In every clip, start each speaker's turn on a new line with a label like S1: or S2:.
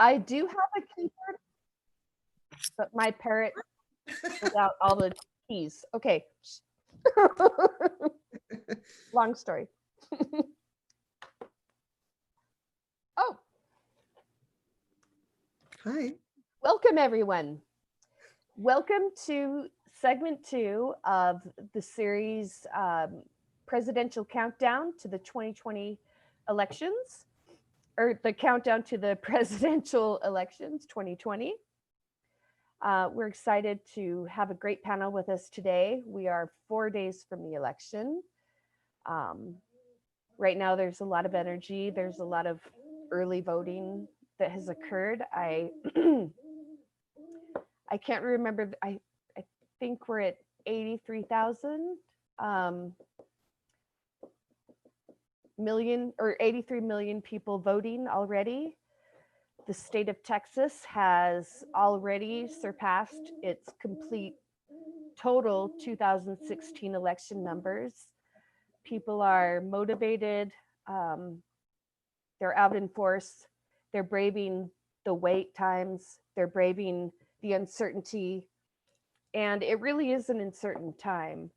S1: I do have a keyboard, but my parrot without all the keys. Okay. Long story. Oh.
S2: Hi.
S1: Welcome, everyone. Welcome to segment 2 of the series Presidential Countdown to the 2020 elections, or the countdown to the presidential elections 2020. We're excited to have a great panel with us today. We are 4 days from the election. Right now, there's a lot of energy. There's a lot of early voting that has occurred. I can't remember. I think we're at 83,000 million or 83 million people voting already. The state of Texas has already surpassed its complete total 2016 election numbers. People are motivated. They're out in force. They're braving the wait times. They're braving the uncertainty. And it really is an uncertain time.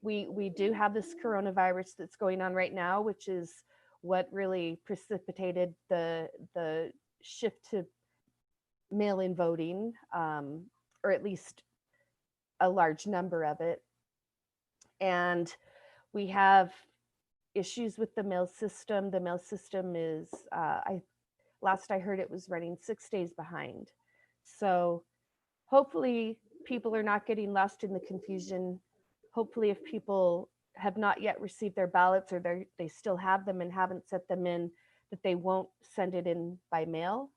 S1: We do have this coronavirus that's going on right now, which is what really precipitated the shift to mail-in voting, or at least a large number of it. And we have issues with the mail system. The mail system is, last I heard, it was running 6 days behind. So hopefully people are not getting lost in the confusion. Hopefully if people have not yet received their ballots, or they still have them and haven't set them in, that they won't send it in by mail,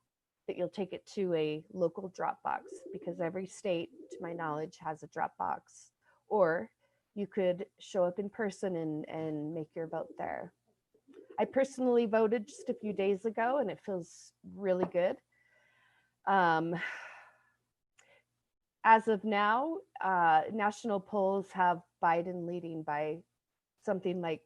S1: that you'll take it to a local drop box, because every state, to my knowledge, has a drop box. Or you could show up in person and make your vote there. I personally voted just a few days ago, and it feels really good. As of now, national polls have Biden leading by something like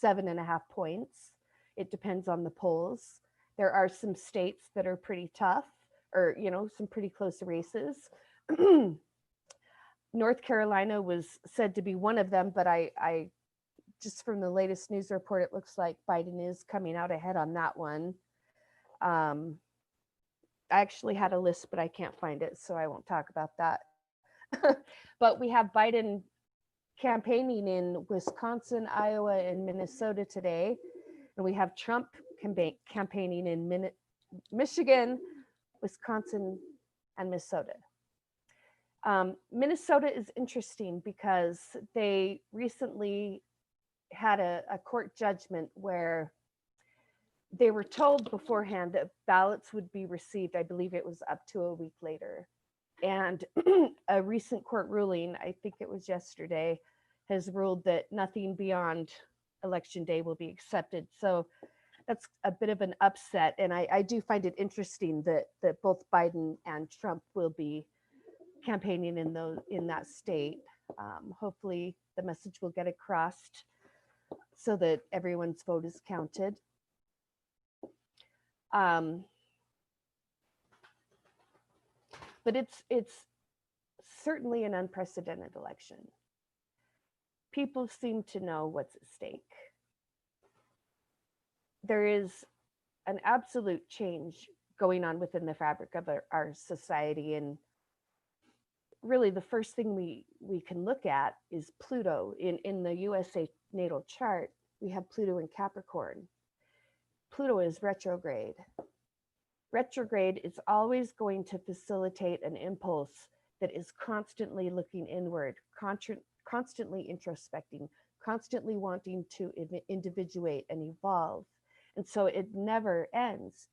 S1: 7.5 points. It depends on the polls. There are some states that are pretty tough, or some pretty close races. North Carolina was said to be one of them, but I just from the latest news report, it looks like Biden is coming out ahead on that one. I actually had a list, but I can't find it, so I won't talk about that. But we have Biden campaigning in Wisconsin, Iowa, and Minnesota today. And we have Trump campaigning in Michigan, Wisconsin, and Minnesota. Minnesota is interesting because they recently had a court judgment where they were told beforehand that ballots would be received. I believe it was up to a week later. And a recent court ruling, I think it was yesterday, has ruled that nothing beyond election day will be accepted. So that's a bit of an upset. And I do find it interesting that both Biden and Trump will be campaigning in that state. Hopefully the message will get across so that everyone's vote is counted. But it's certainly an unprecedented election. People seem to know what's at stake. There is an absolute change going on within the fabric of our society. And really the first thing we can look at is Pluto. In the USA natal chart, we have Pluto in Capricorn. Pluto is retrograde. Retrograde is always going to facilitate an impulse that is constantly looking inward, constantly introspecting, constantly wanting to individuate and evolve. And so it never ends.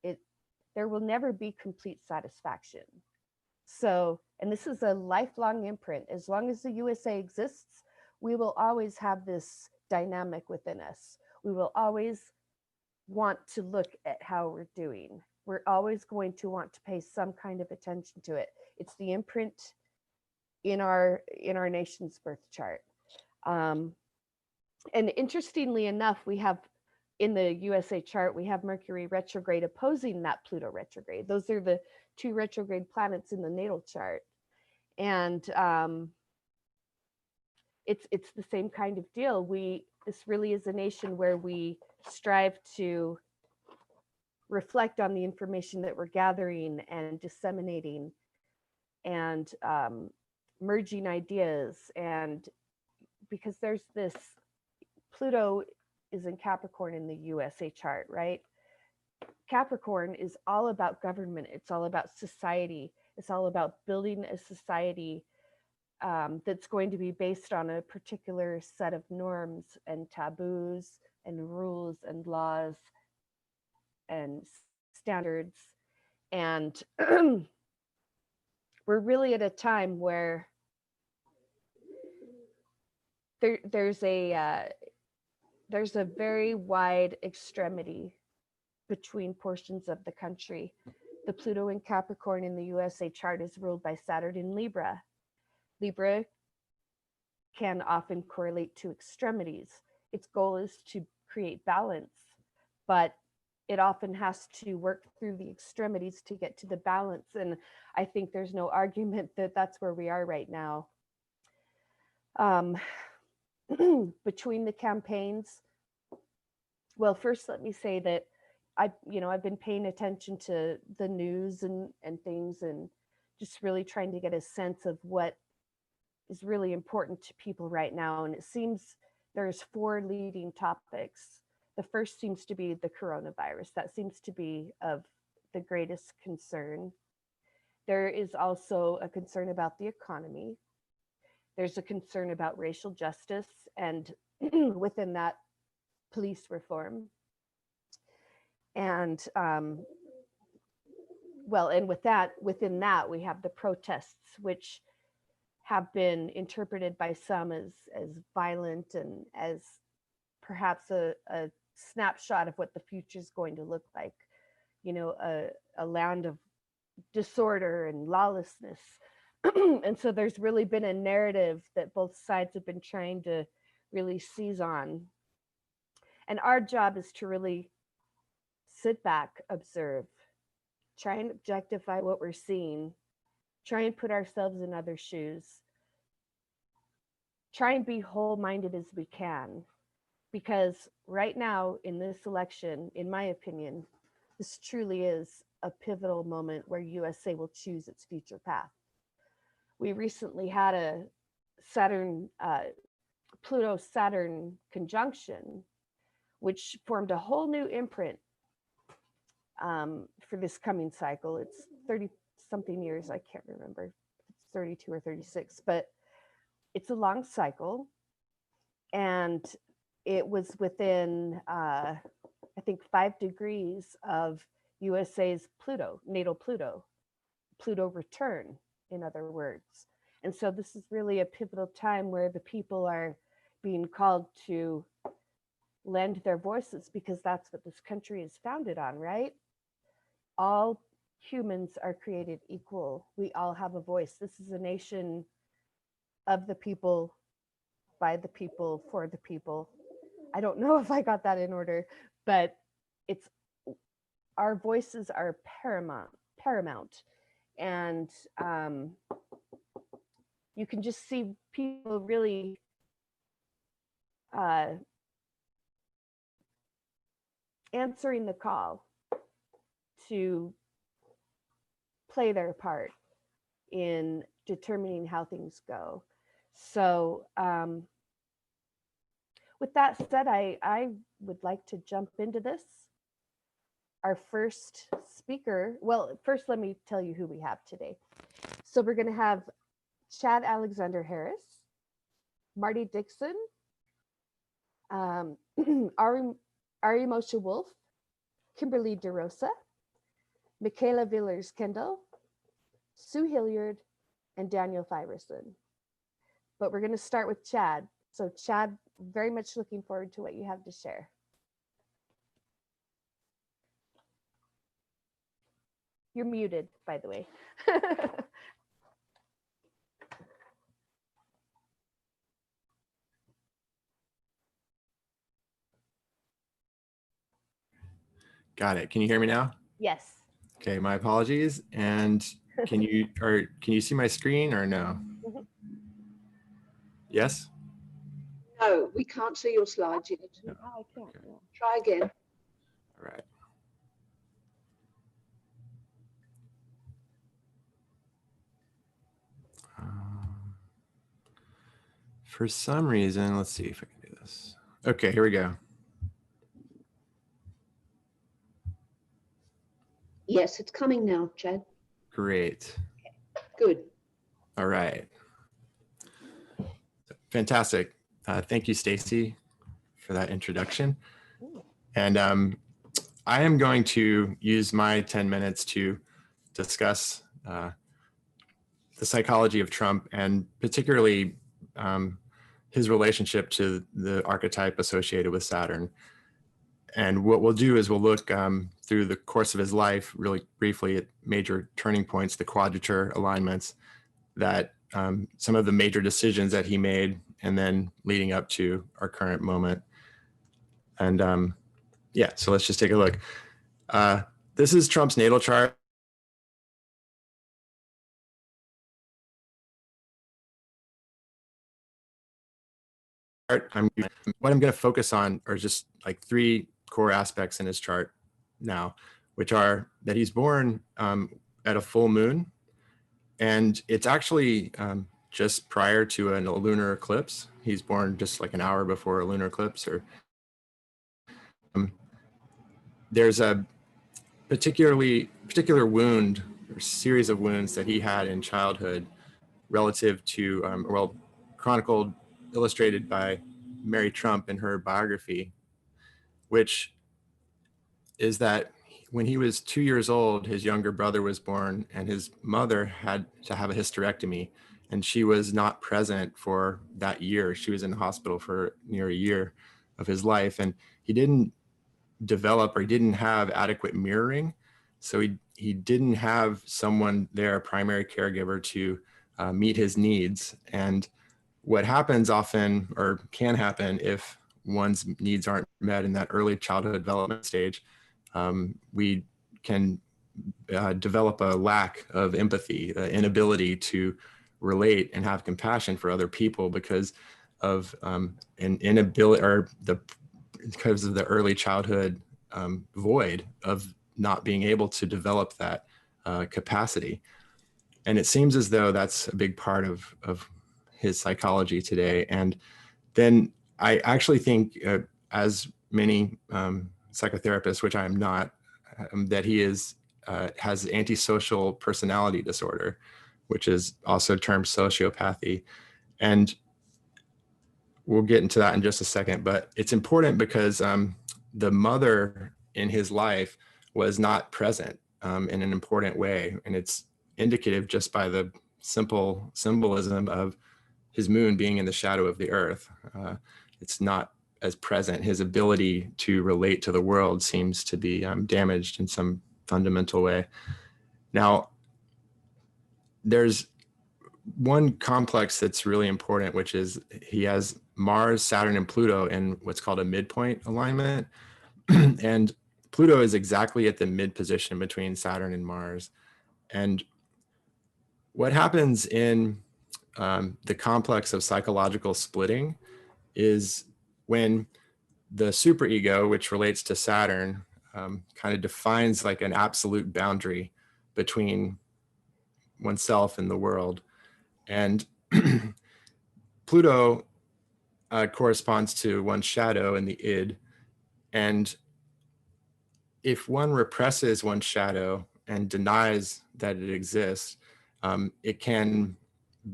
S1: There will never be complete satisfaction. So, and this is a lifelong imprint. As long as the USA exists, we will always have this dynamic within us. We will always want to look at how we're doing. We're always going to want to pay some kind of attention to it. It's the imprint in our nation's birth chart. And interestingly enough, we have in the USA chart, we have Mercury retrograde opposing that Pluto retrograde. Those are the two retrograde planets in the natal chart. And it's the same kind of deal. This really is a nation where we strive to reflect on the information that we're gathering and disseminating, and merging ideas. And because there's this, Pluto is in Capricorn in the USA chart, right? Capricorn is all about government. It's all about society. It's all about building a society that's going to be based on a particular set of norms and taboos and rules and laws and standards. And we're really at a time where there's a very wide extremity between portions of the country. The Pluto in Capricorn in the USA chart is ruled by Saturn in Libra. Libra can often correlate to extremities. Its goal is to create balance, but it often has to work through the extremities to get to the balance. And I think there's no argument that that's where we are right now. Between the campaigns, well, first let me say that I've been paying attention to the news and things, and just really trying to get a sense of what is really important to people right now. And it seems there's 4 leading topics. The first seems to be the coronavirus. That seems to be of the greatest concern. There is also a concern about the economy. There's a concern about racial justice, and within that, police reform. And and within that, we have the protests, which have been interpreted by some as violent and as perhaps a snapshot of what the future is going to look like. A land of disorder and lawlessness. And so there's really been a narrative that both sides have been trying to really seize on. And our job is to really sit back, observe, try and objectify what we're seeing, try and put ourselves in other shoes, try and be whole-minded as we can. Because right now in this election, in my opinion, this truly is a pivotal moment where USA will choose its future path. We recently had a Pluto-Saturn conjunction, which formed a whole new imprint for this coming cycle. It's 30-something years, I can't remember if it's 32 or 36, but it's a long cycle. And it was within, I think, 5 degrees of USA's Pluto, natal Pluto return, in other words. And so this is really a pivotal time where the people are being called to lend their voices, because that's what this country is founded on, right? All humans are created equal. We all have a voice. This is a nation of the people, by the people, for the people. I don't know if I got that in order, but our voices are paramount. And you can just see people really answering the call to play their part in determining how things go. So with that said, I would like to jump into this. Our first speaker, well, first let me tell you who we have today. So we're going to have Chad Alexander Harris, Marty Dixon, Ari Moshe Wolfe, Kimberly DeRosa, Michaela Villiers-Kendall, Sue Hillyard, and Daniel Fiverson. But we're going to start with Chad. So Chad, very much looking forward to what you have to share. You're muted, by the way.
S2: Got it. Can you hear me now?
S1: Yes.
S2: Okay, my apologies. And can you see my screen or no?
S1: Mhm.
S2: Yes?
S3: No, we can't see your slides yet.
S2: No.
S1: Oh, I can't.
S2: Okay.
S1: Yeah.
S3: Try again.
S2: All right. For some reason, let's see if I can do this. Okay, here we go.
S3: Yes, it's coming now, Chad.
S2: Great.
S3: Good.
S2: All right. Fantastic. Thank you, Stacie, for that introduction.
S1: Ooh.
S2: And I am going to use my 10 minutes to discuss the psychology of Trump, and particularly his relationship to the archetype associated with Saturn. And what we'll do is we'll look through the course of his life, really briefly, at major turning points, the quadrature alignments, that some of the major decisions that he made, and then leading up to our current moment. And yeah, so let's just take a look. This is Trump's natal chart. What I'm going to focus on are just like three core aspects in his chart now, which are that he's born at a full moon, and it's actually just prior to a lunar eclipse. He's born just like an hour before a lunar eclipse. Or there's a particular wound or series of wounds that he had in childhood relative to, well, chronicled, illustrated by Mary Trump in her biography, which is that when he was 2 years old, his younger brother was born, and his mother had to have a hysterectomy, and she was not present for that year. She was in the hospital for near a year of his life, and he didn't develop, or he didn't have adequate mirroring. So he didn't have someone there, a primary caregiver, to meet his needs. And what happens often, or can happen, if one's needs aren't met in that early childhood development stage, we can develop a lack of empathy, inability to relate and have compassion for other people because of an inability, or because of the early childhood void of not being able to develop that capacity. And it seems as though that's a big part of his psychology today. And then I actually think, as many psychotherapists, which I am not, that he has antisocial personality disorder, which is also termed sociopathy. And we'll get into that in just a second, but it's important because the mother in his life was not present in an important way. And it's indicative just by the simple symbolism of his moon being in the shadow of the earth. It's not as present. His ability to relate to the world seems to be damaged in some fundamental way. Now, there's one complex that's really important, which is he has Mars, Saturn, and Pluto in what's called a midpoint alignment. And Pluto is exactly at the mid position between Saturn and Mars. And what happens in the complex of psychological splitting is when the superego, which relates to Saturn, kind of defines like an absolute boundary between oneself and the world. And Pluto corresponds to one's shadow in the id. And if one represses one's shadow and denies that it exists, it can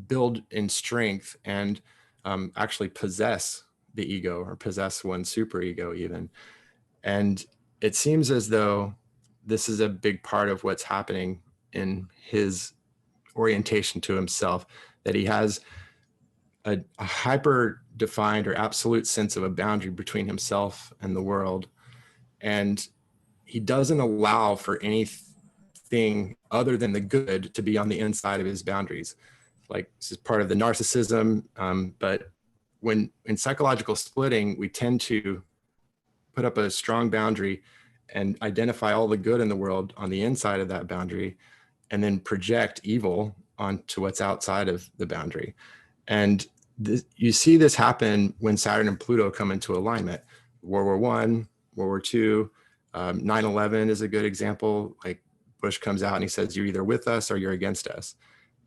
S2: build in strength and actually possess the ego, or possess one's superego even. And it seems as though this is a big part of what's happening in his orientation to himself, that he has a hyper defined or absolute sense of a boundary between himself and the world. And he doesn't allow for anything other than the good to be on the inside of his boundaries. Like, this is part of the narcissism. But when in psychological splitting, we tend to put up a strong boundary and identify all the good in the world on the inside of that boundary, and then project evil onto what's outside of the boundary. And you see this happen when Saturn and Pluto come into alignment. World War I, World War II, 9/11 is a good example. Like Bush comes out and he says, you're either with us or you're against us.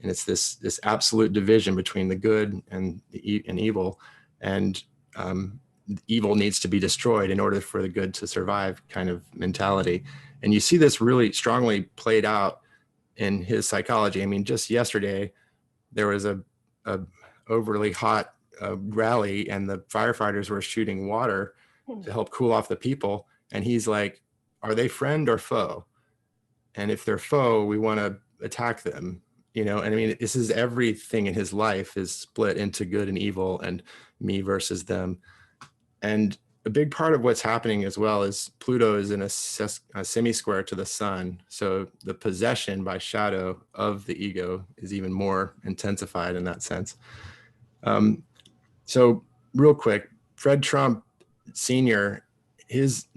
S2: And it's this absolute division between the good and evil. And evil needs to be destroyed in order for the good to survive kind of mentality. And you see this really strongly played out in his psychology. I mean, just yesterday, there was a overly hot rally and the firefighters were shooting water to help cool off the people. And he's like, are they friend or foe? And if they're foe, we want to attack them, you know? And I mean, this is everything in his life is split into good and evil and me versus them. And a big part of what's happening as well is Pluto is in a semi-square to the sun. So the possession by shadow of the ego is even more intensified in that sense. So real quick, Fred Trump Sr., he's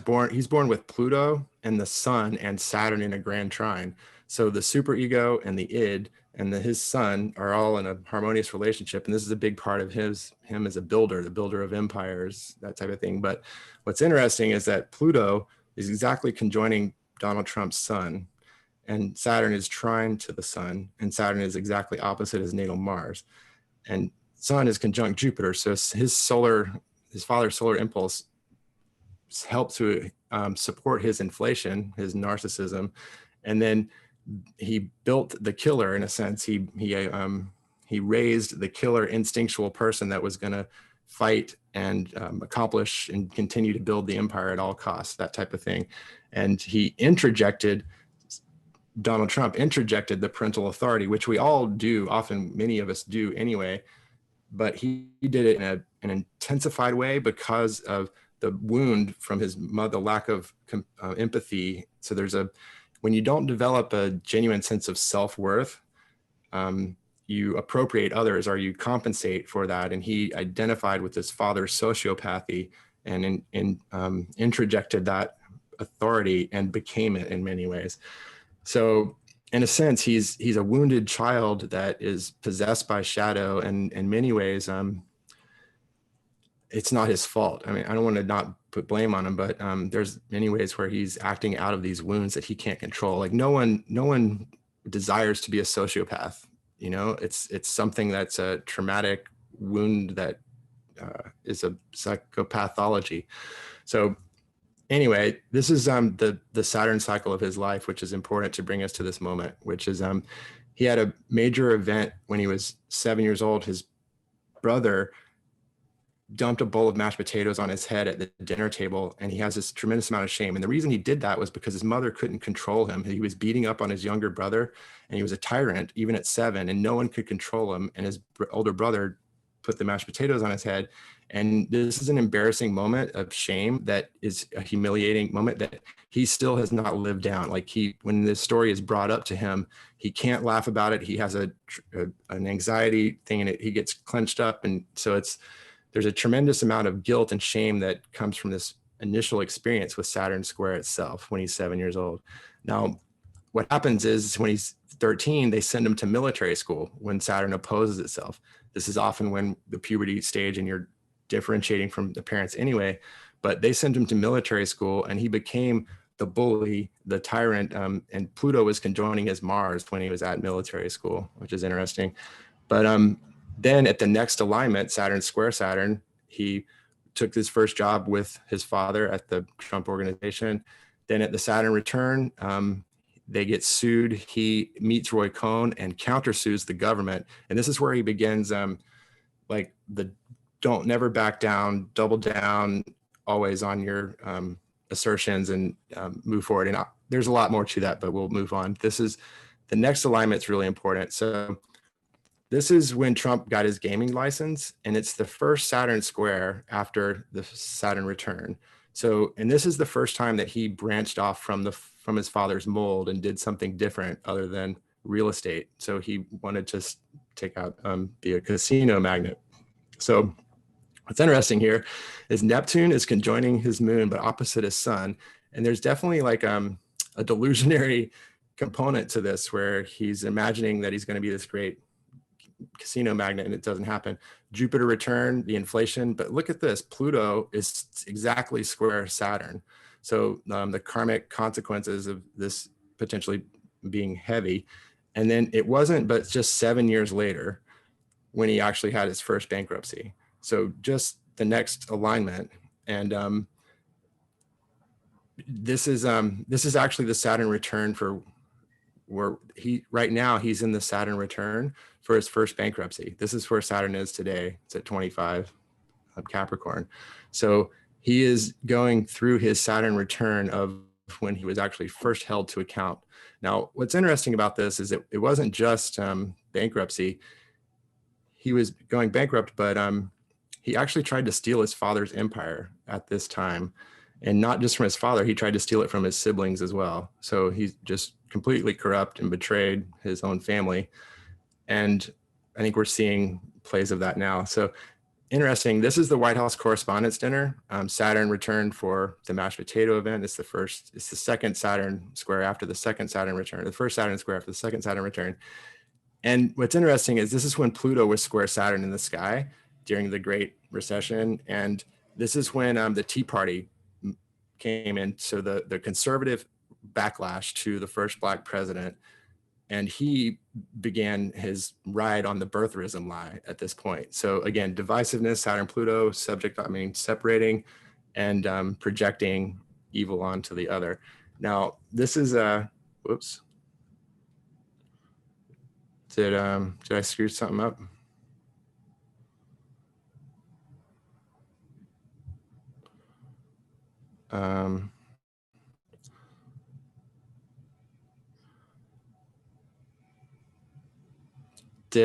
S2: born with Pluto and the sun and Saturn in a grand trine. So the superego and the id and his son are all in a harmonious relationship. And this is a big part of him as a builder, the builder of empires, that type of thing. But what's interesting is that Pluto is exactly conjoining Donald Trump's sun, and Saturn is trine to the sun, and Saturn is exactly opposite his natal Mars. And sun is conjunct Jupiter. So his father's solar impulse helped to support his inflation, his narcissism. And then he built the killer in a sense. He raised the killer instinctual person that was going to fight and accomplish and continue to build the empire at all costs, that type of thing. And Donald Trump interjected the parental authority, which we all do, often many of us do anyway, but he did it in an intensified way because of the wound from his mother, lack of empathy. So when you don't develop a genuine sense of self-worth, you appropriate others or you compensate for that. And he identified with his father's sociopathy and introjected that authority and became it in many ways. So in a sense, he's a wounded child that is possessed by shadow, and in many ways, it's not his fault. I mean, I don't want to not put blame on him, but there's many ways where he's acting out of these wounds that he can't control. Like no one desires to be a sociopath. You know, it's something that's a traumatic wound that is a psychopathology. So anyway, this is the Saturn cycle of his life, which is important to bring us to this moment, which is he had a major event when he was 7 years old. His brother dumped a bowl of mashed potatoes on his head at the dinner table, and he has this tremendous amount of shame. And the reason he did that was because his mother couldn't control him. He was beating up on his younger brother, and he was a tyrant even at 7, and no one could control him. And his older brother put the mashed potatoes on his head. And this is an embarrassing moment of shame that is a humiliating moment that he still has not lived down. Like when this story is brought up to him, he can't laugh about it. He has an anxiety thing, and he gets clenched up. And so there's a tremendous amount of guilt and shame that comes from this initial experience with Saturn square itself when he's 7 years old. Now, what happens is when he's 13, they send him to military school when Saturn opposes itself. This is often when the puberty stage and you're differentiating from the parents anyway, but they sent him to military school and he became the bully, the tyrant, and Pluto was conjoining his Mars when he was at military school, which is interesting. But then at the next alignment, Saturn square Saturn, he took his first job with his father at the Trump organization. Then at the Saturn return, they get sued. He meets Roy Cohn and countersues the government. And this is where he begins don't never back down, double down, always on your assertions and move forward. And there's a lot more to that, but we'll move on. The next alignment is really important. So this is when Trump got his gaming license, and it's the first Saturn square after the Saturn return. So, and this is the first time that he branched off from his father's mold and did something different other than real estate. So he wanted to be a casino magnate. So what's interesting here is Neptune is conjoining his moon, but opposite his sun. And there's definitely like a delusionary component to this where he's imagining that he's going to be this great casino magnate and it doesn't happen. Jupiter return, the inflation, but look at this, Pluto is exactly square Saturn. So the karmic consequences of this potentially being heavy. And then it wasn't, but just 7 years later when he actually had his first bankruptcy. So just the next alignment. And this is actually the Saturn return for where right now he's in the Saturn return for his first bankruptcy. This is where Saturn is today. It's at 25 of Capricorn. So he is going through his Saturn return of when he was actually first held to account. Now, what's interesting about this is that it wasn't just bankruptcy. He was going bankrupt, but he actually tried to steal his father's empire at this time. And not just from his father, he tried to steal it from his siblings as well. So he's just completely corrupt and betrayed his own family. And I think we're seeing plays of that now. So interesting. This is the White House Correspondence Dinner. Saturn returned for the mashed potato event. It's the second Saturn square after the second Saturn return, the first Saturn square after the second Saturn return. And what's interesting is this is when Pluto was square Saturn in the sky during the Great Recession. And this is when the Tea Party came in. So the conservative backlash to the first Black president. And he began his ride on the birtherism lie at this point. So again, divisiveness, Saturn, Pluto, separating and projecting evil onto the other. Now, this is whoops. Did I screw something up? Do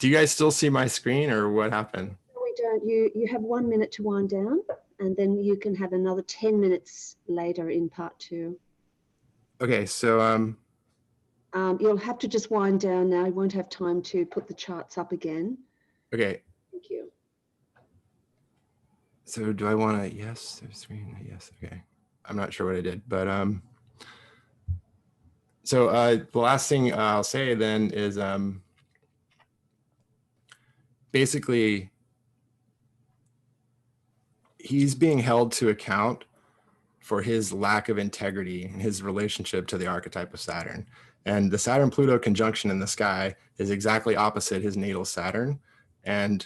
S2: you guys still see my screen or what happened?
S3: No, we don't. You have 1 minute to wind down, and then you can have another 10 minutes later in part 2.
S2: Okay, so
S3: you'll have to just wind down now. You won't have time to put the charts up again.
S2: okay.
S3: Thank you.
S2: So do I want to, yes, there's screen, yes, okay. I'm not sure what I did, but so the last thing I'll say then is basically he's being held to account for his lack of integrity and his relationship to the archetype of Saturn. And the Saturn-Pluto conjunction in the sky is exactly opposite his natal Saturn. And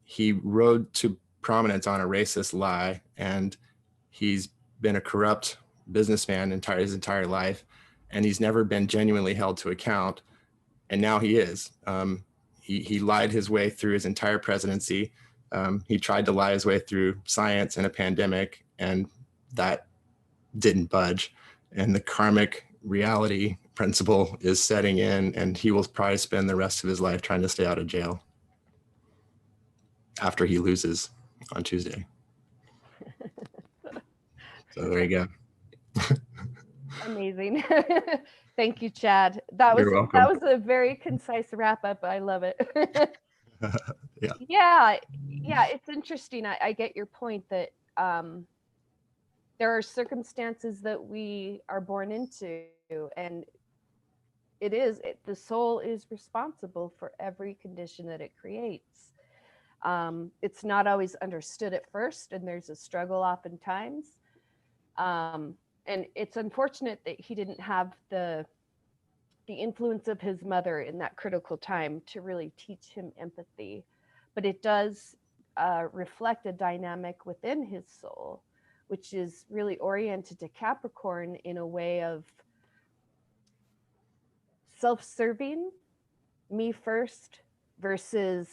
S2: he rode to prominence on a racist lie, and he's been a corrupt businessman his entire life, and he's never been genuinely held to account. And now he is. He lied his way through his entire presidency. He tried to lie his way through science and a pandemic, and that didn't budge. And the karmic reality principle is setting in, and he will probably spend the rest of his life trying to stay out of jail after he loses on Tuesday. So there you go.
S1: Amazing. Thank you, Chad. That was a very concise wrap up. I love it. Yeah. It's interesting. I get your point that there are circumstances that we are born into, and the soul is responsible for every condition that it creates. It's not always understood at first, and there's a struggle oftentimes. And it's unfortunate that he didn't have the influence of his mother in that critical time to really teach him empathy. But it does reflect a dynamic within his soul, which is really oriented to Capricorn in a way of self-serving, me first, versus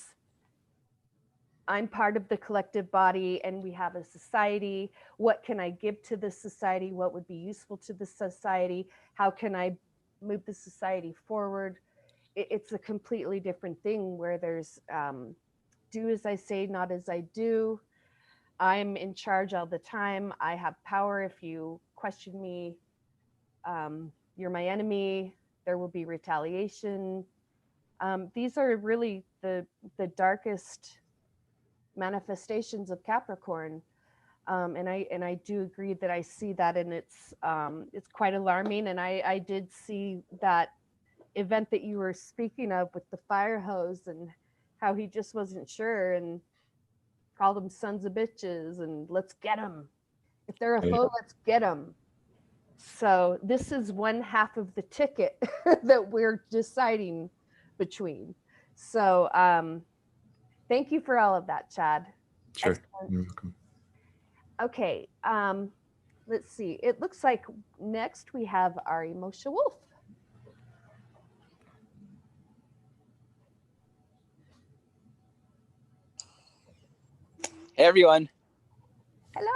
S1: I'm part of the collective body and we have a society. What can I give to this society? What would be useful to the society? How can I move the society forward? It's a completely different thing where there's do as I say, not as I do. I'm in charge all the time. I have power. If you question me, you're my enemy. There will be retaliation. These are really the darkest manifestations of Capricorn. And I do agree that I see that, and it's quite alarming. And I did see that event that you were speaking of with the fire hose, and how he just wasn't sure and called them sons of bitches and let's get them. If they're a foe, let's get them. So this is one half of the ticket that we're deciding between. So thank you for all of that, Chad.
S2: Sure.
S1: Excellent.
S2: You're welcome.
S1: Okay, let's see. It looks like next we have our Moshe Wolfe.
S4: Hey everyone.
S1: Hello.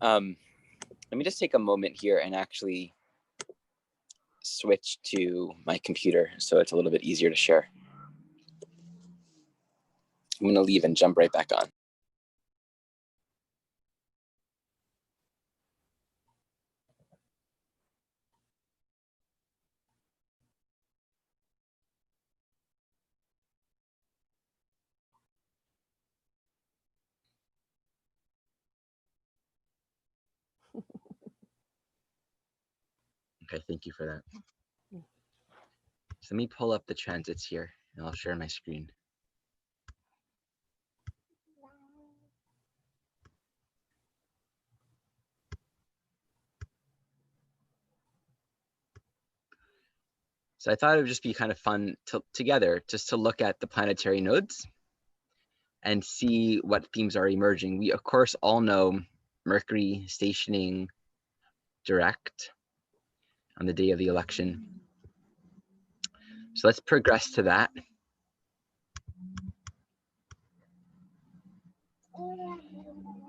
S4: Let me just take a moment here and actually switch to my computer so it's a little bit easier to share. I'm going to leave and jump right back on. Okay, thank you for that. So let me pull up the transits here and I'll share my screen. So I thought it would just be kind of fun together just to look at the planetary nodes and see what themes are emerging. We, of course, all know Mercury stationing direct on the day of the election. So let's progress to that.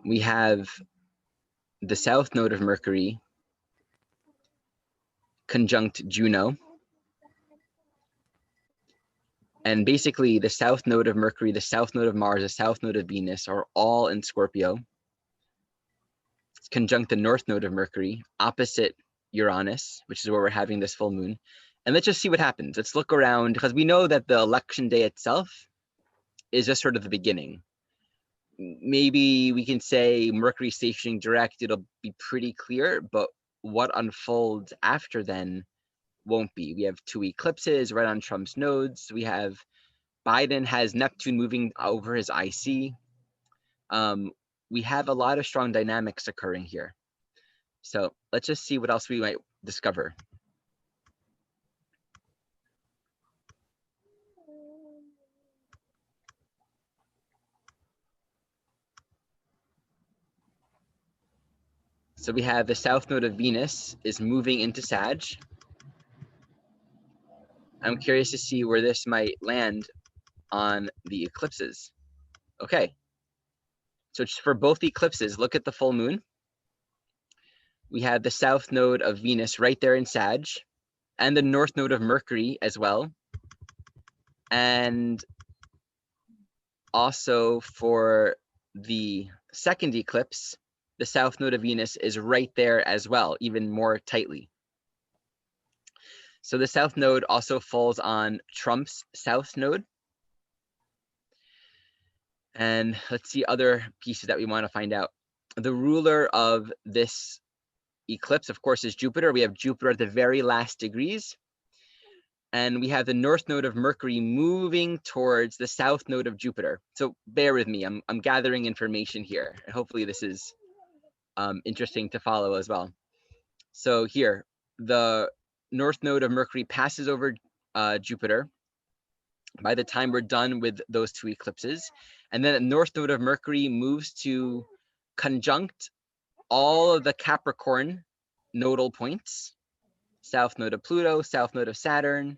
S4: We have the south node of Mercury conjunct Juno. And basically the south node of Mercury, the south node of Mars, the south node of Venus are all in Scorpio. It's conjunct the north node of Mercury, opposite Uranus, which is where we're having this full moon. And let's just see what happens. Let's look around, because we know that the election day itself is just sort of the beginning. Maybe we can say Mercury stationing direct, it'll be pretty clear, but what unfolds after then won't be. We have 2 eclipses right on Trump's nodes. We have Biden has Neptune moving over his IC. We have a lot of strong dynamics occurring here. So let's just see what else we might discover. So we have the south node of Venus is moving into Sag. I'm curious to see where this might land on the eclipses. Okay. So for both eclipses, look at the full moon. We have the south node of Venus right there in Sag, and the north node of Mercury as well. And also for the second eclipse, the south node of Venus is right there as well, even more tightly. So the south node also falls on Trump's south node. And let's see other pieces that we want to find out. The ruler of this eclipse, of course, is Jupiter. We have Jupiter at the very last degrees. And we have the north node of Mercury moving towards the south node of Jupiter. So bear with me, I'm gathering information here. And hopefully this is interesting to follow as well. So here, the north node of Mercury passes over Jupiter by the time we're done with those 2 eclipses. And then the north node of Mercury moves to conjunct all of the Capricorn nodal points, south node of Pluto, south node of Saturn,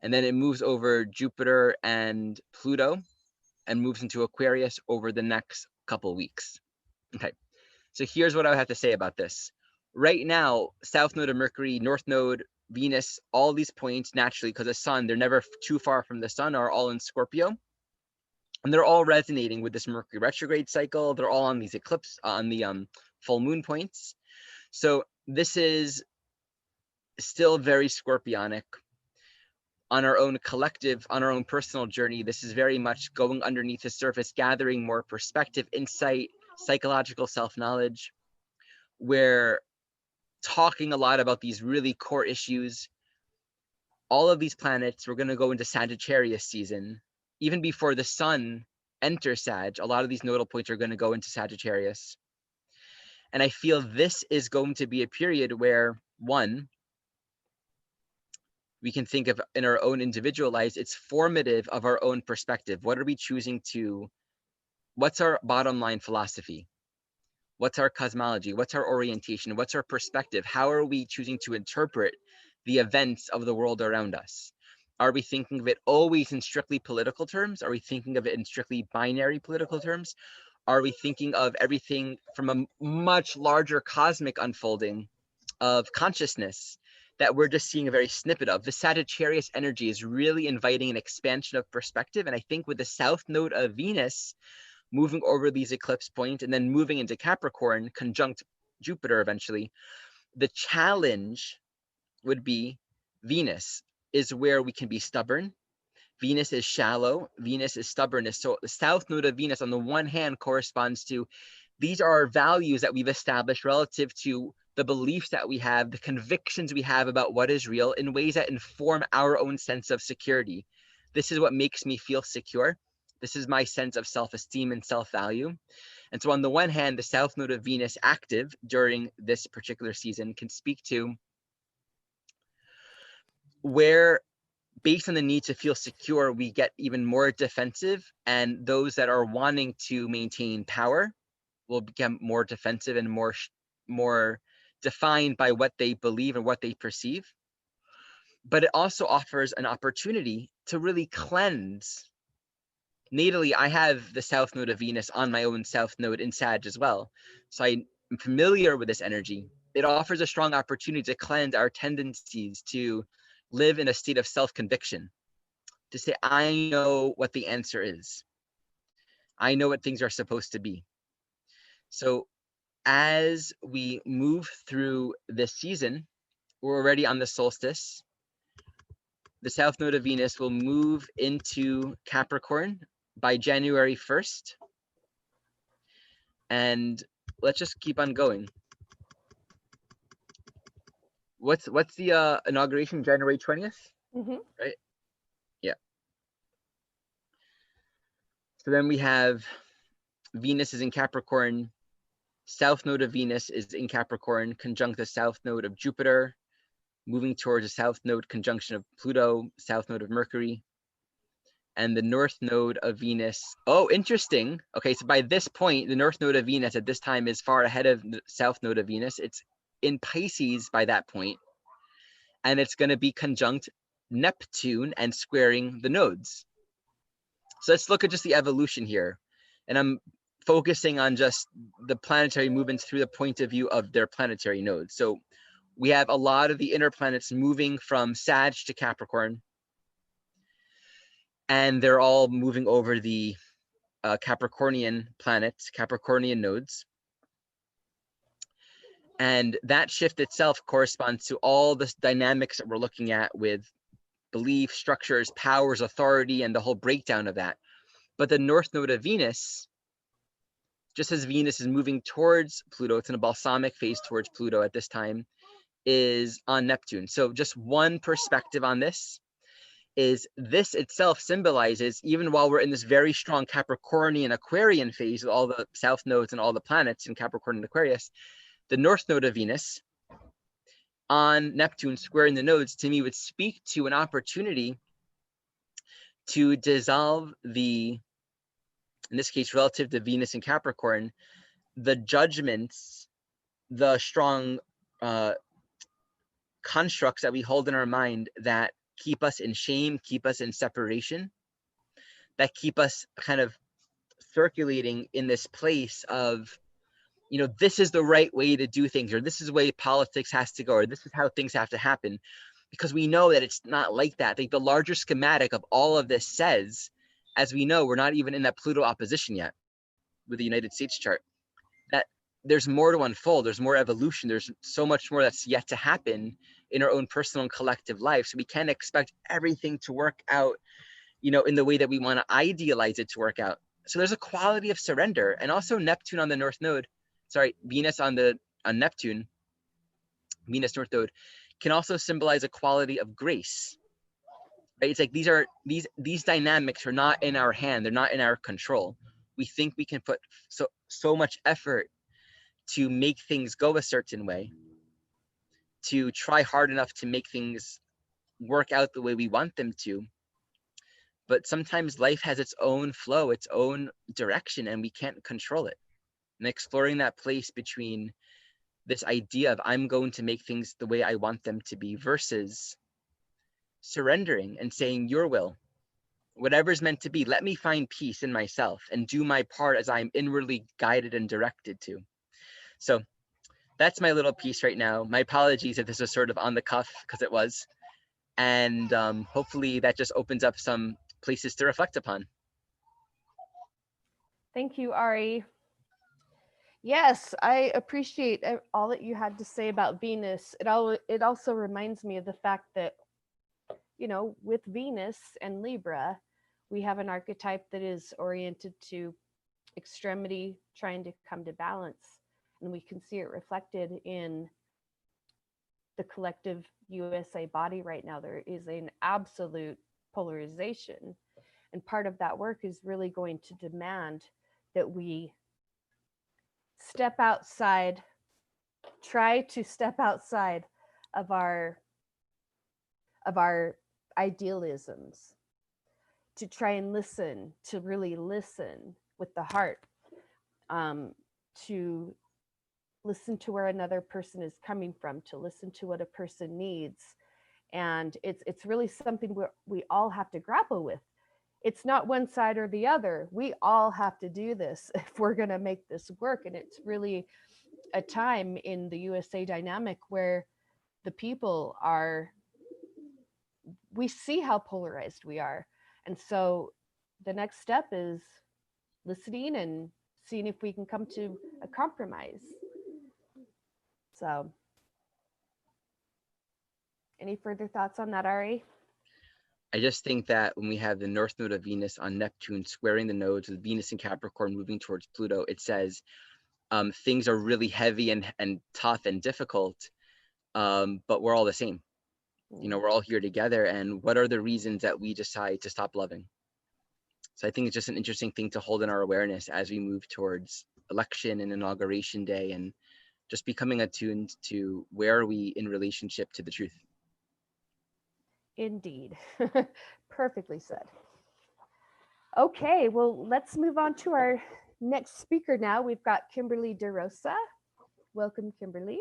S4: and then it moves over Jupiter and Pluto and moves into Aquarius over the next couple weeks. Okay, so here's what I have to say about this. Right now, south node of Mercury, north node, Venus, all these points naturally, because the sun, they're never too far from the sun, are all in Scorpio. And they're all resonating with this Mercury retrograde cycle. They're all on these eclipse, on the full moon points. So this is still very Scorpionic. On our own collective, on our own personal journey, this is very much going underneath the surface, gathering more perspective, insight, psychological self-knowledge. We're talking a lot about these really core issues. All of these planets, we're going to go into Sagittarius season. Even before the sun enters Sag, a lot of these nodal points are going to go into Sagittarius. And I feel this is going to be a period where, one, we can think of in our own individual lives, it's formative of our own perspective. What are we choosing to, what's our bottom line philosophy? What's our cosmology? What's our orientation? What's our perspective? How are we choosing to interpret the events of the world around us? Are we thinking of it always in strictly political terms? Are we thinking of it in strictly binary political terms? Are we thinking of everything from a much larger cosmic unfolding of consciousness that we're just seeing a very snippet of? The Sagittarius energy is really inviting an expansion of perspective. And I think with the south node of Venus moving over these eclipse points and then moving into Capricorn, conjunct Jupiter eventually, the challenge would be Venus is where we can be stubborn. Venus is shallow. Venus is stubbornness. So the south node of Venus on the one hand corresponds to, these are our values that we've established relative to the beliefs that we have, the convictions we have about what is real in ways that inform our own sense of security. This is what makes me feel secure. This is my sense of self-esteem and self-value. And so on the one hand, the south node of Venus active during this particular season can speak to where, based on the need to feel secure, we get even more defensive, and those that are wanting to maintain power will become more defensive and more defined by what they believe and what they perceive. But it also offers an opportunity to really cleanse. Natally, I have the south node of Venus on my own south node in Sag as well. So I'm familiar with this energy. It offers a strong opportunity to cleanse our tendencies to live in a state of self-conviction, to say, I know what the answer is. I know what things are supposed to be. So as we move through this season, we're already on the solstice. The south node of Venus will move into Capricorn by January 1st. And let's just keep on going. What's the inauguration? January 20th?
S1: Mm-hmm.
S4: Right? Yeah. So then we have Venus is in Capricorn. South node of Venus is in Capricorn, conjunct the south node of Jupiter, moving towards the south node conjunction of Pluto, south node of Mercury, and the north node of Venus. Oh, interesting. Okay, so by this point, the north node of Venus at this time is far ahead of the south node of Venus. It's in Pisces by that point, and it's going to be conjunct Neptune and squaring the nodes. So let's look at just the evolution here. And I'm focusing on just the planetary movements through the point of view of their planetary nodes. So we have a lot of the inner planets moving from Sag to Capricorn, and they're all moving over the Capricornian planets, Capricornian nodes. And that shift itself corresponds to all the dynamics that we're looking at with belief, structures, powers, authority, and the whole breakdown of that. But the north node of Venus, just as Venus is moving towards Pluto, it's in a balsamic phase towards Pluto at this time, is on Neptune. So just one perspective on this is this itself symbolizes, even while we're in this very strong Capricornian Aquarian phase with all the south nodes and all the planets in Capricorn and Aquarius, the north node of Venus on Neptune squaring the nodes, to me, would speak to an opportunity to dissolve the, in this case, relative to Venus and Capricorn, the judgments, the strong constructs that we hold in our mind that keep us in shame, keep us in separation, that keep us kind of circulating in this place of, you know, this is the right way to do things, or this is the way politics has to go, or this is how things have to happen, because we know that it's not like that. I think the larger schematic of all of this says, as we know, we're not even in that Pluto opposition yet with the United States chart, that there's more to unfold, there's more evolution, there's so much more that's yet to happen in our own personal and collective life. So we can't expect everything to work out, you know, in the way that we want to idealize it to work out. So there's a quality of surrender, and also Neptune on the North Node, Venus on Neptune, Venus North Node, can also symbolize a quality of grace. Right? It's like these dynamics are not in our hand, they're not in our control. We think we can put so much effort to make things go a certain way, to try hard enough to make things work out the way we want them to. But sometimes life has its own flow, its own direction, and we can't control it. And exploring that place between this idea of I'm going to make things the way I want them to be versus surrendering and saying, your will, whatever's meant to be, let me find peace in myself and do my part as I'm inwardly guided and directed to. So that's my little piece right now. My apologies if this was sort of on the cuff, because it was. And hopefully that just opens up some places to reflect upon.
S1: Thank you, Ari. Yes, I appreciate all that you had to say about Venus. It also reminds me of the fact that, you know, with Venus and Libra, we have an archetype that is oriented to extremity, trying to come to balance. And we can see it reflected in the collective USA body right now. There is an absolute polarization. And part of that work is really going to demand that we step outside, try to step outside of our idealisms, to try and listen, to really listen with the heart, to listen to where another person is coming from, to listen to what a person needs. And it's really something we all have to grapple with. It's not one side or the other. We all have to do this if we're going to make this work. And it's really a time in the USA dynamic where the people we see how polarized we are. And so the next step is listening and seeing if we can come to a compromise. So any further thoughts on that, Ari?
S4: I just think that when we have the North Node of Venus on Neptune squaring the nodes with Venus and Capricorn moving towards Pluto, it says things are really heavy and tough and difficult, but we're all the same. You know, we're all here together. And what are the reasons that we decide to stop loving? So I think it's just an interesting thing to hold in our awareness as we move towards election and inauguration day, and just becoming attuned to where are we in relationship to the truth.
S1: Indeed. Perfectly said. Okay, well, let's move on to our next speaker now. We've got Kimberly DeRosa. Welcome, Kimberly.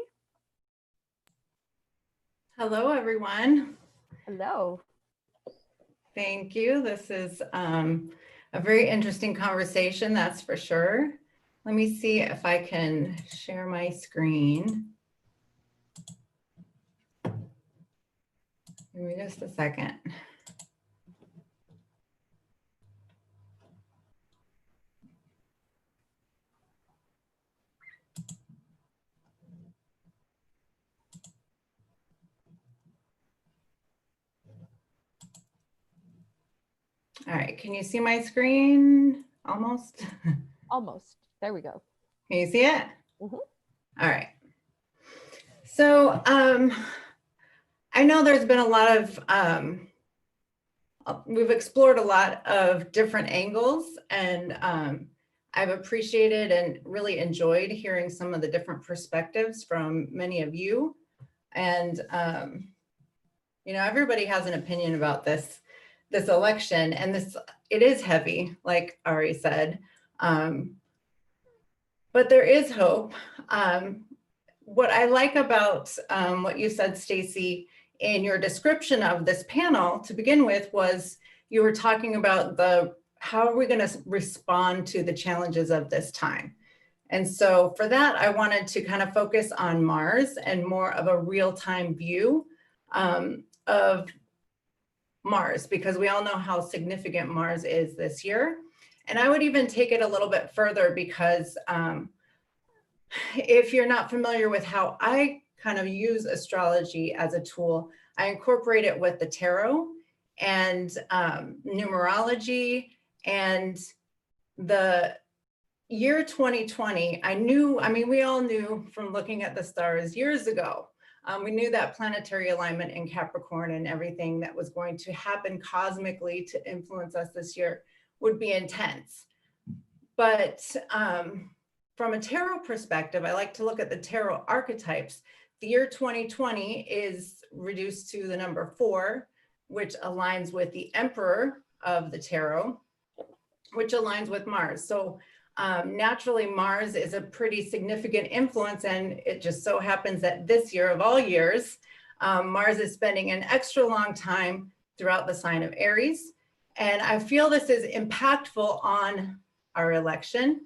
S5: Hello, everyone.
S1: Hello.
S5: Thank you. This is a very interesting conversation, that's for sure. Let me see if I can share my screen. Give me just a second. All right, can you see my screen? Almost?
S1: Almost. There we go.
S5: Can you see it?
S1: Mm-hmm.
S5: All right. So I know there's been a lot of, we've explored a lot of different angles, and I've appreciated and really enjoyed hearing some of the different perspectives from many of you. And, you know, everybody has an opinion about this election, and it is heavy, like Ari said, but there is hope. What I like about what you said, Stacie, in your description of this panel to begin with, was you were talking about how are we going to respond to the challenges of this time. And so for that, I wanted to kind of focus on Mars and more of a real-time view of Mars, because we all know how significant Mars is this year. And I would even take it a little bit further, because if you're not familiar with how I kind of use astrology as a tool, I incorporate it with the tarot and numerology and the year 2020, I mean, we all knew from looking at the stars years ago, we knew that planetary alignment in Capricorn and everything that was going to happen cosmically to influence us this year would be intense. But from a tarot perspective, I like to look at the tarot archetypes. The year 2020 is reduced to the number 4, which aligns with the Emperor of the tarot, which aligns with Mars. So naturally, Mars is a pretty significant influence, and it just so happens that this year of all years, Mars is spending an extra long time throughout the sign of Aries. And I feel this is impactful on our election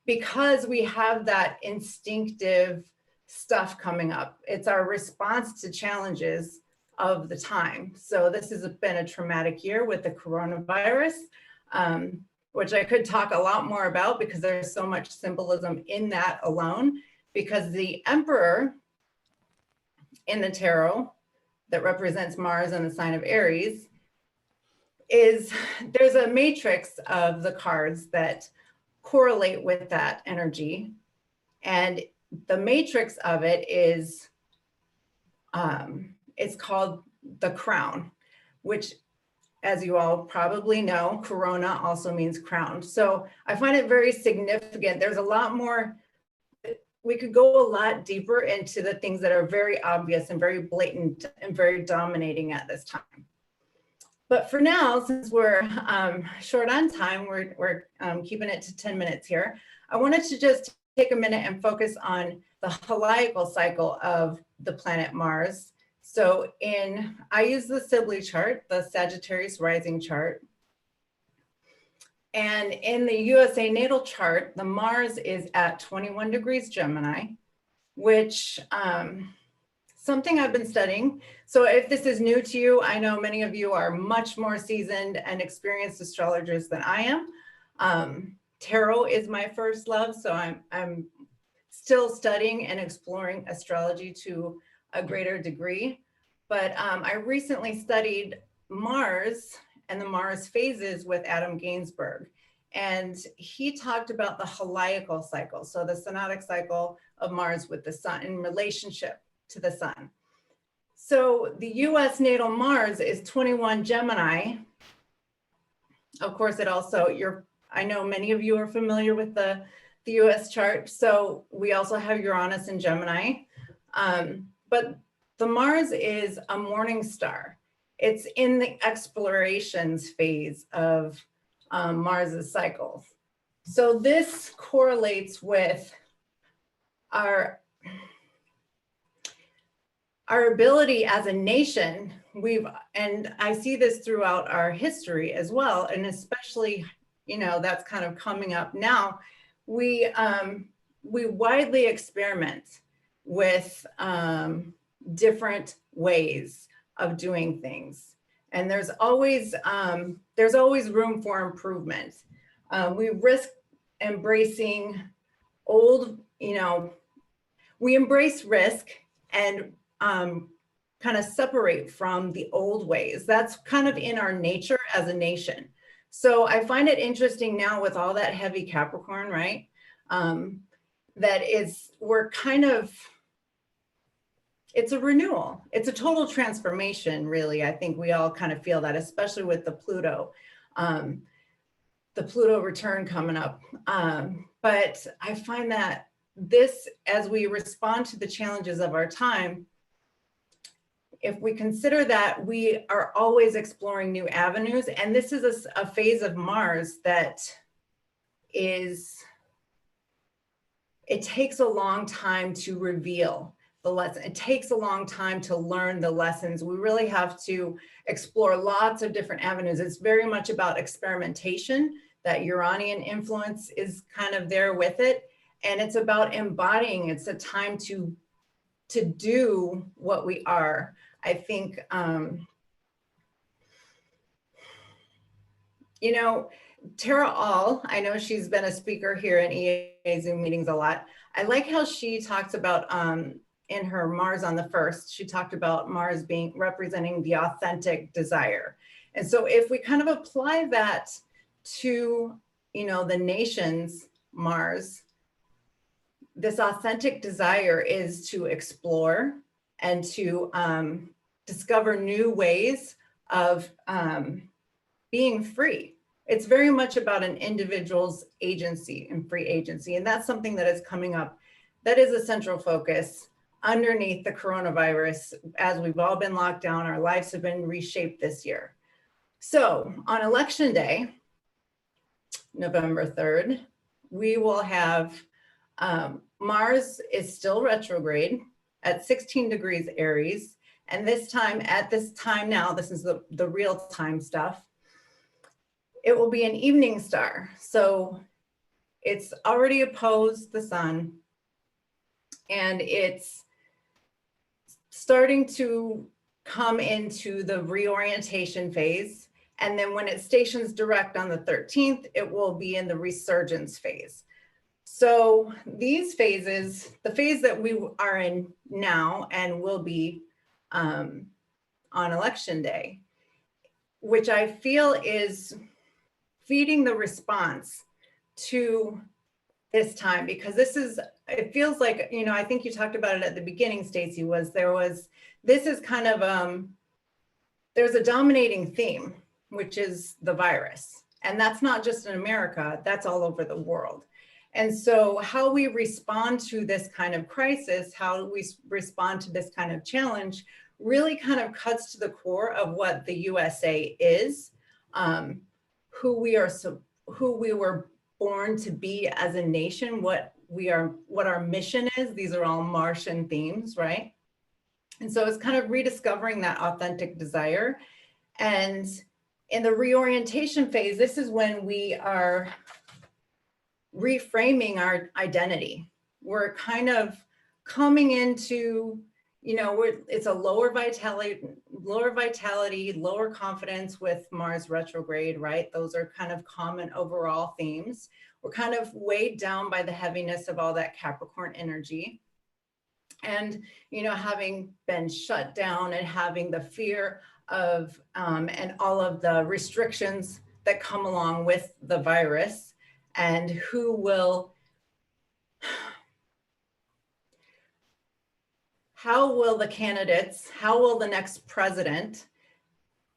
S5: because we have that instinctive stuff coming up. It's our response to challenges of the time. So this has been a traumatic year with the coronavirus, which I could talk a lot more about because there's so much symbolism in that alone, because the Emperor in the tarot that represents Mars and the sign of Aries there's a matrix of the cards that correlate with that energy. And the matrix of it is, it's called the crown, which, as you all probably know, corona also means crown. So I find it very significant. There's a lot more, we could go a lot deeper into the things that are very obvious and very blatant and very dominating at this time. But for now, since we're short on time, we're keeping it to 10 minutes here. I wanted to just take a minute and focus on the heliacal cycle of the planet Mars. So I use the Sibley chart, the Sagittarius rising chart. And in the USA natal chart, the Mars is at 21 degrees Gemini, which something I've been studying. So if this is new to you, I know many of you are much more seasoned and experienced astrologers than I am. Tarot is my first love, so I'm still studying and exploring astrology to a greater degree. But I recently studied Mars and the Mars phases with Adam Gainsbourg. And he talked about the heliacal cycle, so the synodic cycle of Mars with the sun in relationship to the sun. So the US natal Mars is 21 Gemini. Of course, it also, I know many of you are familiar with the US chart. So we also have Uranus in Gemini. But the Mars is a morning star. It's in the explorations phase of Mars's cycle. So this correlates with our ability as a nation. And I see this throughout our history as well, and especially, that's kind of coming up now. We widely experiment with different ways of doing things, and there's always room for improvement. We risk embracing old, we embrace risk and kind of separate from the old ways. That's kind of in our nature as a nation. So I find it interesting now with all that heavy Capricorn, right? We're kind of, it's a renewal. It's a total transformation, really. I think we all kind of feel that, especially with the Pluto return coming up. But I find that this, as we respond to the challenges of our time, if we consider that we are always exploring new avenues, and this is a phase of Mars that it takes a long time to reveal the lesson. It takes a long time to learn the lessons. We really have to explore lots of different avenues. It's very much about experimentation. That Uranian influence is kind of there with it. And it's about embodying. It's a time to do what we are. I think, Tara All, I know she's been a speaker here in EA Zoom meetings a lot. I like how she talks about, in her Mars on the 1st, she talked about Mars representing the authentic desire. And so if we kind of apply that to, the nation's Mars, this authentic desire is to explore and to discover new ways of being free. It's very much about an individual's agency and free agency. And that's something that is coming up. That is a central focus underneath the coronavirus. As we've all been locked down, our lives have been reshaped this year. So on election day, November 3rd, we will have Mars is still retrograde at 16 degrees Aries. And at this time now, this is the real time stuff, it will be an evening star. So it's already opposed the sun, and it's starting to come into the reorientation phase. And then when it stations direct on the 13th, it will be in the resurgence phase. So these phases, the phase that we are in now and will be on election day, which I feel is feeding the response to this time, because it feels like, I think you talked about it at the beginning, Stacie, this is kind of, there's a dominating theme, which is the virus. And that's not just in America, that's all over the world. And so how we respond to this kind of crisis, how we respond to this kind of challenge really kind of cuts to the core of what the USA is, who we were born to be as a nation, what our mission is. These are all Martian themes, right? And so it's kind of rediscovering that authentic desire. And in the reorientation phase, this is when we are reframing our identity. We're kind of coming into, it's a lower vitality, lower confidence with Mars retrograde, right? Those are kind of common overall themes. We're kind of weighed down by the heaviness of all that Capricorn energy. And, having been shut down and having the fear of, and all of the restrictions that come along with the virus, and how will the candidates, how will the next president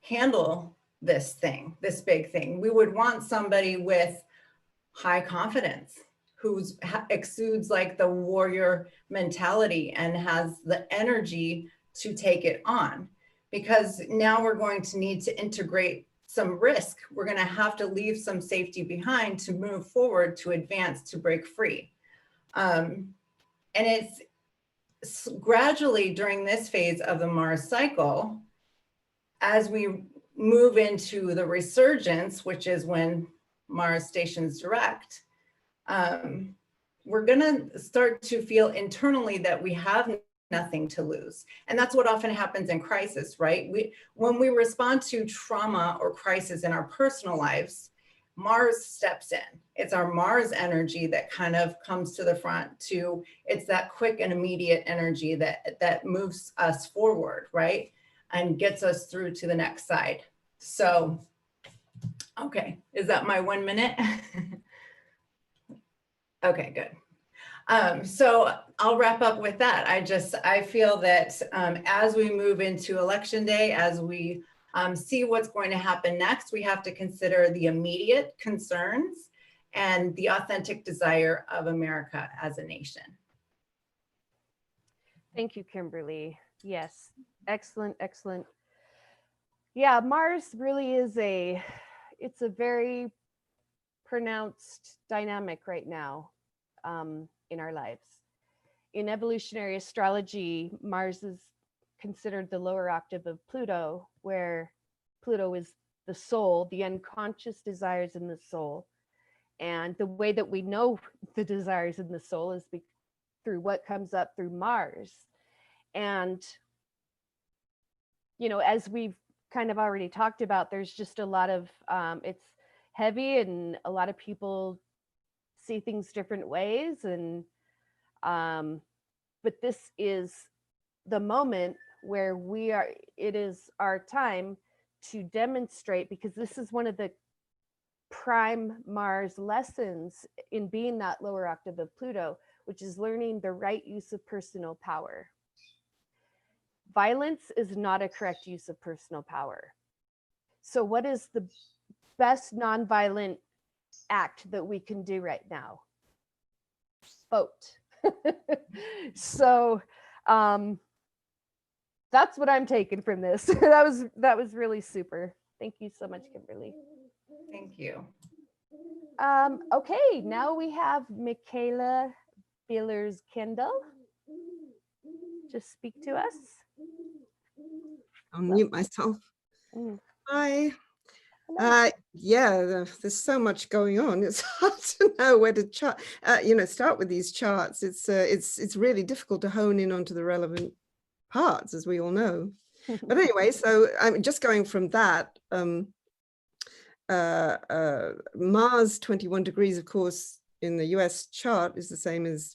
S5: handle this big thing? We would want somebody with high confidence, who exudes like the warrior mentality and has the energy to take it on. Because now we're going to need to integrate some risk. We're going to have to leave some safety behind to move forward, to advance, to break free. And it's gradually during this phase of the Mars cycle, as we move into the resurgence, which is when Mars stations direct, we're going to start to feel internally that we have nothing to lose. And that's what often happens in crisis, right? When we respond to trauma or crisis in our personal lives, Mars steps in. It's our Mars energy that kind of comes to the front it's that quick and immediate energy that moves us forward, right? And gets us through to the next side. So, okay, is that my 1 minute? Okay, good. So I'll wrap up with that. I feel that as we move into election day, as we see what's going to happen next, we have to consider the immediate concerns and the authentic desire of America as a nation.
S1: Thank you, Kimberly. Yes, excellent, excellent. Yeah, Mars really is it's a very pronounced dynamic right now in our lives. In evolutionary astrology, Mars is considered the lower octave of Pluto, where Pluto is the soul, the unconscious desires in the soul. And the way that we know the desires in the soul is through what comes up through Mars. And, as we've kind of already talked about, there's just a lot of, it's heavy and a lot of people see things different ways. And, but this is the moment where it is our time to demonstrate, because this is one of the prime Mars lessons in being that lower octave of Pluto, which is learning the right use of personal power. Violence is not a correct use of personal power. So what is the best nonviolent act that we can do right now? Vote. So that's what I'm taking from this. that was really super. Thank you so much, Kimberly.
S5: Thank you.
S1: Okay, now we have Michaela Villiers-Kendall. Just speak to us.
S6: I'll mute myself.
S1: Mm.
S6: Hi.
S1: Hello.
S6: Yeah, there's so much going on. It's hard to know where to chart. Start with these charts. It's really difficult to hone in onto the relevant parts, as we all know. But anyway, so I'm just going from that. Mars 21 degrees, of course, in the US chart is the same as,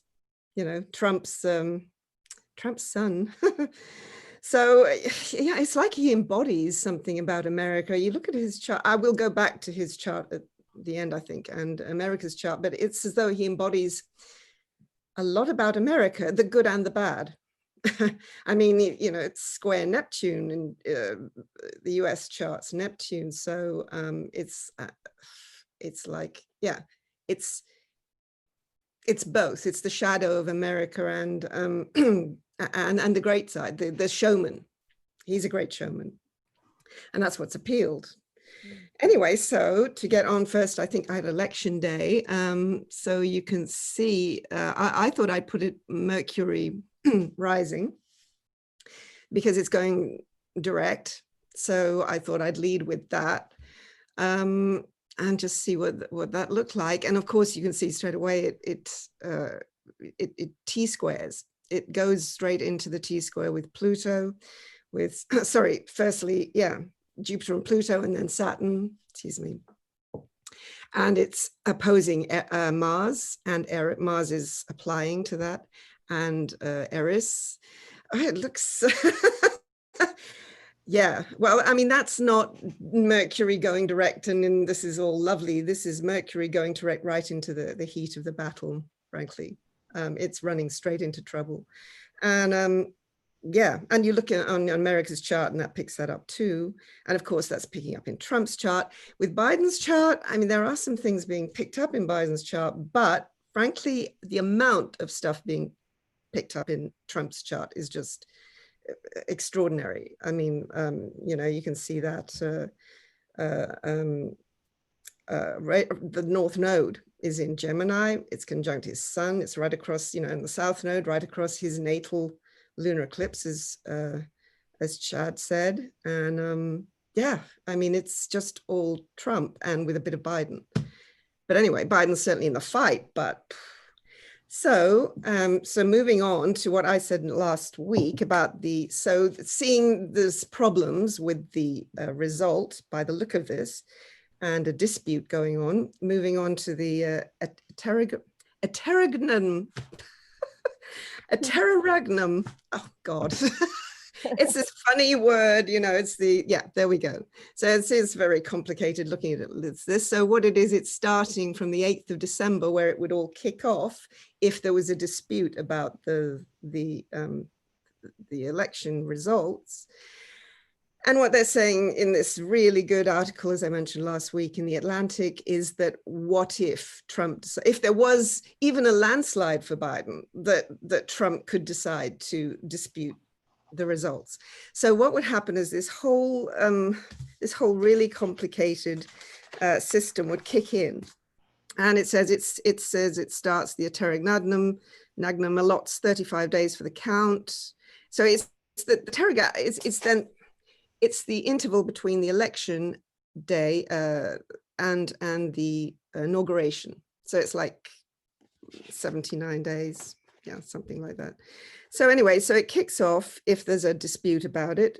S6: Trump's sun. So yeah, it's like he embodies something about America. You look at his chart. I will go back to his chart at the end, I think, and America's chart, but it's as though he embodies a lot about America, the good and the bad. I mean, it's square Neptune in the US charts, Neptune. So it's like, yeah, it's both. It's the shadow of America and the great side, the showman. He's a great showman. And that's what's appealed. Anyway, so to get on first, I think I had election day. So you can see, I thought I'd put it Mercury rising because it's going direct. So I thought I'd lead with that and just see what that looked like. And of course, you can see straight away it T-squares. It goes straight into the T-square with Pluto, with, firstly, yeah, Jupiter and Pluto, and then Saturn, excuse me. And it's opposing Mars, and Mars is applying to that, and Eris. It looks, yeah, well, I mean, that's not Mercury going direct, and this is all lovely. This is Mercury going direct right into the heat of the battle, frankly. It's running straight into trouble. And yeah, and you look at on America's chart and that picks that up too. And of course, that's picking up in Trump's chart. With Biden's chart, I mean, there are some things being picked up in Biden's chart, but frankly, the amount of stuff being picked up in Trump's chart is just extraordinary. I mean, you can see that right, the North Node is in Gemini. It's conjunct his sun. It's right across, in the South Node, right across his natal lunar eclipse, as Chad said. And yeah, I mean, it's just all Trump and with a bit of Biden. But anyway, Biden's certainly in the fight. But so moving on to what I said last week about seeing there's problems with the result by the look of this, and a dispute going on, moving on to the Aterragnum. Aterragnum. Oh God. It's this funny word, it's there we go. So it's very complicated looking at this. So what it is, it's starting from the 8th of December, where it would all kick off if there was a dispute about the election results. And what they're saying in this really good article, as I mentioned last week in The Atlantic, is that what if there was even a landslide for Biden, that Trump could decide to dispute the results. So what would happen is this whole really complicated system would kick in. And it says it starts the Aterragnum allots 35 days for the count. So it's the interval between the election day and the inauguration. So it's like 79 days, yeah, something like that. So anyway, so it kicks off if there's a dispute about it,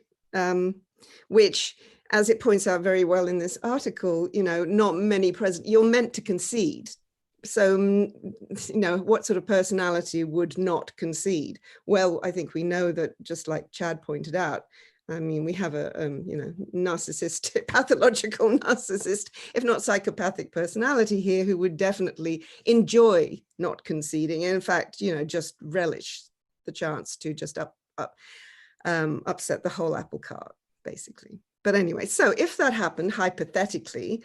S6: which, as it points out very well in this article, not many presidents, you're meant to concede. So, what sort of personality would not concede? Well, I think we know that, just like Chad pointed out, I mean, we have a, narcissistic, pathological narcissist, if not psychopathic personality here, who would definitely enjoy not conceding. And in fact, just relish the chance to just upset the whole apple cart, basically. But anyway, so if that happened, hypothetically,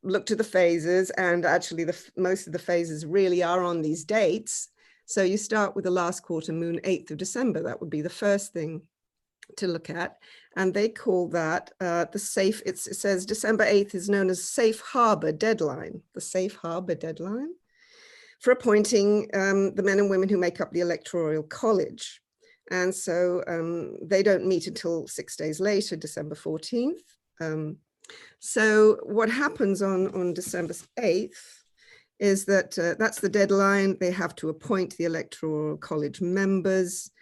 S6: look to the phases, and actually most of the phases really are on these dates. So you start with the last quarter moon, 8th of December. That would be the first thing to look at. And they call that the safe, it says December 8th is known as safe harbor deadline, the safe harbor deadline for appointing the men and women who make up the Electoral College. And so they don't meet until 6 days later, December 14th. So what happens on December 8th is that that's the deadline. They have to appoint the Electoral College members.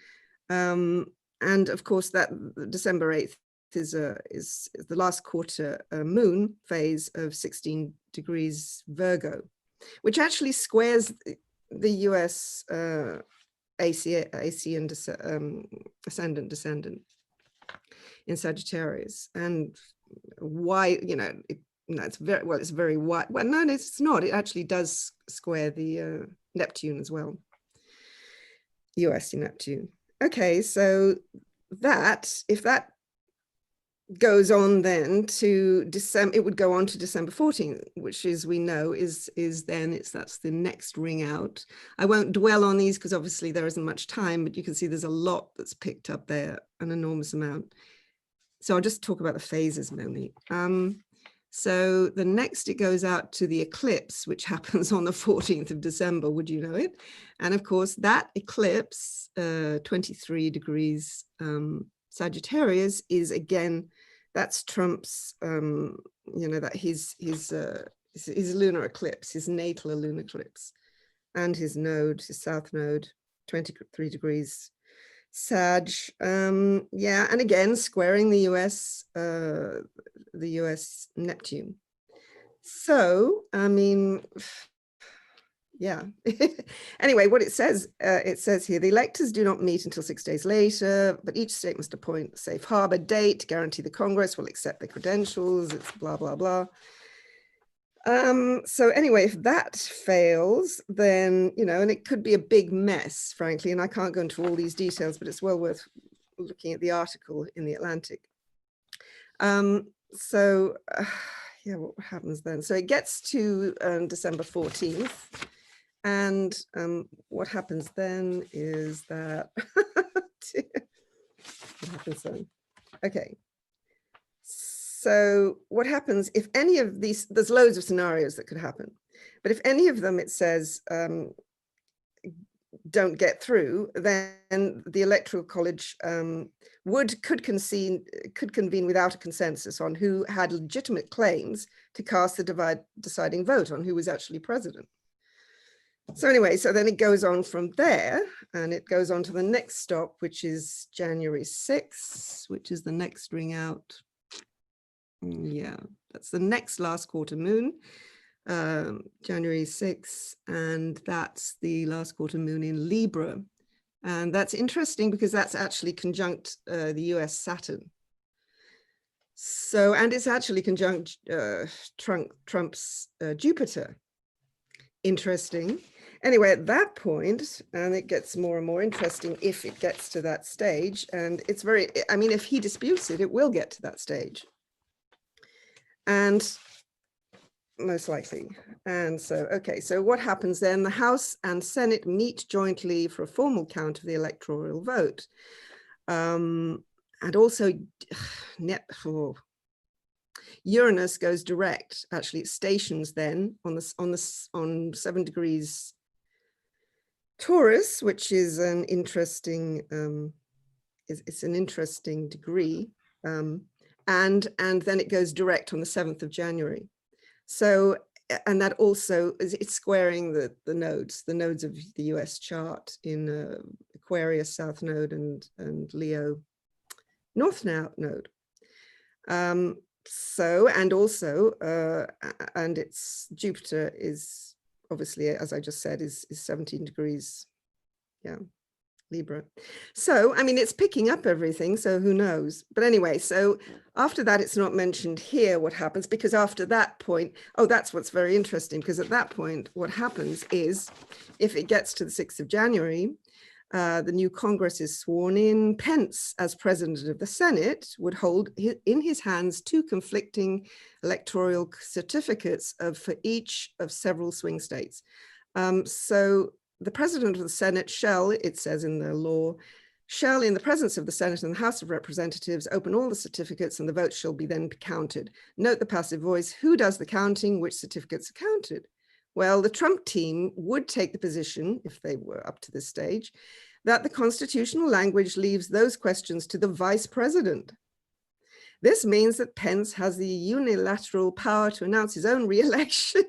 S6: And of course, that December 8th is the last quarter moon phase of 16 degrees Virgo, which actually squares the US AC and ascendant descendant in Sagittarius. And why, it's very, well, it's very wide. Well, no, it's not. It actually does square the Neptune as well. US Neptune. Okay, so if that goes on then to December, it would go on to December 14th, which is, we know, that's the next ring out. I won't dwell on these because obviously there isn't much time, but you can see there's a lot that's picked up there, an enormous amount. So I'll just talk about the phases mainly. So the next, it goes out to the eclipse, which happens on the 14th of December, would you know it? And of course, that eclipse, 23 degrees Sagittarius, is again, that's Trump's, that his lunar eclipse, his natal lunar eclipse, and his node, his south node, 23 degrees Sag. Yeah, and again, squaring the US Neptune. So, I mean, yeah. Anyway, what it says here, the electors do not meet until 6 days later, but each state must appoint a safe harbor date to guarantee the Congress will accept the credentials. It's blah, blah, blah. So anyway, if that fails, then, and it could be a big mess, frankly, and I can't go into all these details, but it's well worth looking at the article in the Atlantic. Yeah, what happens then? So it gets to December 14th. And what happens then is that, what happens then? Okay. So what happens if any of these, there's loads of scenarios that could happen, but if any of them, it says, don't get through, then the Electoral College could convene without a consensus on who had legitimate claims to cast the deciding vote on who was actually president. So anyway, so then it goes on from there, and it goes on to the next stop, which is January 6th, which is the next ring out. Yeah, that's the next last quarter moon, January 6th, and that's the last quarter moon in Libra. And that's interesting because that's actually conjunct the US Saturn. So, and it's actually conjunct Trump's Jupiter. Interesting. Anyway, at that point, and it gets more and more interesting if it gets to that stage, and it's very, I mean, if he disputes it, it will get to that stage. And most likely. And so, okay, so what happens then? The House and Senate meet jointly for a formal count of the electoral vote. And also, Uranus goes direct. Actually, it stations then on 7 degrees Taurus, which is an interesting, it's an interesting degree. And then it goes direct on the 7th of January. So, and that also it's squaring the nodes of the US chart in Aquarius South Node and Leo North Node. So, and also, and its Jupiter is obviously, as I just said, is 17 degrees, yeah, Libra. So, I mean, it's picking up everything, so who knows? But anyway, so after that, it's not mentioned here what happens, because after that point, oh, that's what's very interesting, because at that point, what happens is, if it gets to the 6th of January, the new Congress is sworn in. Pence, as president of the Senate, would hold in his hands 2 conflicting electoral certificates for each of several swing states. So the president of the Senate shall, it says in the law, shall in the presence of the Senate and the House of Representatives open all the certificates and the votes shall be then counted. Note the passive voice, who does the counting, which certificates are counted? Well, the Trump team would take the position, if they were up to this stage, that the constitutional language leaves those questions to the vice president. This means that Pence has the unilateral power to announce his own re-election.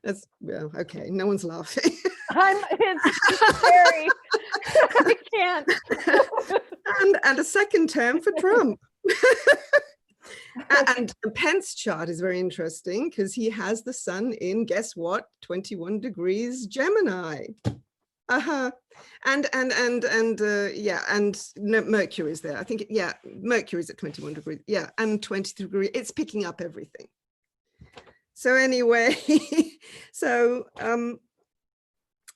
S6: That's, well, okay, no one's laughing.
S1: It's scary. I can't.
S6: and a second term for Trump. And the Pence chart is very interesting because he has the sun in, guess what, 21 degrees Gemini. And Mercury is there. I think, yeah, Mercury's at 21 degrees. Yeah, and 23 degrees. It's picking up everything. So anyway, so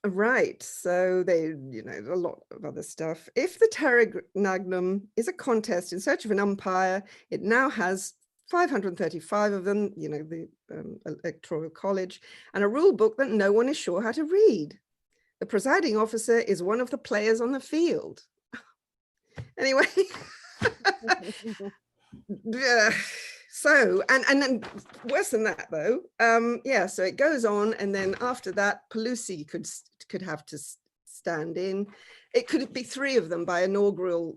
S6: right. So they, a lot of other stuff. If the Terranagnum is a contest in search of an umpire, it now has 535 of them, the Electoral College, and a rule book that no one is sure how to read. The presiding officer is one of the players on the field. Anyway. So, and then worse than that though, yeah, so it goes on, and then after that, Pelosi could have to stand in. It could be 3 of them by inaugural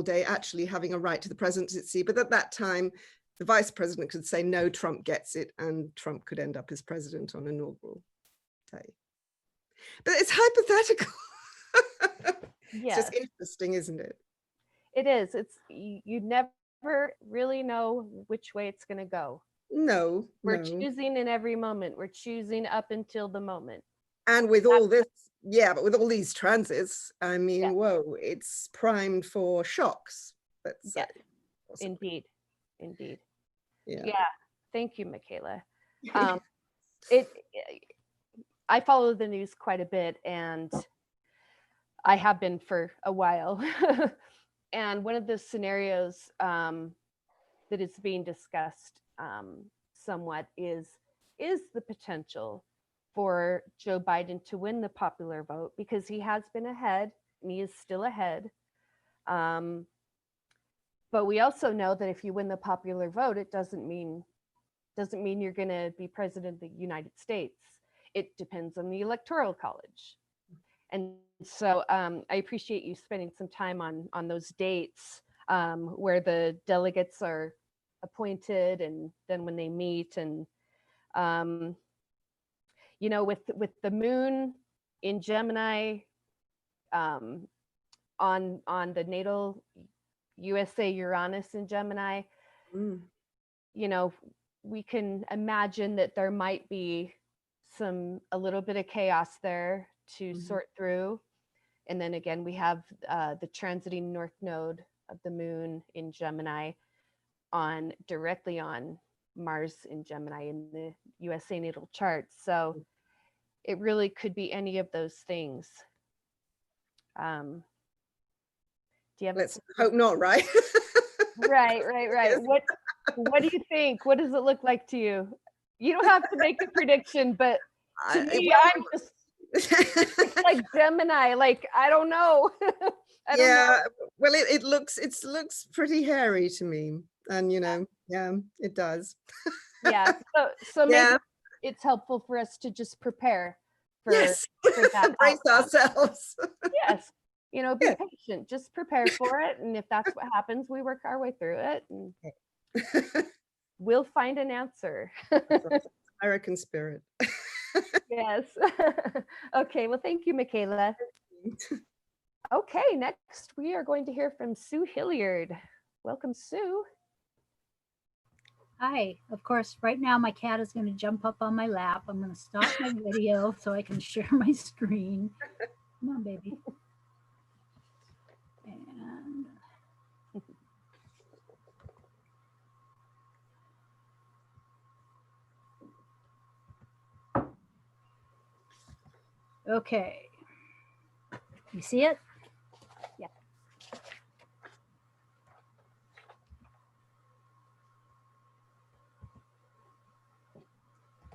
S6: day actually having a right to the presidency, but at that time, the vice president could say, no, Trump gets it, and Trump could end up as president on inaugural day. But it's hypothetical.
S1: Yeah.
S6: It's just interesting, isn't it?
S1: It is. You never really know which way it's going to go.
S6: No,
S1: we're choosing in every moment. We're choosing up until the moment.
S6: And with all this, yeah, but with all these transits, I mean,
S1: yeah.
S6: Whoa, it's primed for shocks. Let's say.
S1: Indeed.
S6: Yeah.
S1: Thank you, Michaela. I follow the news quite a bit, and I have been for a while. And one of the scenarios that is being discussed somewhat is the potential for Joe Biden to win the popular vote, because he has been ahead and he is still ahead. But we also know that if you win the popular vote, it doesn't mean you're going to be president of the United States. It depends on the Electoral College. And so I appreciate you spending some time on those dates where the delegates are appointed, and then when they meet, and with the moon in Gemini on the natal USA Uranus in Gemini, we can imagine that there might be a little bit of chaos there to sort through. And then again, we have the transiting north node of the moon in Gemini directly on Mars in Gemini in the USA natal chart. So it really could be any of those things. Do you have?
S6: Let's hope not, right?
S1: Right. What do you think? What does it look like to you? You don't have to make a prediction, but to me, I'm just it's like Gemini. Like, I don't know. I don't know.
S6: Well, it looks pretty hairy to me, and yeah, it does.
S1: Yeah. So maybe it's helpful for us to just prepare for that.
S6: Brace ourselves.
S1: Yes. Be patient. Just prepare for it, and if that's what happens, we work our way through it, and we'll find an answer.
S6: American spirit.
S1: Yes. Okay. Well, thank you, Michaela. Okay. Next, we are going to hear from Sue Hillyard. Welcome, Sue.
S7: Hi. Of course, right now my cat is going to jump up on my lap. I'm going to stop my video so I can share my screen. Come on, baby. And okay. You see it?
S1: Yeah.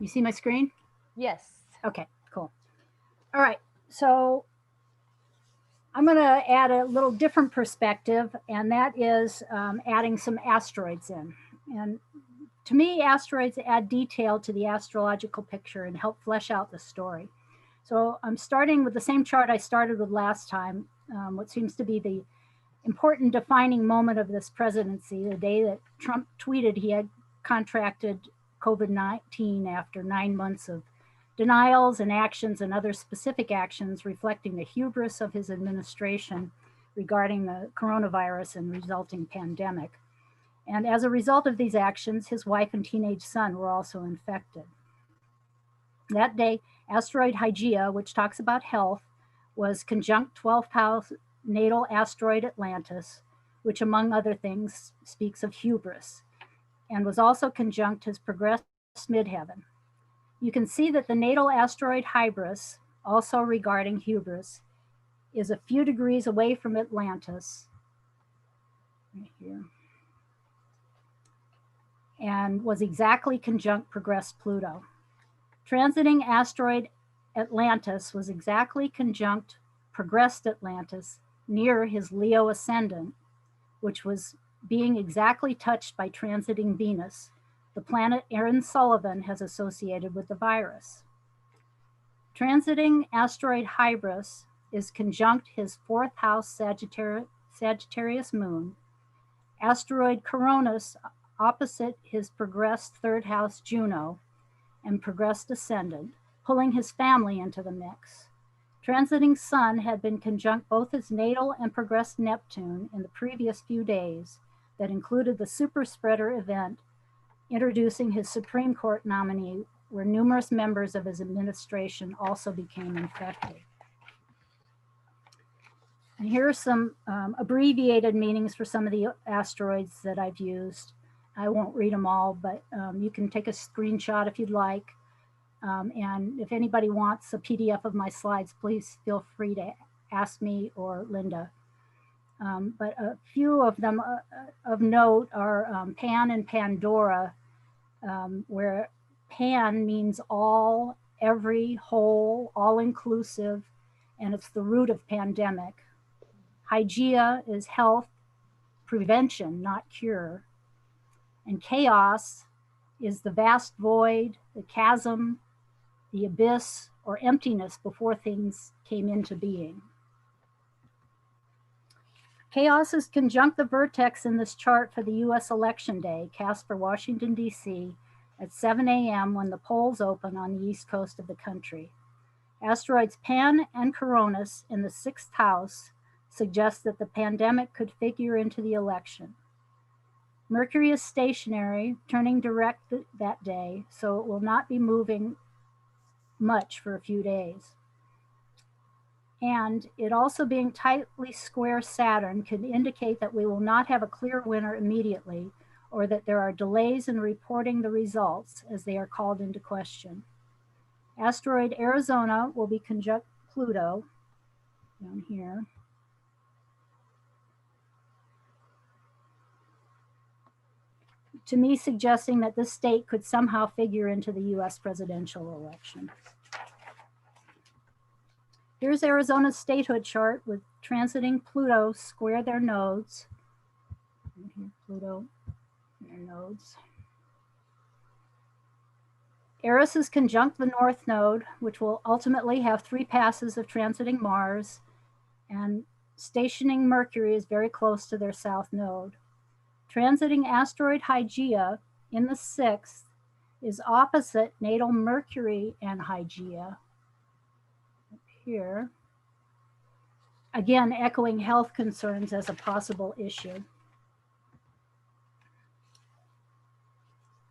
S7: You see my screen?
S1: Yes.
S7: Okay, cool. All right, so I'm going to add a little different perspective, and that is adding some asteroids in. And to me, asteroids add detail to the astrological picture and help flesh out the story. So I'm starting with the same chart I started with last time, what seems to be the important defining moment of this presidency, the day that Trump tweeted he had contracted COVID-19 after 9 months of denials and actions and other specific actions reflecting the hubris of his administration regarding the coronavirus and resulting pandemic. And as a result of these actions, his wife and teenage son were also infected. That day, asteroid Hygeia, which talks about health, was conjunct 12th house natal asteroid Atlantis, which among other things speaks of hubris, and was also conjunct his progressed midheaven. You can see that the natal asteroid Hybris, also regarding hubris, is a few degrees away from Atlantis, right here, and was exactly conjunct progressed Pluto. Transiting asteroid Atlantis was exactly conjunct progressed Atlantis near his Leo ascendant, which was being exactly touched by transiting Venus, the planet Aaron Sullivan has associated with the virus. Transiting asteroid Hybris is conjunct his 4th house Sagittarius moon, asteroid Coronis opposite his progressed 3rd house Juno and progressed ascendant, pulling his family into the mix. Transiting Sun had been conjunct both his natal and progressed Neptune in the previous few days that included the super spreader event introducing his Supreme Court nominee, where numerous members of his administration also became infected. And here are some abbreviated meanings for some of the asteroids that I've used. I won't read them all, but you can take a screenshot if you'd like. And if anybody wants a PDF of my slides, please feel free to ask me or Linda. But a few of them of note are Pan and Pandora, where Pan means all, every, whole, all-inclusive, and it's the root of pandemic. Hygeia is health, prevention, not cure. And chaos is the vast void, the chasm, the abyss, or emptiness before things came into being. Chaos is conjunct the vertex in this chart for the US election day, cast for Washington, D.C. at 7 a.m. when the polls open on the east coast of the country. Asteroids Pan and Coronis in the 6th house suggest that the pandemic could figure into the election. Mercury is stationary, turning direct that day, so it will not be moving much for a few days. And it also being tightly square Saturn can indicate that we will not have a clear winner immediately, or that there are delays in reporting the results as they are called into question. Asteroid Arizona will be conjunct Pluto down here. To me, suggesting that this state could somehow figure into the US presidential election. Here's Arizona's statehood chart with transiting Pluto square their nodes. Pluto, their nodes. Eris is conjunct the north node, which will ultimately have 3 passes of transiting Mars, and stationing Mercury is very close to their south node. Transiting asteroid Hygeia in the 6th is opposite natal Mercury and Hygeia. Here, again, echoing health concerns as a possible issue.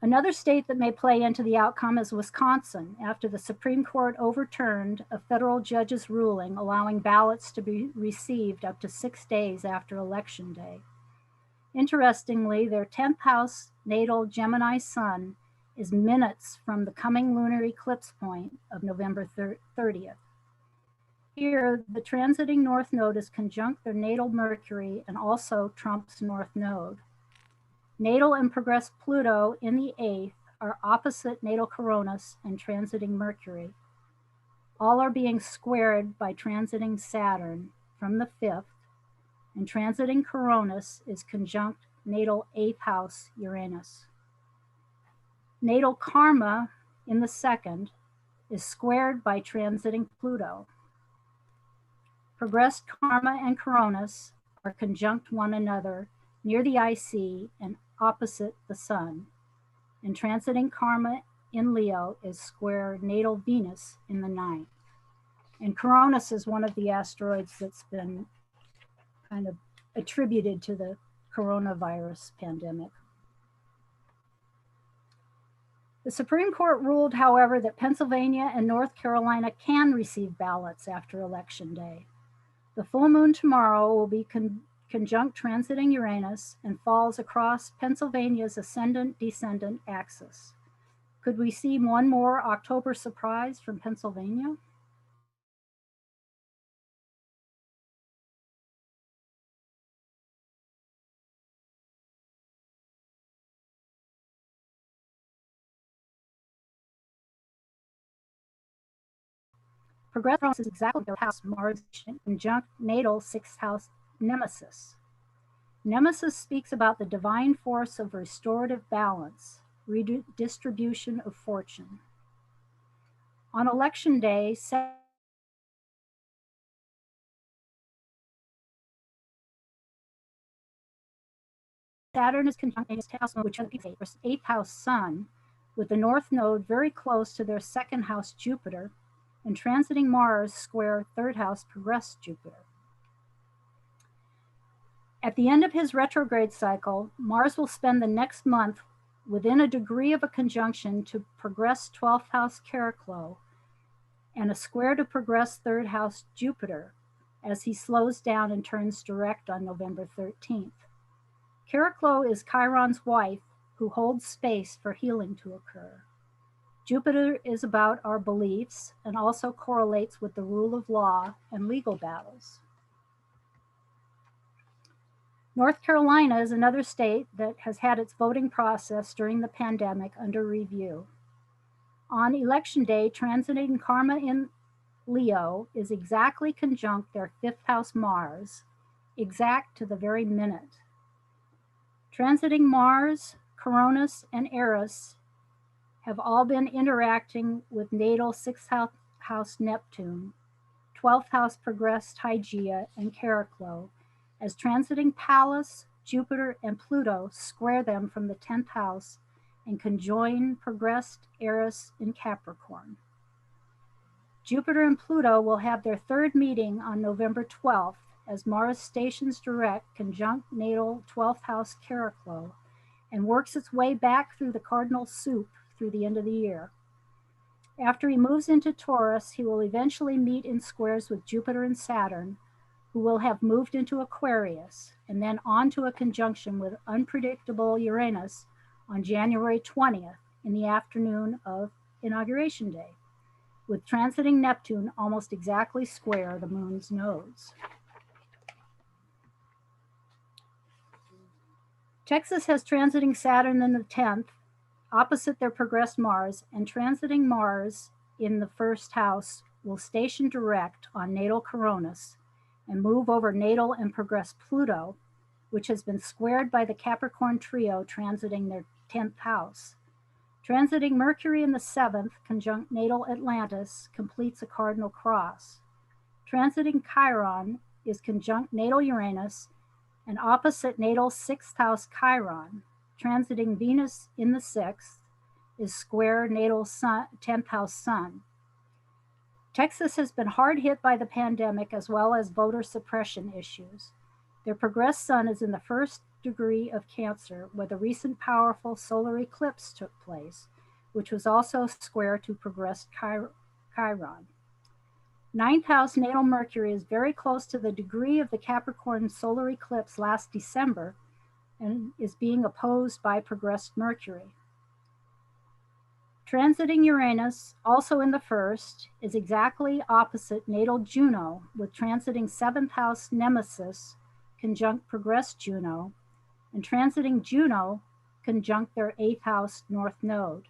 S7: Another state that may play into the outcome is Wisconsin, after the Supreme Court overturned a federal judge's ruling allowing ballots to be received up to 6 days after Election Day. Interestingly, their 10th house natal Gemini sun is minutes from the coming lunar eclipse point of November 30th. Here, the transiting north node is conjunct their natal Mercury and also Trump's north node. Natal and progressed Pluto in the 8th are opposite natal Coronis and transiting Mercury. All are being squared by transiting Saturn from the 5th, and transiting Coronis is conjunct natal 8th house Uranus. Natal Karma in the 2nd is squared by transiting Pluto. Progressed Karma and Coronis are conjunct one another near the IC and opposite the Sun, and transiting Karma in Leo is square natal Venus in the 9th. And Coronis is one of the asteroids that's been kind of attributed to the coronavirus pandemic. The Supreme Court ruled, however, that Pennsylvania and North Carolina can receive ballots after Election Day. The full moon tomorrow will be conjunct transiting Uranus and falls across Pennsylvania's ascendant-descendant axis. Could we see one more October surprise from Pennsylvania? Progress is exactly their house Mars conjunct natal 6th house Nemesis. Nemesis speaks about the divine force of restorative balance, redistribution of fortune. On Election Day, Saturn is conjunct its house, which has its 8th house Sun, with the North Node very close to their 2nd house Jupiter, and transiting Mars square 3rd house progressed Jupiter. At the end of his retrograde cycle, Mars will spend the next month within a degree of a conjunction to progress 12th house Caraclo and a square to progress 3rd house Jupiter as he slows down and turns direct on November 13th. Caraclo is Chiron's wife, who holds space for healing to occur. Jupiter is about our beliefs and also correlates with the rule of law and legal battles. North Carolina is another state that has had its voting process during the pandemic under review. On Election Day, transiting Karma in Leo is exactly conjunct their 5th house Mars, exact to the very minute. Transiting Mars, Coronis, and Eris have all been interacting with natal 6th house Neptune, 12th house progressed Hygeia, and Caraclo, as transiting Pallas, Jupiter, and Pluto square them from the 10th house and conjoin progressed Eris in Capricorn. Jupiter and Pluto will have their 3rd meeting on November 12th as Mars stations direct conjunct natal 12th house Caraclo and works its way back through the cardinal soup through the end of the year. After he moves into Taurus, he will eventually meet in squares with Jupiter and Saturn, who will have moved into Aquarius, and then on to a conjunction with unpredictable Uranus on January 20th in the afternoon of Inauguration Day, with transiting Neptune almost exactly square the moon's nodes. Texas has transiting Saturn in the 10th, opposite their progressed Mars, and transiting Mars in the 1st house will station direct on natal Coronis and move over natal and progress Pluto, which has been squared by the Capricorn trio transiting their 10th house. Transiting Mercury in the 7th, conjunct natal Atlantis, completes a cardinal cross. Transiting Chiron is conjunct natal Uranus and opposite natal 6th house Chiron. Transiting Venus in the 6th is square natal sun, 10th house Sun. Texas has been hard hit by the pandemic as well as voter suppression issues. Their progressed sun is in the first degree of Cancer, where the recent powerful solar eclipse took place, which was also square to progressed Chiron. Ninth house natal Mercury is very close to the degree of the Capricorn solar eclipse last December and is being opposed by progressed Mercury. Transiting Uranus, also in the first, is exactly opposite natal Juno, with transiting 7th house Nemesis conjunct progressed Juno, and transiting Juno conjunct their 8th house North Node.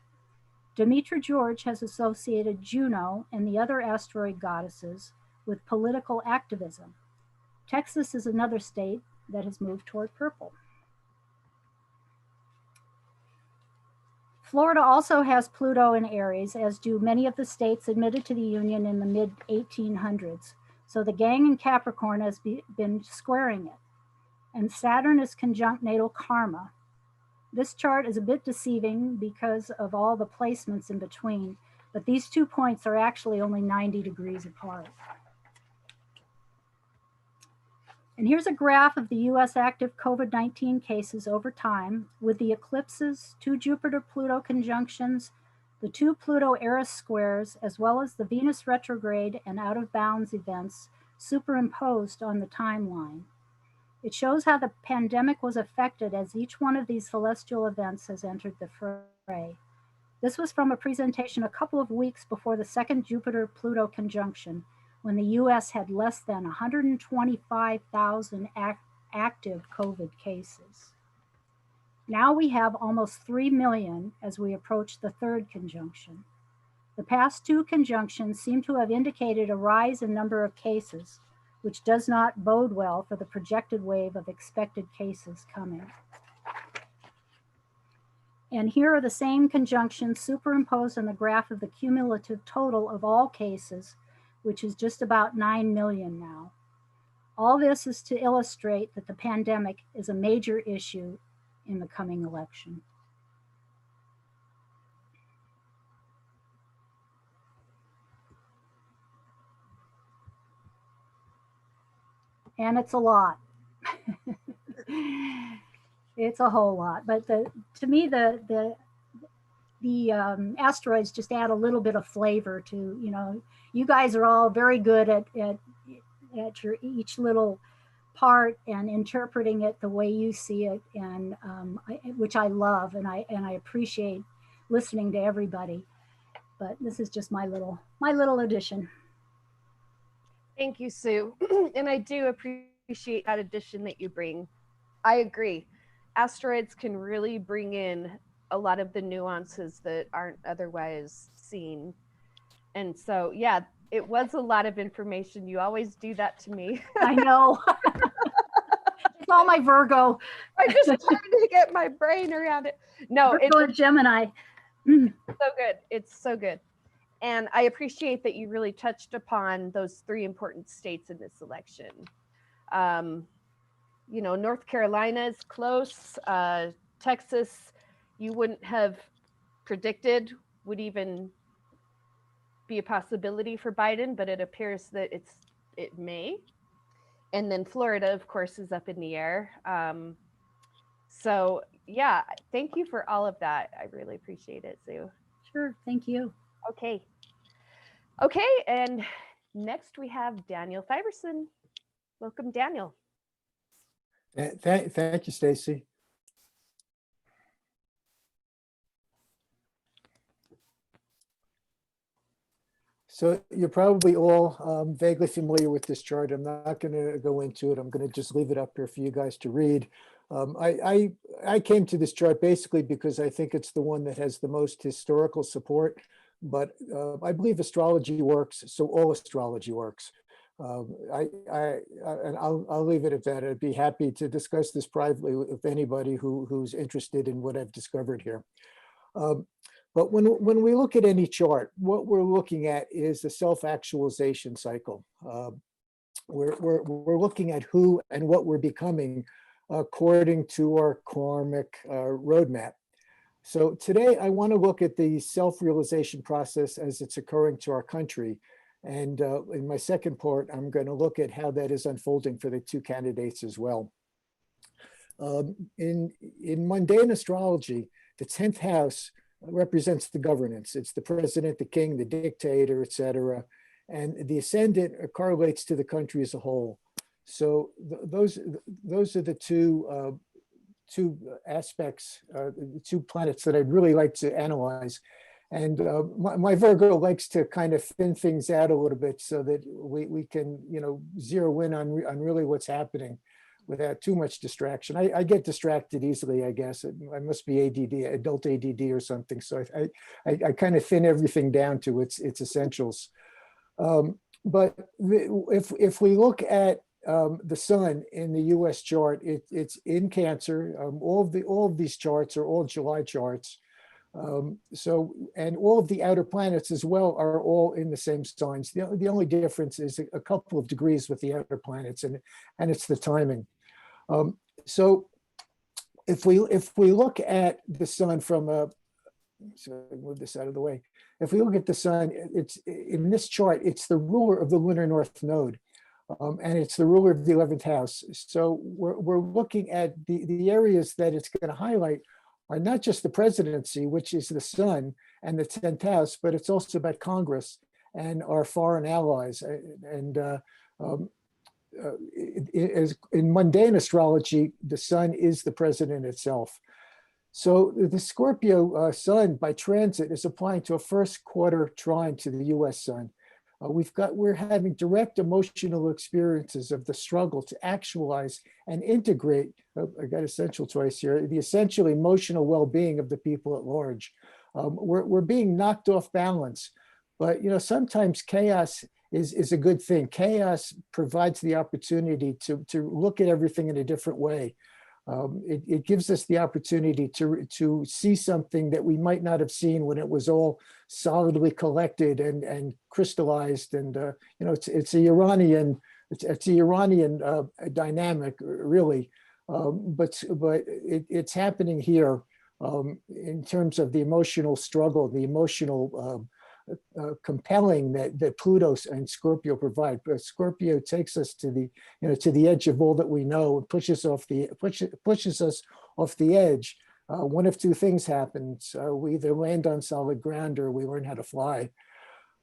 S7: Demetra George has associated Juno and the other asteroid goddesses with political activism. Texas is another state that has moved toward purple. Florida also has Pluto in Aries, as do many of the states admitted to the Union in the mid-1800s. So the gang in Capricorn has been squaring it. And Saturn is conjunct natal Karma. This chart is a bit deceiving because of all the placements in between, but these 2 points are actually only 90 degrees apart. And here's a graph of the US active COVID-19 cases over time with the eclipses, 2 Jupiter-Pluto conjunctions, the 2 Pluto-Eris squares, as well as the Venus retrograde and out of bounds events superimposed on the timeline. It shows how the pandemic was affected as each one of these celestial events has entered the fray. This was from a presentation a couple of weeks before the second Jupiter-Pluto conjunction, when the US had less than 125,000 active COVID cases. Now we have almost 3 million as we approach the third conjunction. The past 2 conjunctions seem to have indicated a rise in number of cases, which does not bode well for the projected wave of expected cases coming. And here are the same conjunctions superimposed on the graph of the cumulative total of all cases, which is just about 9 million now. All this is to illustrate that the pandemic is a major issue in the coming election. And it's a lot. It's a whole lot. But to me, the asteroids just add a little bit of flavor to, you know, you guys are all very good at your each little part and interpreting it the way you see it, and which I love, and I appreciate listening to everybody. But this is just my little addition.
S1: Thank you, Sue. And I do appreciate that addition that you bring. I agree. Asteroids can really bring in a lot of the nuances that aren't otherwise seen. And so, yeah, it was a lot of information. You always do that to me.
S7: I know. It's all my Virgo.
S1: I just trying to get my brain around it. No,
S7: Virgo and Gemini.
S1: So good. It's so good. And I appreciate that you really touched upon those 3 important states in this election. You know, North Carolina is close. Texas, you wouldn't have predicted would even be a possibility for Biden, but it appears that it may. And then Florida, of course, is up in the air. So yeah, thank you for all of that. I really appreciate it, Sue.
S7: Sure, thank you.
S1: Okay, and next we have Daniel Fiverson. Welcome, Daniel.
S8: Thank you, Stacie. So you're probably all vaguely familiar with this chart. I'm not going to go into it. I'm going to just leave it up here for you guys to read. I came to this chart basically because I think it's the one that has the most historical support, but I believe astrology works, so all astrology works. And I'll leave it at that. I'd be happy to discuss this privately with anybody who's interested in what I've discovered here. But when we look at any chart, what we're looking at is the self-actualization cycle. We're looking at who and what we're becoming according to our karmic roadmap. So today I want to look at the self-realization process as it's occurring to our country. And in my second part, I'm going to look at how that is unfolding for the two candidates as well. In mundane astrology, the 10th house represents the governance. It's the president, the king, the dictator, etc. And the ascendant correlates to the country as a whole. So those are the two aspects, the two planets that I'd really like to analyze. And my Virgo likes to kind of thin things out a little bit so that we can, zero in on really what's happening without too much distraction. I get distracted easily, I guess. I must be ADD, adult ADD or something. So I kind of thin everything down to its essentials. But if we look at the sun in the US chart, it's in Cancer. All of these charts are all July charts. And all of the outer planets as well are all in the same signs. The only difference is a couple of degrees with the outer planets, and it's the timing. So if we look at the sun from so move this out of the way. If we look at the sun, it's in this chart, it's the ruler of the lunar north node, and it's the ruler of the 11th house. So we're looking at the areas that it's going to highlight are not just the presidency, which is the sun and the 10th house, but it's also about Congress and our foreign allies. And in mundane astrology, the sun is the president itself. So the Scorpio sun by transit is applying to a first quarter trine to the US sun. We're having direct emotional experiences of the struggle to actualize and integrate, I got essential twice here, the essential emotional well-being of the people at large. We're being knocked off balance, but sometimes chaos is a good thing. Chaos provides the opportunity to look at everything in a different way. It gives us the opportunity to see something that we might not have seen when it was all solidly collected and crystallized. And it's a Uranian dynamic, really. But it's happening here in terms of the emotional struggle, the emotional compelling that Pluto and Scorpio provide. But Scorpio takes us to the edge of all that we know and pushes us off the edge. One of two things happens: we either land on solid ground or we learn how to fly.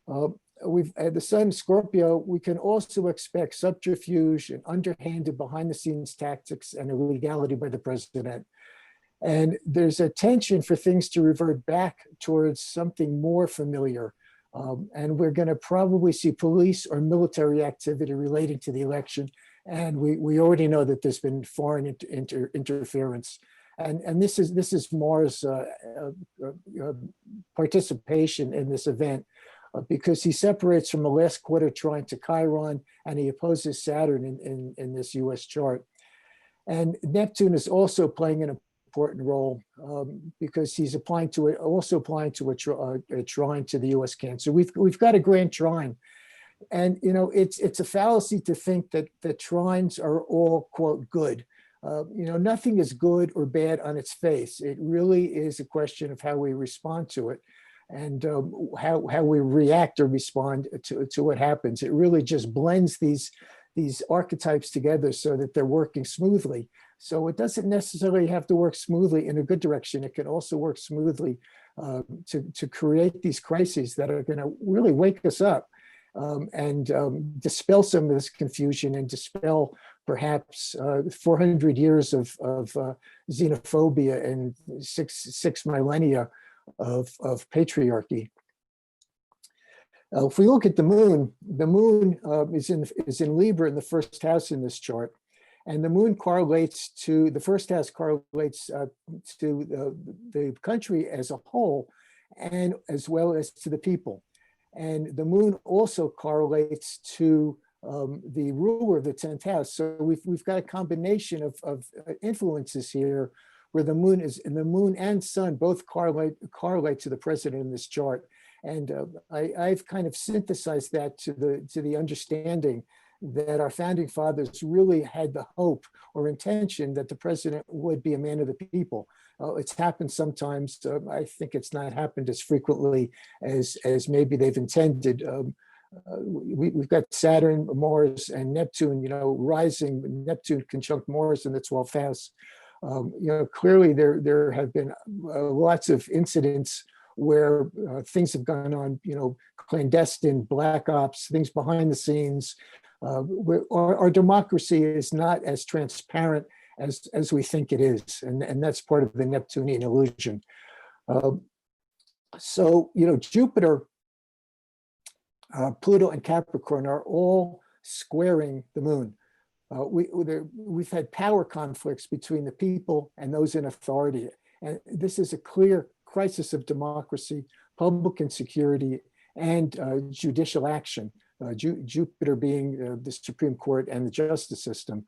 S8: At the sun Scorpio, we can also expect subterfuge and underhanded behind-the-scenes tactics and illegality by the president. And there's a tension for things to revert back towards something more familiar. And we're going to probably see police or military activity relating to the election. And we already know that there's been foreign interference. And this is Mars' participation in this event, because he separates from the last quarter trine to Chiron, and he opposes Saturn in this US chart. And Neptune is also playing an important role because he's also applying to a trine to the US Cancer. We've got a grand trine, and it's a fallacy to think that the trines are all, quote, good. Nothing is good or bad on its face. It really is a question of how we respond to it and how we react or respond to what happens. It really just blends these archetypes together so that they're working smoothly. So it doesn't necessarily have to work smoothly in a good direction. It can also work smoothly to create these crises that are going to really wake us up and dispel some of this confusion and dispel perhaps 400 years of xenophobia and six millennia of patriarchy. If we look at the moon is in Libra in the first house in this chart. And the moon correlates to, the first house correlates to the country as a whole, and as well as to the people. And the moon also correlates to the ruler of the 10th house. So we've got a combination of influences here where the moon and sun both correlate to the president in this chart. And I've kind of synthesized that to the understanding that our founding fathers really had the hope or intention that the president would be a man of the people. It's happened sometimes. I think it's not happened as frequently as maybe they've intended. we've got Saturn, Mars, and Neptune, rising, Neptune conjunct Mars in the 12th house. Clearly there have been lots of incidents where things have gone on, clandestine, black ops, things behind the scenes. Our democracy is not as transparent as we think it is, and that's part of the Neptunian illusion. So, Jupiter, Pluto, and Capricorn are all squaring the moon. We've had power conflicts between the people and those in authority. And this is a clear crisis of democracy, public insecurity, and judicial action, Jupiter being the Supreme Court and the justice system.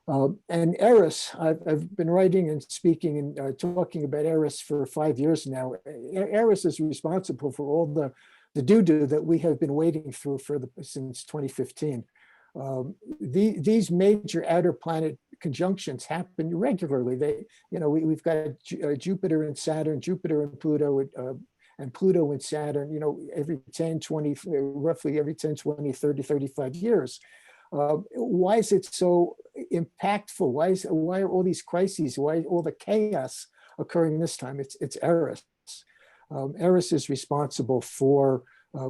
S8: And Eris, I've been writing and speaking and talking about Eris for 5 years now. Eris is responsible for all the doo-doo that we have been wading through since 2015. These major outer planet conjunctions happen regularly. We've got Jupiter and Saturn, Jupiter and Pluto, and Pluto and Saturn, every 10, 20, roughly every 10, 20, 30, 35 years. Why is it so impactful? Why are all these crises? Why all the chaos occurring this time? It's Eris. Eris is responsible for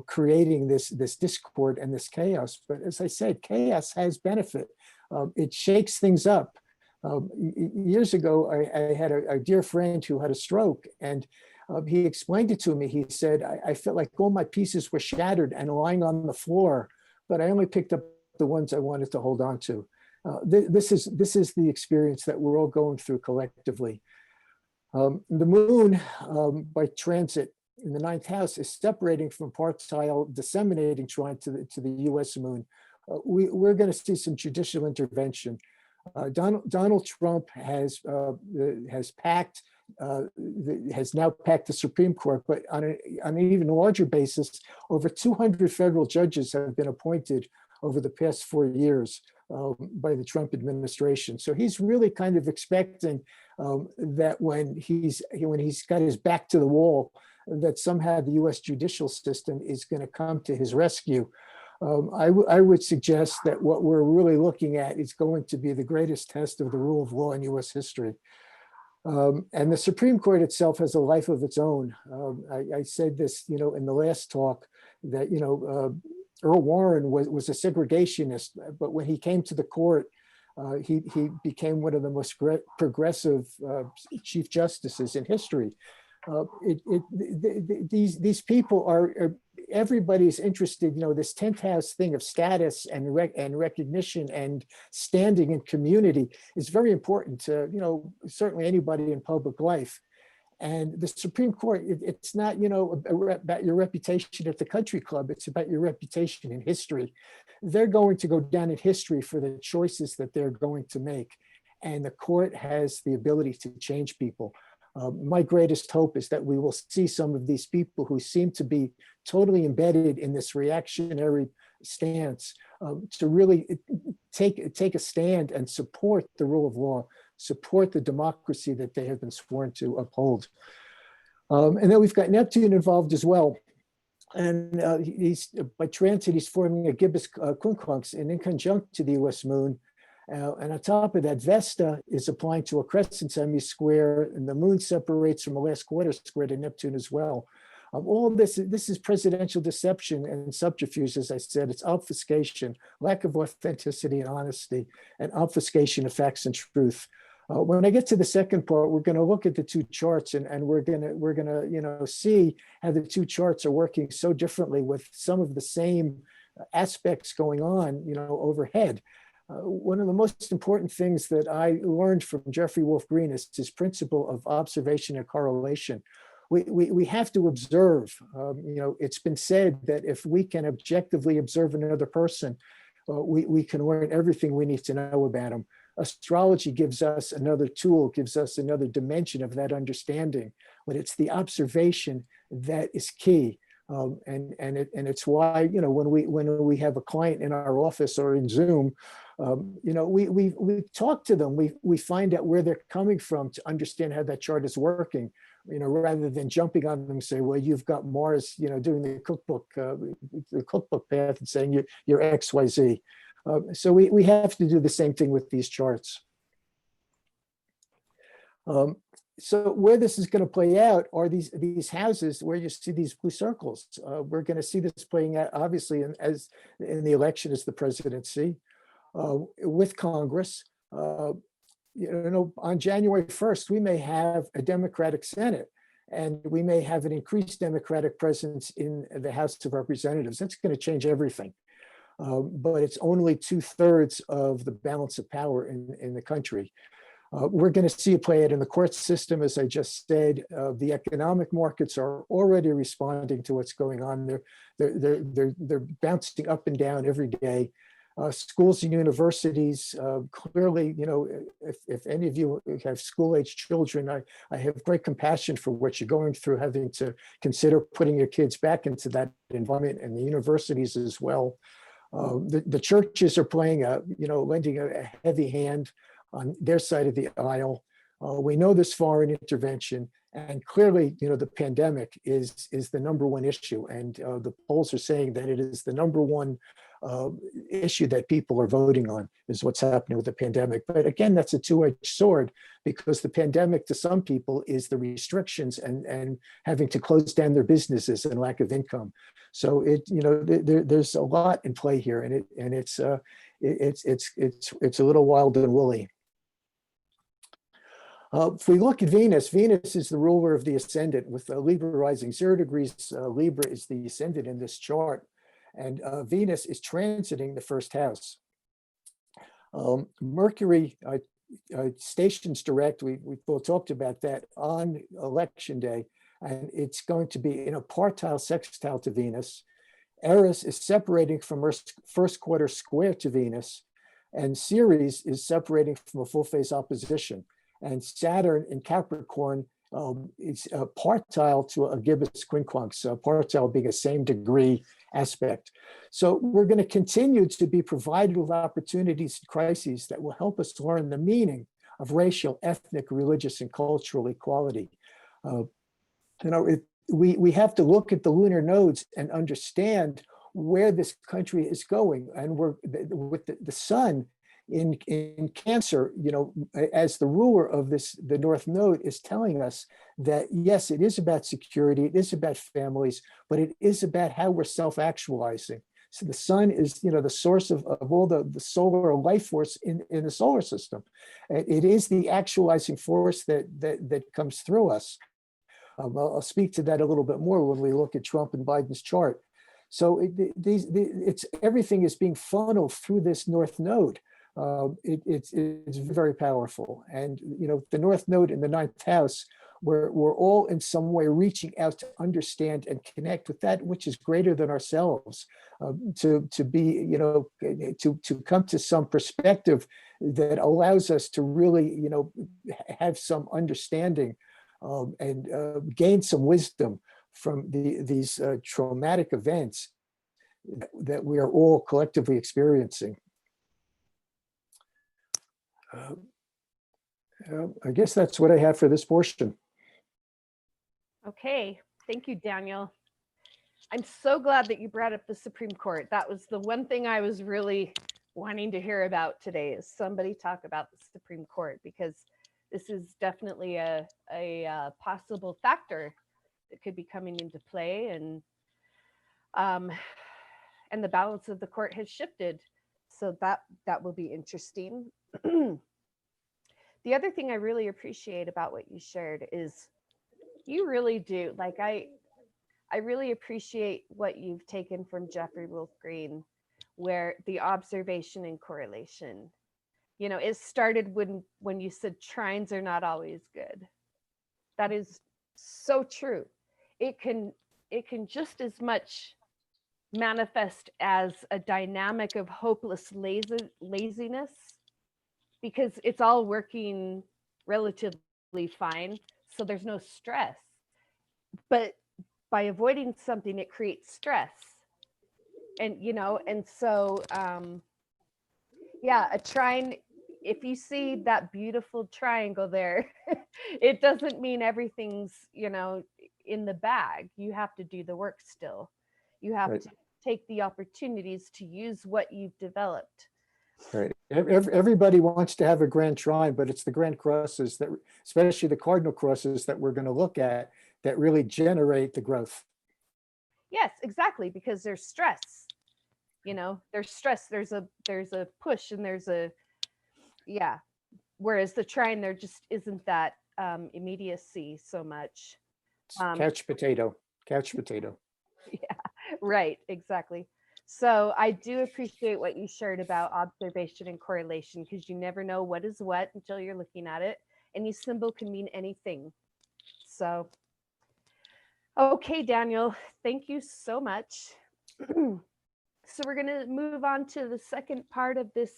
S8: creating this discord and this chaos. But as I said, chaos has benefit. It shakes things up. Years ago, I had a dear friend who had a stroke, and he explained it to me. He said, I felt like all my pieces were shattered and lying on the floor, but I only picked up the ones I wanted to hold on to. This is the experience that we're all going through collectively. The moon, by transit in the 9th house, is separating from partile disseminating trine to the U.S. moon. We're going to see some judicial intervention. Donald Trump has now packed the Supreme Court, but on an even larger basis, over 200 federal judges have been appointed over the past 4 years by the Trump administration. So he's really kind of expecting that when he's got his back to the wall, that somehow the U.S. judicial system is going to come to his rescue. I would suggest that what we're really looking at is going to be the greatest test of the rule of law in U.S. history. And the Supreme Court itself has a life of its own. I said this, in the last talk, that, Earl Warren was a segregationist, but when he came to the court, he became one of the most progressive chief justices in history. These people are, everybody's interested, this 10th house thing of status and recognition and standing in community is very important to, certainly anybody in public life. And the Supreme Court, it's not, about your reputation at the country club, it's about your reputation in history. They're going to go down in history for the choices that they're going to make. And the court has the ability to change people. My greatest hope is that we will see some of these people who seem to be totally embedded in this reactionary stance to really take a stand and support the rule of law, support the democracy that they have been sworn to uphold. And then we've got Neptune involved as well. And by transit, he's forming a gibbous quincunx and in conjunct to the US moon. And on top of that, Vesta is applying to a crescent semi-square, and the moon separates from a last quarter square to Neptune as well. All of this is presidential deception and subterfuge, as I said. It's obfuscation, lack of authenticity and honesty, and obfuscation of facts and truth. When I get to the second part, we're going to look at the two charts, and we're gonna see how the two charts are working so differently with some of the same aspects going on, overhead. One of the most important things that I learned from Jeffrey Wolfe Green is his principle of observation and correlation. We have to observe. It's been said that if we can objectively observe another person, we can learn everything we need to know about him. Astrology gives us another tool, gives us another dimension of that understanding, but it's the observation that is key. And it's why, when we have a client in our office or in Zoom, You know, we talk to them, we find out where they're coming from to understand how that chart is working, you know, rather than jumping on them and say, well, you've got Mars, you know, doing the cookbook path and saying you're XYZ. So we have to do the same thing with these charts. So where this is going to play out are these houses where you see these blue circles. We're going to see this playing out, obviously, as in the election as the presidency, with Congress. You know, on January 1st, we may have a Democratic Senate, and we may have an increased Democratic presence in the House of Representatives. That's going to change everything. But it's only 2/3 of the balance of power in the country. We're going to see it play out in the court system, as I just said. The economic markets are already responding to what's going on. They're bouncing up and down every day. Schools and universities, clearly, you know, if any of you have school-age children, I have great compassion for what you're going through, having to consider putting your kids back into that environment, and the universities as well. The churches are playing lending a heavy hand on their side of the aisle. We know there's foreign intervention, and clearly, you know, the pandemic is the number one issue, and the polls are saying that it is the number one issue that people are voting on, is what's happening with the pandemic. But again, that's a two-edged sword, because the pandemic to some people is the restrictions and having to close down their businesses and lack of income. So there's a lot in play here, and it's a little wild and woolly. If we look at Venus, Venus is the ruler of the ascendant, with Libra rising 0 degrees. Libra is the ascendant in this chart, and Venus is transiting the first house. Mercury stations direct. We talked about that on election day, and it's going to be in a partile sextile to Venus. Eris is separating from Earth's first quarter square to Venus, and Ceres is separating from a full phase opposition. And Saturn in Capricorn is partile to a gibbous quincunx, partile being a same degree aspect. So we're going to continue to be provided with opportunities and crises that will help us learn the meaning of racial, ethnic, religious, and cultural equality. We have to look at the lunar nodes and understand where this country is going. And we're with the sun in Cancer, you know, as the ruler of the North Node, is telling us that, yes, it is about security, it is about families, but it is about how we're self-actualizing. So the sun is, you know, the source of all the solar life force in the solar system. It is the actualizing force that comes through us. I'll speak to that a little bit more when we look at Trump and Biden's chart. So everything is being funneled through this North Node. It's very powerful. And, you know, the North Node in the 9th house, we're all in some way reaching out to understand and connect with that which is greater than ourselves, to be, you know, to come to some perspective that allows us to really, you know, have some understanding and gain some wisdom from these traumatic events that we are all collectively experiencing. I guess that's what I have for this portion.
S1: Okay, thank you, Daniel. I'm so glad that you brought up the Supreme Court. That was the one thing I was really wanting to hear about today, is somebody talk about the Supreme Court, because this is definitely a possible factor that could be coming into play, and the balance of the court has shifted. So that will be interesting. The other thing I really appreciate about what you shared is you really do, like, I really appreciate what you've taken from Jeffrey Wolfe Green, where the observation and correlation, you know, it started when you said trines are not always good. That is so true. It can just as much manifest as a dynamic of hopeless laziness, because it's all working relatively fine, so there's no stress. But by avoiding something, it creates stress. And, you know, and so, Yeah, a trine, if you see that beautiful triangle there, it doesn't mean everything's, you know, in the bag. You have to do the work still. You have
S8: Right.
S1: to take the opportunities to use what you've developed.
S8: Right. Everybody wants to have a grand trine, but it's the grand crosses that, especially the cardinal crosses that we're going to look at, that really generate the growth.
S1: Yes, exactly, because there's stress. You know, there's stress, there's a push, and there's a, yeah. Whereas the trine, there just isn't that immediacy so much.
S8: It's couch potato,
S1: Yeah, right, exactly. So I do appreciate what you shared about observation and correlation, because you never know what is what until you're looking at it. Any symbol can mean anything. So, okay, Daniel, thank you so much. So we're going to move on to the second part of this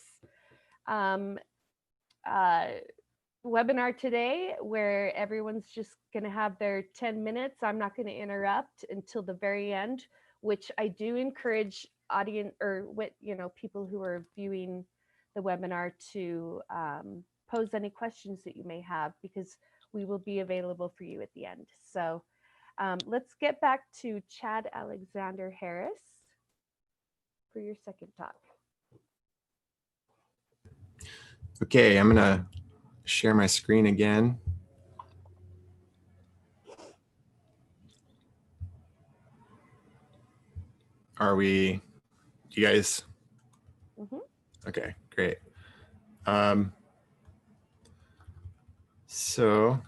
S1: webinar today, where everyone's just going to have their 10 minutes. I'm not going to interrupt until the very end, which I do encourage audience, or what, you know, people who are viewing the webinar to pose any questions that you may have, because we will be available for you at the end. So let's get back to Chad Alexander Harris for your second talk.
S2: Okay, I'm gonna share my screen again. You guys?
S1: Mm-hmm.
S2: Okay, great. So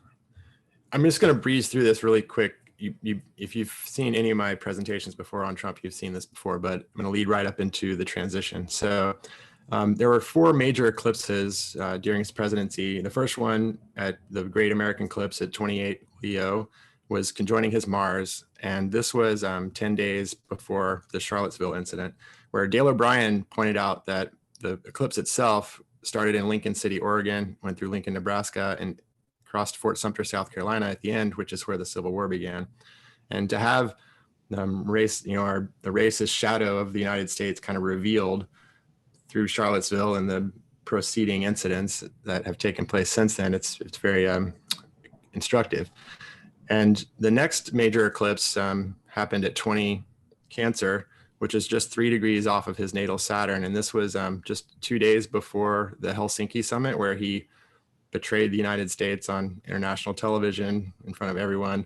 S2: I'm just going to breeze through this really quick. If you've seen any of my presentations before on Trump, you've seen this before, but I'm going to lead right up into the transition. So there were 4 major eclipses during his presidency. The first one, at the Great American Eclipse at 28 Leo, was conjoining his Mars. And this was 10 days before the Charlottesville incident, where Dale O'Brien pointed out that the eclipse itself started in Lincoln City, Oregon, went through Lincoln, Nebraska, and crossed Fort Sumter, South Carolina at the end, which is where the Civil War began. And to have the racist shadow of the United States kind of revealed through Charlottesville and the preceding incidents that have taken place since then, it's very instructive. And the next major eclipse happened at 20 Cancer, which is just 3 degrees off of his natal Saturn. And this was just 2 days before the Helsinki summit, where he betrayed the United States on international television in front of everyone,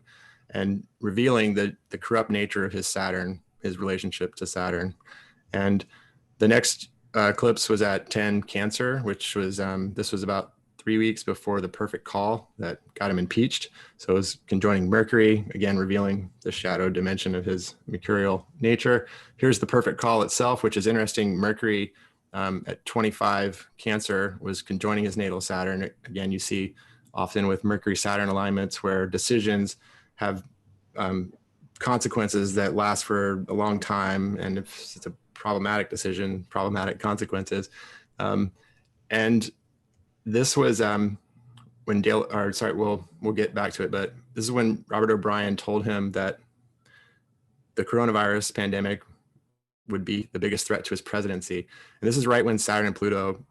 S2: and revealing the corrupt nature of his Saturn, his relationship to Saturn. And the next eclipse was at 10 Cancer, which was, this was about 3 weeks before the perfect call that got him impeached. So it was conjoining Mercury, again, revealing the shadow dimension of his mercurial nature. Here's the perfect call itself, which is interesting. Mercury at 25 Cancer was conjoining his natal Saturn. Again, you see often with Mercury-Saturn alignments where decisions have consequences that last for a long time. And if it's a problematic decision, problematic consequences. And this was when we'll get back to it, but this is when Robert O'Brien told him that the coronavirus pandemic would be the biggest threat to his presidency. And this is right when Saturn and Pluto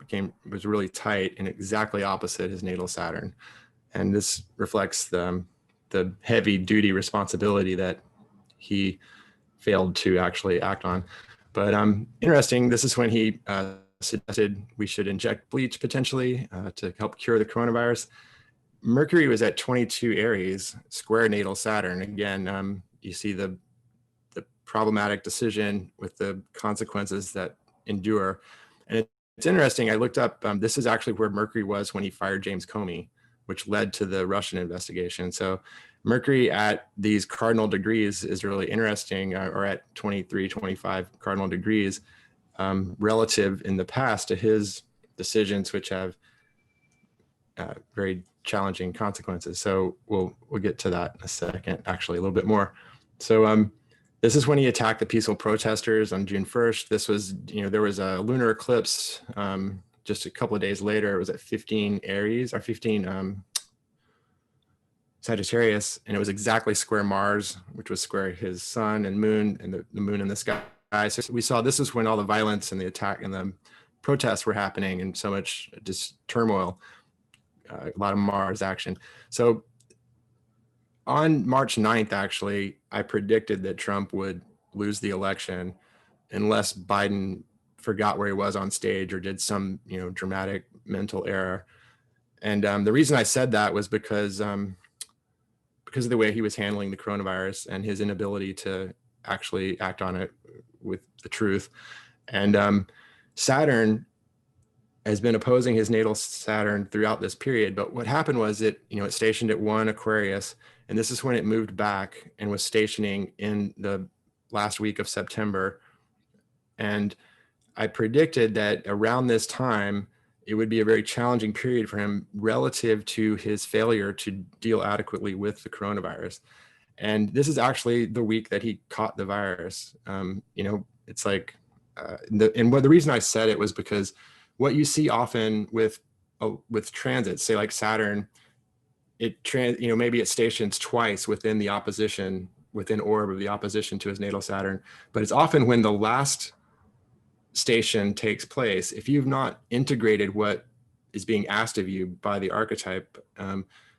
S2: was really tight and exactly opposite his natal Saturn. And this reflects the heavy duty responsibility that he failed to actually act on. But interesting, this is when he suggested we should inject bleach potentially to help cure the coronavirus. Mercury was at 22 Aries, square natal Saturn. Again, you see the problematic decision with the consequences that endure. And it's interesting, I looked up, this is actually where Mercury was when he fired James Comey, which led to the Russian investigation. So Mercury at these cardinal degrees is really interesting, or at 23, 25 cardinal degrees, relative in the past to his decisions, which have very challenging consequences. So we'll get to that in a second, actually a little bit more. So this is when he attacked the peaceful protesters on June 1st. This was, there was a lunar eclipse just a couple of days later. It was at 15 Aries, or 15 Sagittarius, and it was exactly square Mars, which was square his sun and moon, and the moon in the sky. So we saw this is when all the violence and the attack and the protests were happening and so much just turmoil, a lot of Mars action. So on March 9th, actually, I predicted that Trump would lose the election unless Biden forgot where he was on stage or did some, dramatic mental error. And the reason I said that was because of the way he was handling the coronavirus and his inability to actually act on it with the truth. And Saturn has been opposing his natal Saturn throughout this period. But what happened was it stationed at 1 Aquarius, and this is when it moved back and was stationing in the last week of September. And I predicted that around this time, it would be a very challenging period for him relative to his failure to deal adequately with the coronavirus. And this is actually the week that he caught the virus. It's like, the reason I said it was because what you see often with transits, say like Saturn, maybe it stations twice within the opposition, within orb of the opposition to his natal Saturn, but it's often when the last station takes place, if you've not integrated what is being asked of you by the archetype,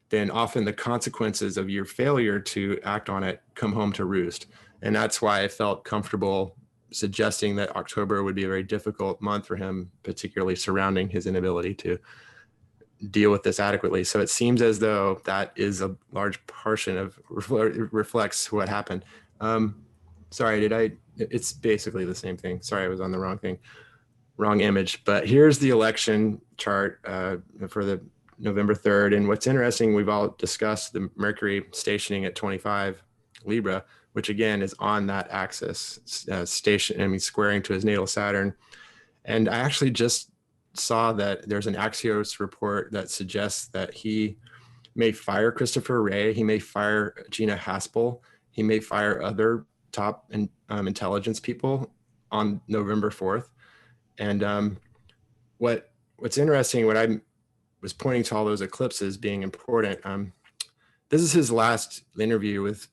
S2: then often the consequences of your failure to act on it come home to roost. And that's why I felt comfortable suggesting that October would be a very difficult month for him, particularly surrounding his inability to deal with this adequately. So it seems as though that is a large portion of reflects what happened. Sorry, it's basically the same thing. Sorry, I was on the wrong image, but here's the election chart for the November 3rd. And what's interesting, we've all discussed the Mercury stationing at 25 Libra, which again is on that axis, squaring to his natal Saturn. And I actually just saw that there's an Axios report that suggests that he may fire Christopher Wray, he may fire Gina Haspel, he may fire other top intelligence people on November 4th. And what's interesting, what I was pointing to all those eclipses being important, this is his last interview with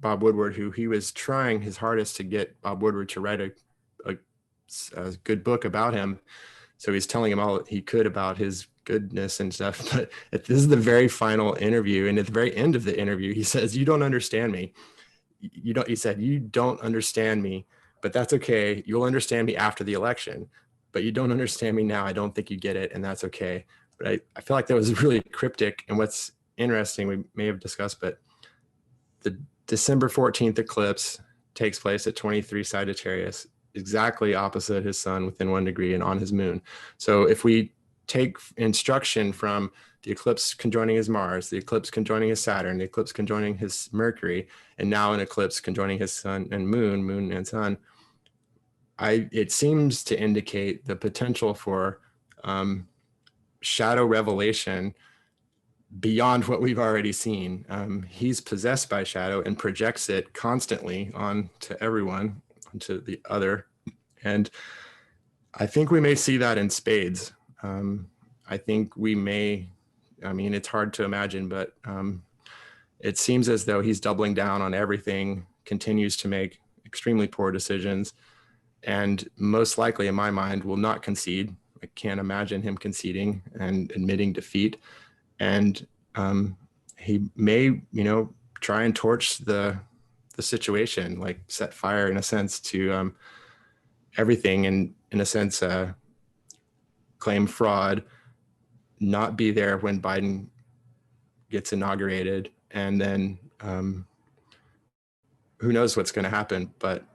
S2: Bob Woodward, who he was trying his hardest to get Bob Woodward to write a good book about him. So he's telling him all he could about his goodness and stuff. But this is the very final interview. And at the very end of the interview, he says, "You don't understand me. He said, you don't understand me, but that's okay. You'll understand me after the election, but you don't understand me now. I don't think you get it. And that's okay." But I feel like that was really cryptic. And what's interesting, we may have discussed, but the December 14th eclipse takes place at 23 Sagittarius, exactly opposite his sun within 1 degree and on his moon. So if we take instruction from the eclipse conjoining his Mars, the eclipse conjoining his Saturn, the eclipse conjoining his Mercury, and now an eclipse conjoining his sun and moon and sun, it seems to indicate the potential for shadow revelation beyond what we've already seen. He's possessed by shadow and projects it constantly on to everyone, to the other. And I think we may see that in spades. I think we may, it's hard to imagine, but it seems as though he's doubling down on everything, continues to make extremely poor decisions, and most likely, in my mind, will not concede. I can't imagine him conceding and admitting defeat. And he may, try and torch the situation, like set fire in a sense to everything, and in a sense claim fraud, not be there when Biden gets inaugurated, and then who knows what's going to happen. But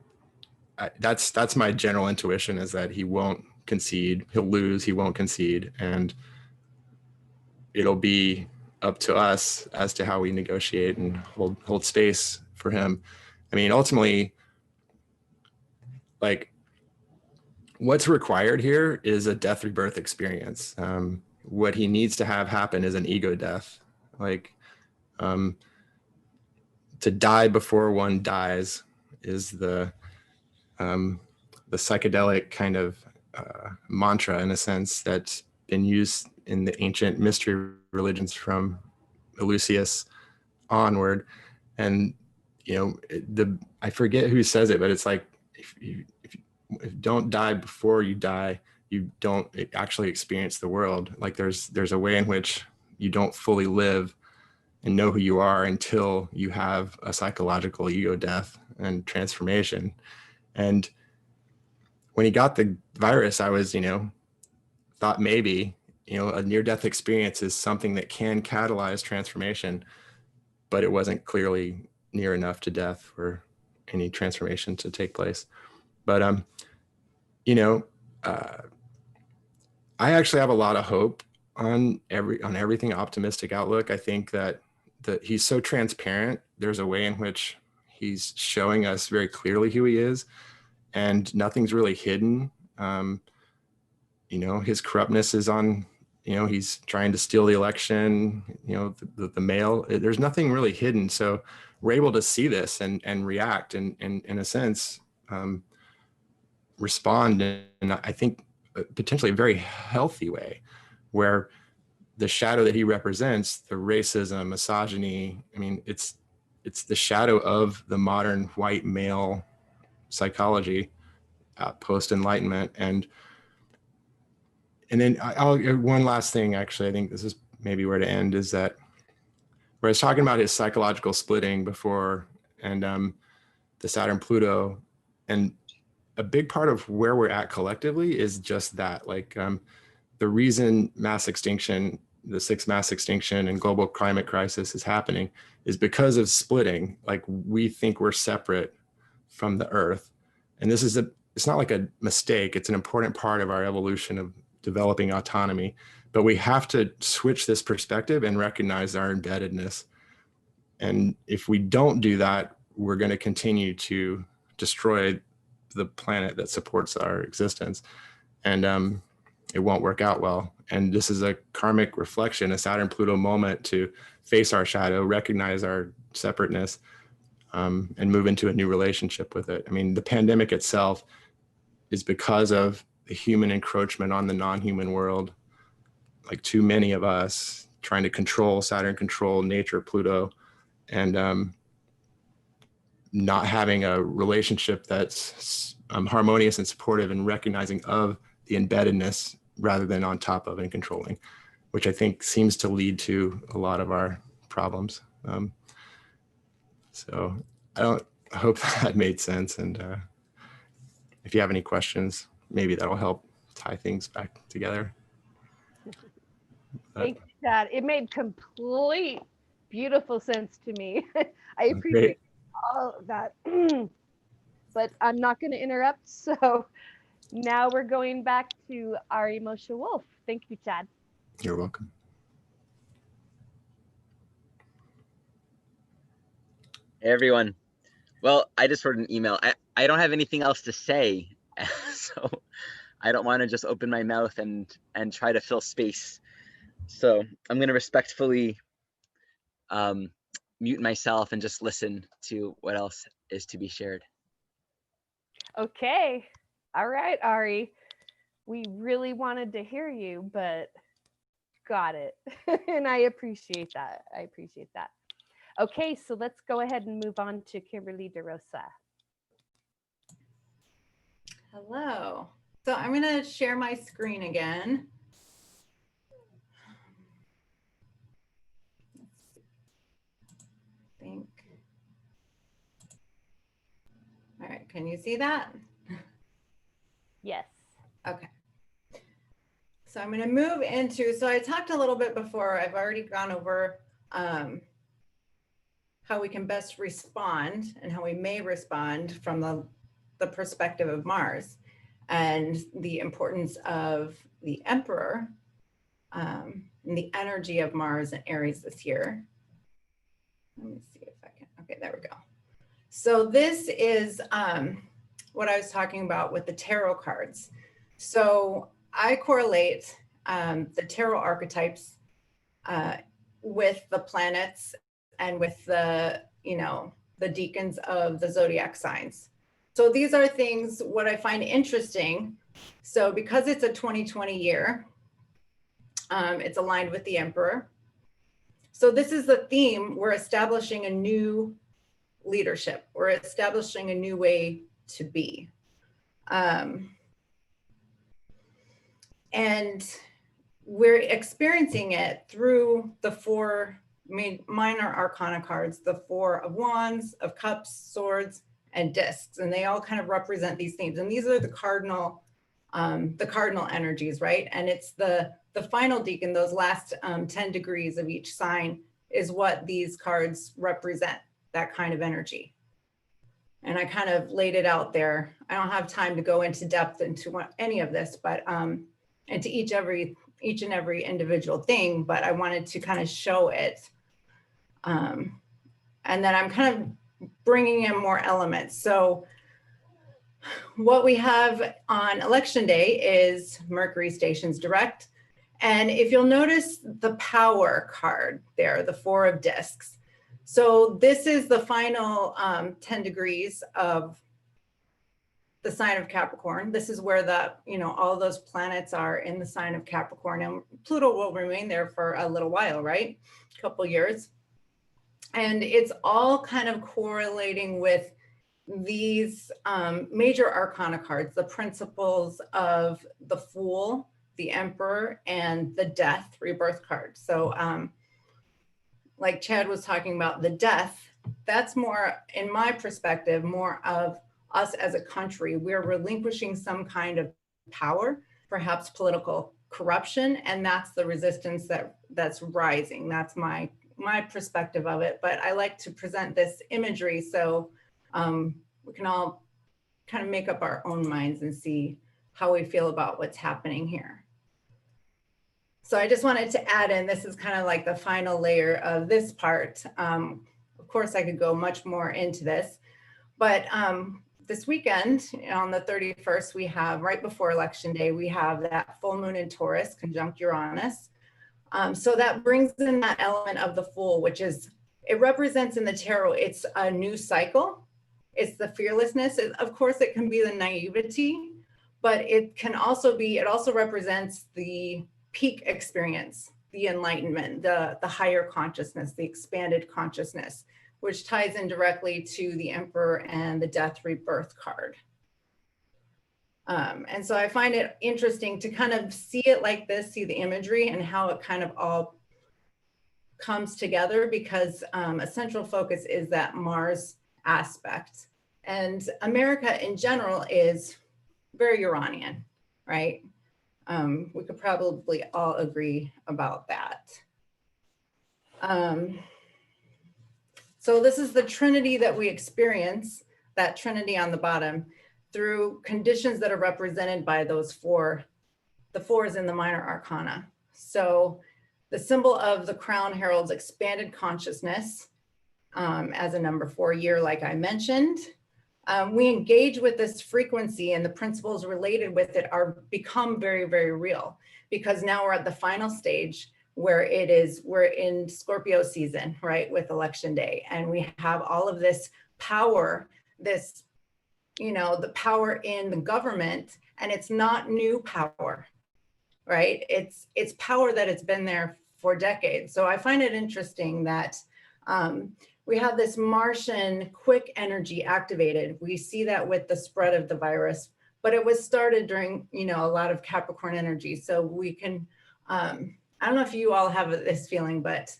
S2: that's my general intuition, is that he won't concede. He'll lose, he won't concede, and it'll be up to us as to how we negotiate and hold space for him. Ultimately, like, what's required here is a death rebirth experience. What he needs to have happen is an ego death. Like, to die before one dies is the psychedelic kind of mantra, in a sense, that's been used in the ancient mystery religions from Eleusis onward. And I forget who says it, but it's like, if you don't die before you die, you don't actually experience the world. Like there's a way in which you don't fully live and know who you are until you have a psychological ego death and transformation. And when he got the virus, I was, thought maybe, a near-death experience is something that can catalyze transformation, but it wasn't clearly near enough to death for any transformation to take place. But, I actually have a lot of hope on everything, optimistic outlook. I think that he's so transparent. There's a way in which he's showing us very clearly who he is, and nothing's really hidden. His corruptness is on, he's trying to steal the election, the mail. There's nothing really hidden. So we're able to see this and react and in a sense, respond in, I think, potentially a very healthy way, where the shadow that he represents, the racism, misogyny, I mean, it's the shadow of the modern white male psychology post-Enlightenment. And then one last thing, actually, I think this is maybe where to end, is that where I was talking about his psychological splitting before, and the Saturn Pluto, and a big part of where we're at collectively is just that, like the reason mass extinction, the sixth mass extinction and global climate crisis is happening is because of splitting. Like, we think we're separate from the earth. And this is it's not like a mistake. It's an important part of our evolution of developing autonomy, but we have to switch this perspective and recognize our embeddedness. And if we don't do that, we're going to continue to destroy the planet that supports our existence. And it won't work out well. And this is a karmic reflection, a Saturn Pluto moment to face our shadow, recognize our separateness, and move into a new relationship with it. I mean, the pandemic itself is because of the human encroachment on the non-human world. Like, too many of us trying to control Saturn, control nature, Pluto, and not having a relationship that's harmonious and supportive, and recognizing of the embeddedness rather than on top of and controlling, which I think seems to lead to a lot of our problems. So I hope that made sense. And if you have any questions, maybe that'll help tie things back together.
S1: Thank you, Chad. It made complete, beautiful sense to me. I appreciate all of that. But I'm not going to interrupt. So now we're going back to our Moshe Wolfe. Thank you, Chad.
S2: You're welcome.
S4: Hey, everyone. Well, I just wrote an email. I don't have anything else to say, so I don't want to just open my mouth and try to fill space. So I'm going to respectfully mute myself and just listen to what else is to be shared.
S1: Okay. All right, Ari. We really wanted to hear you, but got it. And I appreciate that. Okay, so let's go ahead and move on to Kimberly DeRosa.
S5: Hello. So I'm going to share my screen again. All right, can you see that?
S1: Yes.
S5: Okay. So I'm going to move into, so I talked a little bit before, I've already gone over how we can best respond and how we may respond from the perspective of Mars, and the importance of the Emperor and the energy of Mars and Aries this year. Let me see if I can, okay, there we go. So this is what I was talking about with the tarot cards. So I correlate the tarot archetypes with the planets and with the, the deacons of the zodiac signs. So these are things, what I find interesting. So because it's a 2020 year, it's aligned with the Emperor. So this is the theme. We're establishing a new leadership. We're establishing a new way to be. And we're experiencing it through the four minor arcana cards, the Four of Wands, of Cups, Swords, and Discs. And they all kind of represent these themes. And these are the cardinal energies, right? And it's the final decan, those last 10 degrees of each sign is what these cards represent, that kind of energy. And I kind of laid it out there. I don't have time to go into depth into any of this, but into each and every individual thing, but I wanted to kind of show it. And then I'm kind of bringing in more elements. So what we have on election day is Mercury stations direct. And if you'll notice the power card there, the Four of Discs. So this is the final 10 degrees of the sign of Capricorn. This is where all those planets are in the sign of Capricorn, and Pluto will remain there for a little while, right? A couple years. And it's all kind of correlating with these major arcana cards, the principles of the Fool, the Emperor, and the Death rebirth card. So like Chad was talking about, the Death, that's more, in my perspective, more of us as a country. We're relinquishing some kind of power, perhaps political corruption, and that's the resistance that's rising. That's my perspective of it. But I like to present this imagery so we can all kind of make up our own minds and see how we feel about what's happening here. So I just wanted to add in, this is kind of like the final layer of this part. Of course, I could go much more into this, but this weekend on the 31st, we have, right before election day, we have that full moon in Taurus conjunct Uranus. So that brings in that element of the Fool, which is, it represents in the tarot, it's a new cycle. It's the fearlessness. Of course, it can be the naivety, but it can also be, it also represents the peak experience, the enlightenment, the higher consciousness, the expanded consciousness, which ties in directly to the Emperor and the Death rebirth card. And so I find it interesting to kind of see it like this, see the imagery and how it kind of all comes together, because a central focus is that Mars aspect. And America in general is very Uranian, right? We could probably all agree about that. So this is the trinity that we experience, that trinity on the bottom, through conditions that are represented by those the fours in the minor arcana. So the symbol of the crown heralds expanded consciousness as a number 4 year, like I mentioned. We engage with this frequency, and the principles related with it become very, very real, because now we're at the final stage where we're in Scorpio season, right, with election day. And we have all of this power, the power in the government, and it's not new power, right? It's power that it's been there for decades. So I find it interesting that we have this Martian quick energy activated. We see that with the spread of the virus, but it was started during, a lot of Capricorn energy. So we can, I don't know if you all have this feeling, but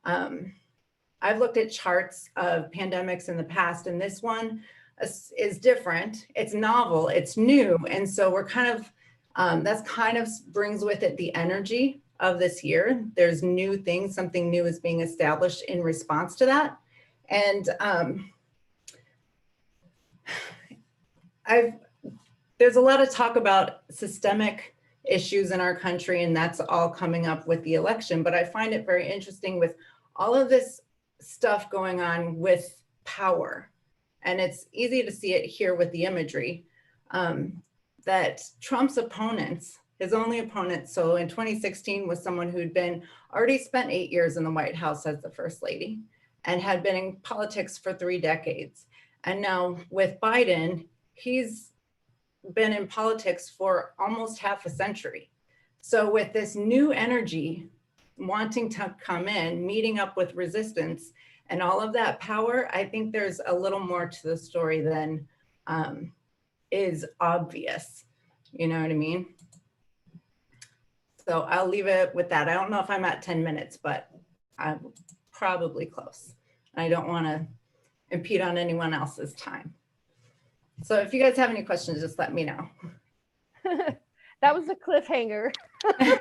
S5: I've looked at charts of pandemics in the past, and this one is different. It's novel, it's new. And so we're kind of, that's kind of brings with it the energy of this year. There's new things, something new is being established in response to that. And there's a lot of talk about systemic issues in our country, and that's all coming up with the election. But I find it very interesting with all of this stuff going on with power. And it's easy to see it here with the imagery, that Trump's opponents, his only opponent, so in 2016 was someone who'd already spent 8 years in the White House as the first lady and had been in politics for 3 decades. And now with Biden, he's been in politics for almost half a century. So with this new energy wanting to come in, meeting up with resistance and all of that power, I think there's a little more to the story than is obvious. You know what I mean? So I'll leave it with that. I don't know if I'm at 10 minutes, but I'm probably close. I don't want to impede on anyone else's time. So if you guys have any questions, just let me know.
S1: That was a cliffhanger. Okay,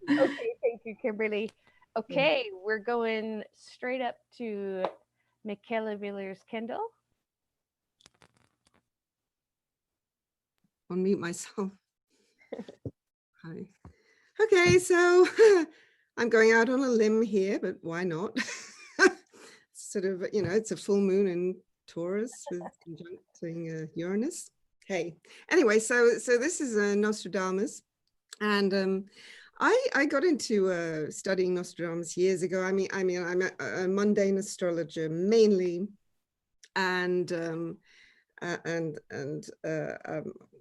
S1: thank you, Kimberly. Okay, we're going straight up to Michaela Villiers-Kendall.
S6: Unmute myself. Hi. Okay, so I'm going out on a limb here, but why not? Sort of, you know, it's a full moon in Taurus with conjuncting Uranus. Hey, anyway, so this is Nostradamus, and I got into studying Nostradamus years ago. I mean, I'm a mundane astrologer mainly, and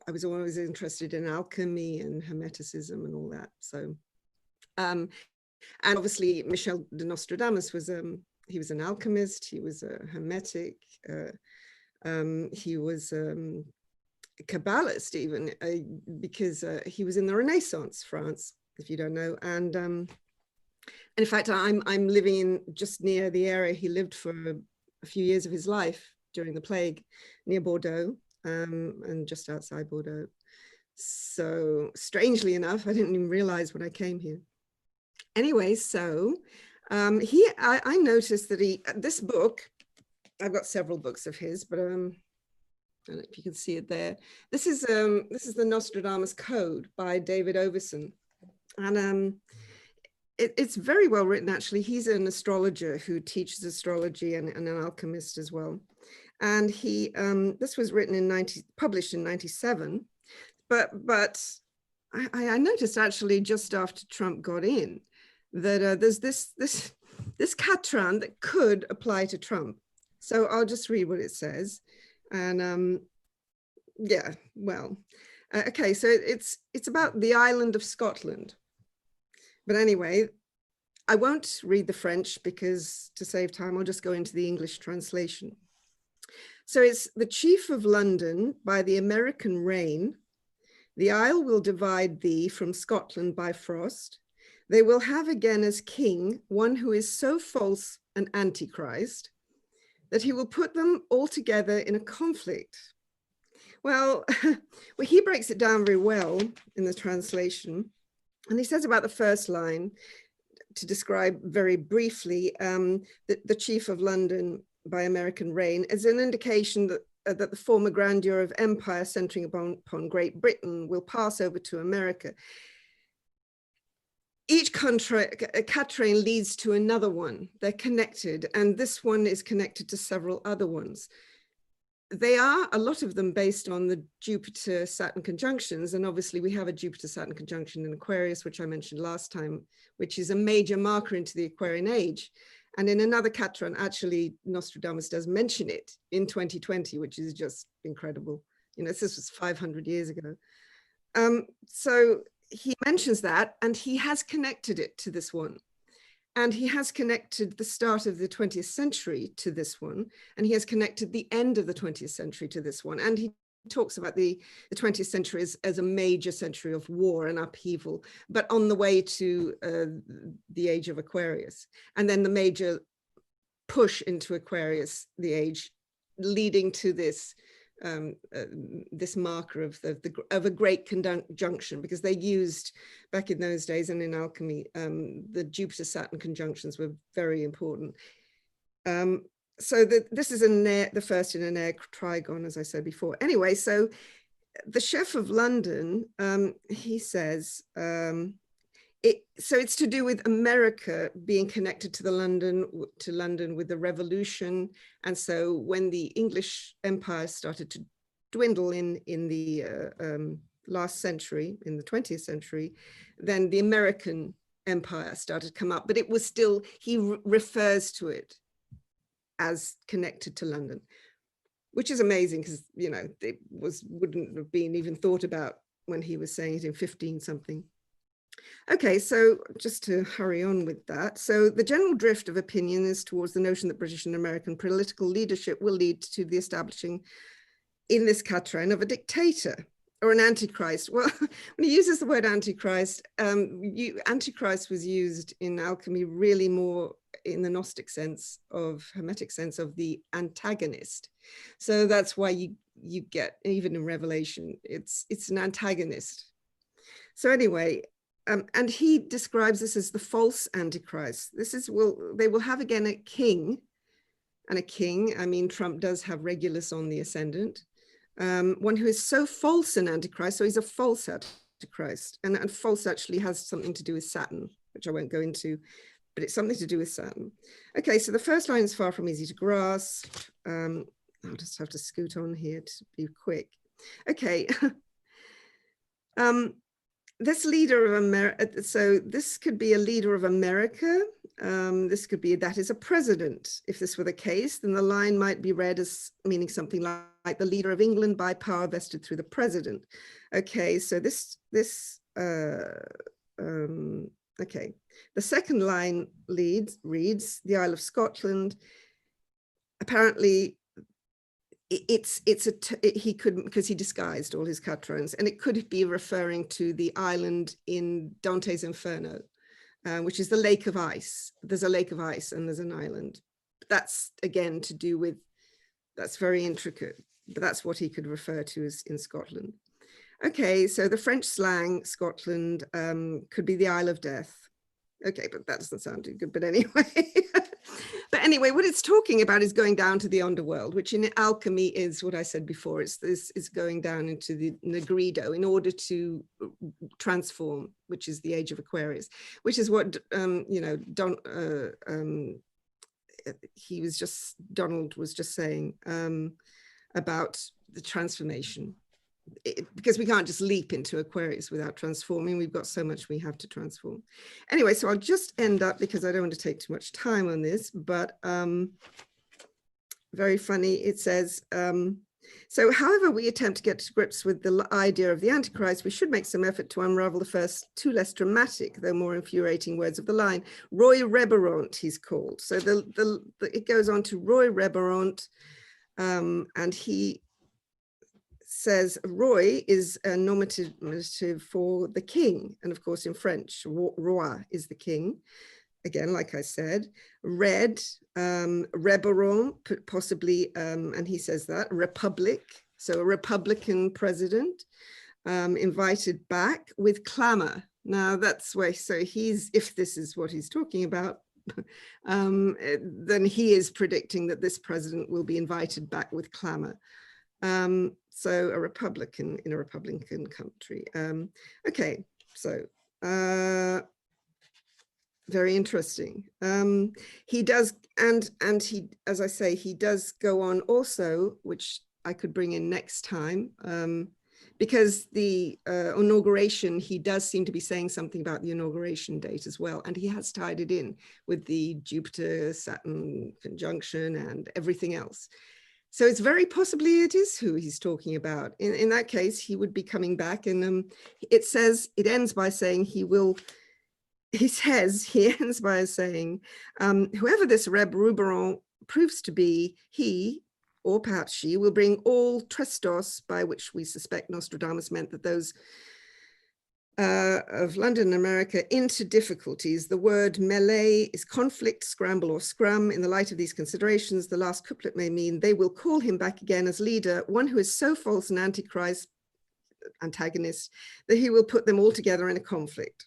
S6: I was always interested in alchemy and hermeticism and all that. So, and obviously Michel de Nostradamus was he was an alchemist. He was a hermetic. He was a Kabbalist even, because he was in the Renaissance France, if you don't know. And in fact, I'm living in just near the area he lived for a few years of his life during the plague, near Bordeaux, and just outside Bordeaux. So strangely enough, I didn't even realize when I came here. Anyway, so I noticed that this book, I've got several books of his, but I don't know if you can see it there. This is the Nostradamus Code by David Overson, and it's very well written, actually. He's an astrologer who teaches astrology and an alchemist as well. And he this was written published in 97, but I noticed actually just after Trump got in that there's this Catran that could apply to Trump. So I'll just read what it says. And yeah, well, okay, so it's about the island of Scotland. But anyway, I won't read the French because to save time, I'll just go into the English translation. So it's the chief of London by the American rain. The isle will divide thee from Scotland by frost. They will have again as king one who is so false an antichrist that he will put them all together in a conflict. Well, he breaks it down very well in the translation. And he says about the first line, to describe very briefly, the chief of London by American rain as an indication that the former grandeur of empire centering upon Great Britain will pass over to America. Each quatrain leads to another one. They're connected, and this one is connected to several other ones. They are, a lot of them, based on the Jupiter-Saturn conjunctions, and obviously we have a Jupiter-Saturn conjunction in Aquarius, which I mentioned last time, which is a major marker into the Aquarian age. And in another quatrain, actually, Nostradamus does mention it in 2020, which is just incredible. You know, this was 500 years ago. So he mentions that, and he has connected it to this one. And he has connected the start of the 20th century to this one, and he has connected the end of the 20th century to this one. And he talks about the 20th century as a major century of war and upheaval, but on the way to the age of Aquarius. And then the major push into Aquarius, the age leading to this this marker of a great conjunction, because they used back in those days and in alchemy, the Jupiter-Saturn conjunctions were very important. So this is the first in an air trigon, as I said before. Anyway, so the chef of London, he says, so it's to do with America being connected to London with the revolution. And so when the English empire started to dwindle in the last century, in the 20th century, then the American empire started to come up, but it was still, he refers to it as connected to London, which is amazing because, you know, it wouldn't have been even thought about when he was saying it in 15 something. Okay, so just to hurry on with that. So the general drift of opinion is towards the notion that British and American political leadership will lead to the establishing in this quatrain of a dictator. or an antichrist. Well, when he uses the word antichrist, antichrist was used in alchemy really more in the Gnostic sense of, Hermetic sense of the antagonist. So that's why you get, even in Revelation, it's an antagonist. So anyway, and he describes this as the false antichrist. This is, they will have again a king, and a king, I mean, Trump does have Regulus on the ascendant. One who is so false an antichrist, so he's a false antichrist, and false actually has something to do with Saturn, which I won't go into, but it's something to do with Saturn. Okay, so the first line is far from easy to grasp. I'll just have to scoot on here to be quick. Okay. This leader of America, so this could be a leader of America. This could be, that is a president. If this were the case, then the line might be read as meaning something like the leader of England by power vested through the president. Okay, so okay. The second line reads the Isle of Scotland. Apparently, he could, because he disguised all his quatrains, and it could be referring to the island in Dante's Inferno, which is the lake of ice. There's a lake of ice and there's an island. That's again to do with, that's very intricate, but that's what he could refer to as in Scotland. Okay, so the French slang, Scotland, could be the Isle of Death. Okay, but that doesn't sound too good, but anyway. But anyway, what it's talking about is going down to the underworld, which in alchemy is what I said before. This is going down into the Negrido in order to transform, which is the age of Aquarius, which is what, Donald was just saying about the transformation. Because we can't just leap into Aquarius without transforming. We've got so much we have to transform. Anyway, so I'll just end up, because I don't want to take too much time on this, but very funny. It says, so however we attempt to get to grips with the idea of the Antichrist, we should make some effort to unravel the first two less dramatic, though more infuriating words of the line. Roy Reberont, he's called. So it goes on to Roy Reberont, and he says Roy is a nominative for the king. And of course, in French, roi is the king. Again, like I said, red, Reberon, possibly, and he says that, republic, so a Republican president, invited back with clamor. Now that's where, so he's, if this is what he's talking about, then he is predicting that this president will be invited back with clamor. So a Republican in a Republican country. Okay, so very interesting. He does, and he, as I say, he does go on also, which I could bring in next time, because the inauguration, he does seem to be saying something about the inauguration date as well, and he has tied it in with the Jupiter-Saturn conjunction and everything else. So it's very possibly it is who he's talking about. In that case, he would be coming back, and it says, it ends by saying he ends by saying, whoever this Reb Ruberon proves to be, he, or perhaps she, will bring all trestos, by which we suspect Nostradamus meant that those of London and America, into difficulties. The word melee is conflict, scramble, or scrum. In the light of these considerations, the last couplet may mean they will call him back again as leader, one who is so false an antagonist, that he will put them all together in a conflict.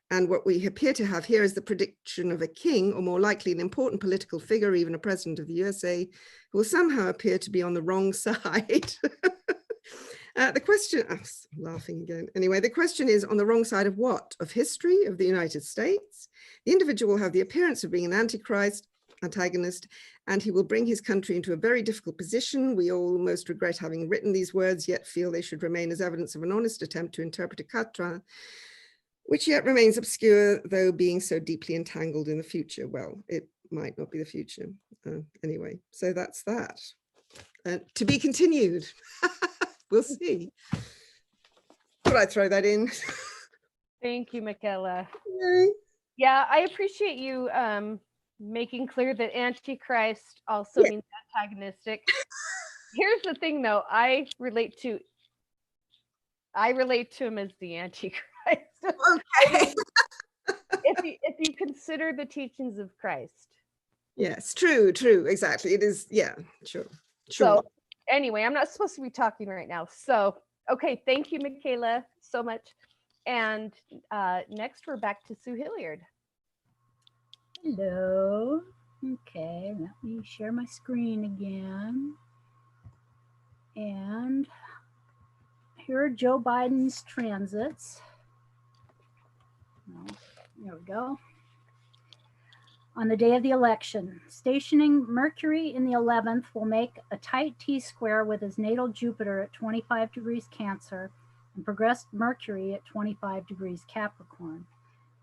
S6: And what we appear to have here is the prediction of a king, or more likely an important political figure, even a president of the USA, who will somehow appear to be on the wrong side. The question, I'm laughing again. Anyway, the question is, on the wrong side of what? Of history, of the United States? The individual will have the appearance of being an antagonist, and he will bring his country into a very difficult position. We almost regret having written these words, yet feel they should remain as evidence of an honest attempt to interpret a quatrain, which yet remains obscure, though being so deeply entangled in the future. Well, it might not be the future. Anyway, so that's that. To be continued. We'll see. Thought I'd throw that in.
S1: Thank you, Michaela.
S6: Yay.
S1: Yeah, I appreciate you making clear that Antichrist also means antagonistic. Here's the thing, though. I relate to I relate to him as the Antichrist.
S6: Okay.
S1: if you consider the teachings of Christ.
S6: Yes, true, exactly. It is, yeah, sure.
S1: So anyway, I'm not supposed to be talking right now. So, okay, thank you, Michaela, so much. And next we're back to Sue Hillyard.
S7: Hello. Okay, let me share my screen again. And here are Joe Biden's transits. Oh, there we go. On the day of the election, stationing Mercury in the 11th will make a tight T-square with his natal Jupiter at 25 degrees Cancer and progressed Mercury at 25 degrees Capricorn,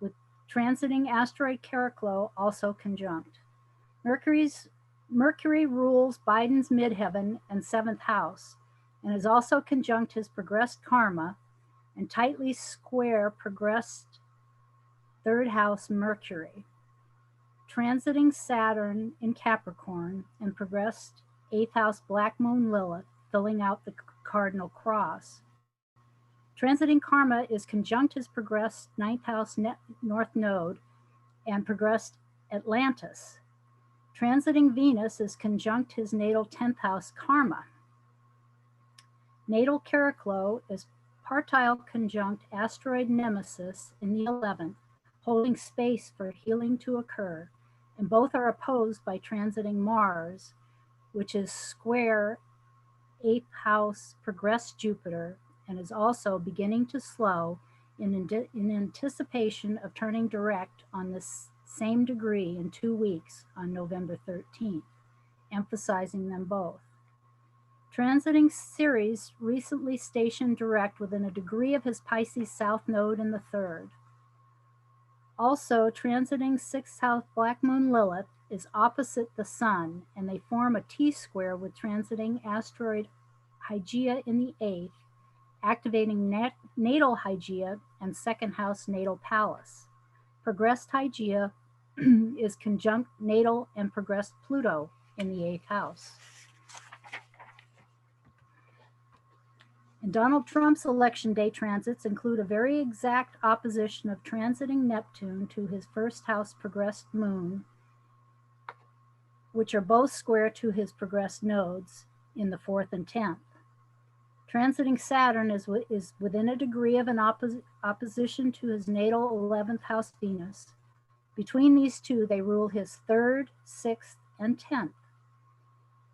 S7: with transiting asteroid Chariklo also conjunct. Mercury rules Biden's midheaven and 7th house and is also conjunct his progressed karma and tightly square progressed 3rd house Mercury. Transiting Saturn in Capricorn and progressed 8th house Black Moon Lilith, filling out the cardinal cross. Transiting Karma is conjunct his progressed 9th house North Node and progressed Atlantis. Transiting Venus is conjunct his natal 10th house Karma. Natal Chariklo is partile conjunct asteroid Nemesis in the 11th, holding space for healing to occur, and both are opposed by transiting Mars, which is square 8th house progressed Jupiter and is also beginning to slow in anticipation of turning direct on this same degree in 2 weeks on November 13th, emphasizing them both. Transiting Ceres recently stationed direct within a degree of his Pisces South Node in the 3rd. Also, transiting 6th house Black Moon Lilith is opposite the Sun, and they form a T-square with transiting asteroid Hygeia in the 8th, activating natal Hygeia and 2nd house natal Pallas. Progressed Hygeia is conjunct natal and progressed Pluto in the 8th house. And Donald Trump's election day transits include a very exact opposition of transiting Neptune to his 1st house progressed moon, which are both square to his progressed nodes in the 4th and 10th. Transiting Saturn is within a degree of an opposition to his natal 11th house Venus. Between these two, they rule his 3rd, 6th, and 10th.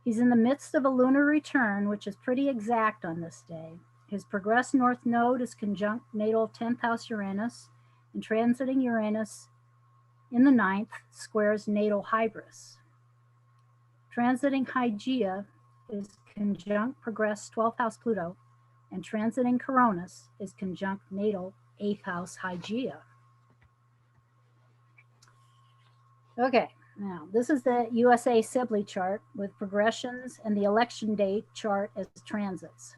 S7: He's in the midst of a lunar return, which is pretty exact on this day. His progressed North Node is conjunct natal 10th house Uranus, and transiting Uranus in the 9th squares natal Hybris. Transiting Hygeia is conjunct progressed 12th house Pluto, and transiting Coronis is conjunct natal 8th house Hygeia. Okay. Now, this is the USA Sibley chart with progressions and the election day chart as transits.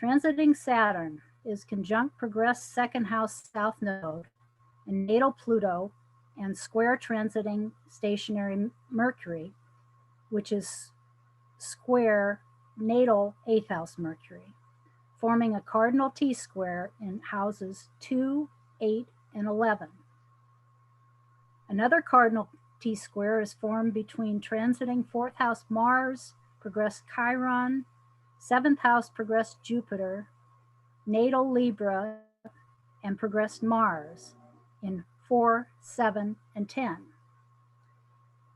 S7: Transiting Saturn is conjunct progressed 2nd house South Node and natal Pluto and square transiting stationary Mercury, which is square natal 8th house Mercury, forming a cardinal T-square in houses 2, 8, and 11. Another cardinal T-square is formed between transiting 4th house Mars, progressed Chiron, 7th house progressed Jupiter, natal Libra, and progressed Mars in 4, 7, and 10.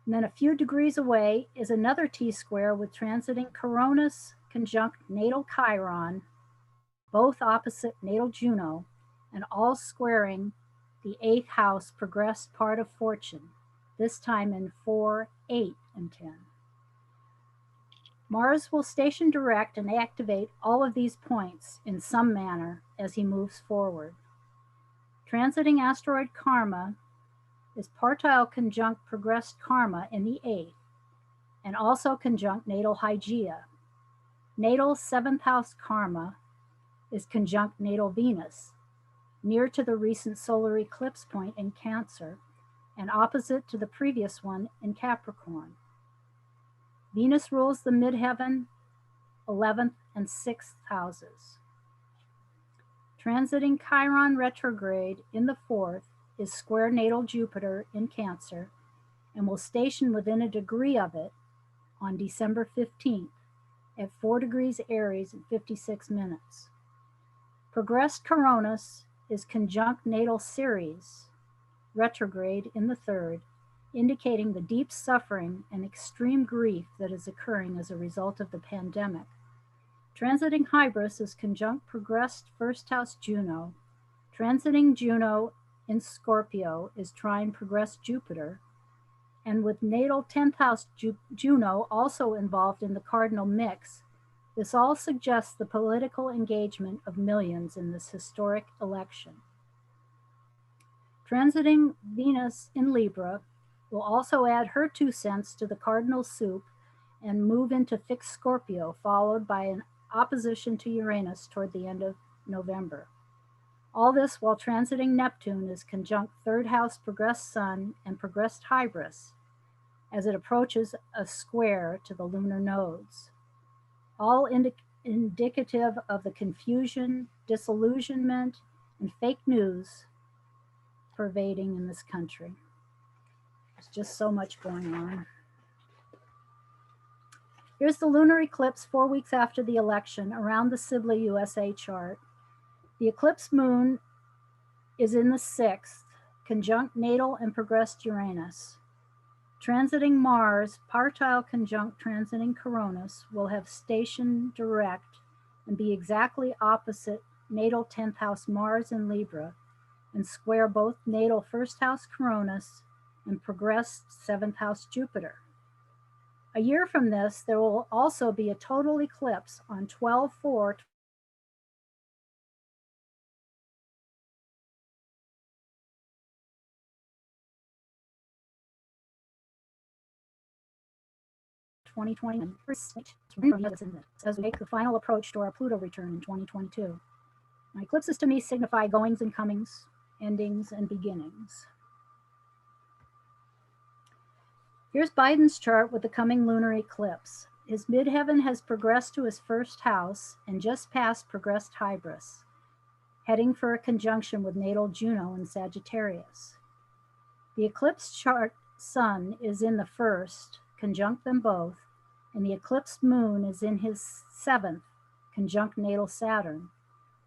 S7: And then a few degrees away is another T-square with transiting Coronis conjunct natal Chiron, both opposite natal Juno, and all squaring the 8th house progressed part of fortune, this time in 4, 8, and 10. Mars will station direct and activate all of these points in some manner as he moves forward. Transiting asteroid Karma is partile conjunct progressed Karma in the 8th, and also conjunct natal Hygeia. Natal 7th house Karma is conjunct natal Venus, near to the recent solar eclipse point in Cancer, and opposite to the previous one in Capricorn. Venus rules the midheaven, 11th and 6th houses. Transiting Chiron retrograde in the 4th is square natal Jupiter in Cancer and will station within a degree of it on December 15th at 4 degrees Aries and 56 minutes. Progressed Coronis is conjunct natal Ceres retrograde in the 3rd, indicating the deep suffering and extreme grief that is occurring as a result of the pandemic. Transiting Hybris is conjunct progressed 1st house Juno. Transiting Juno in Scorpio is trine progressed Jupiter. And with natal 10th house Juno also involved in the cardinal mix, this all suggests the political engagement of millions in this historic election. Transiting Venus in Libra will also add her 2 cents to the cardinal soup and move into fixed Scorpio, followed by an opposition to Uranus toward the end of November. All this while transiting Neptune is conjunct 3rd house progressed Sun and progressed Hybris as it approaches a square to the lunar nodes. All indicative of the confusion, disillusionment, and fake news pervading in this country. There's just so much going on. Here's the lunar eclipse 4 weeks after the election around the Sibley USA chart. The eclipse moon is in the 6th, conjunct natal and progressed Uranus. Transiting Mars, partile conjunct transiting Coronis, will have station direct and be exactly opposite natal 10th house Mars in Libra and square both natal 1st house Coronis and progressed 7th house Jupiter. A year from this, there will also be a total eclipse on 12/4 2020 as we make the final approach to our Pluto return in 2022. Now, eclipses to me signify goings and comings, endings and beginnings. Here's Biden's chart with the coming lunar eclipse. His midheaven has progressed to his 1st house and just past progressed Hybris, heading for a conjunction with natal Juno in Sagittarius. The eclipse chart Sun is in the 1st, conjunct them both, and the eclipsed moon is in his 7th, conjunct natal Saturn,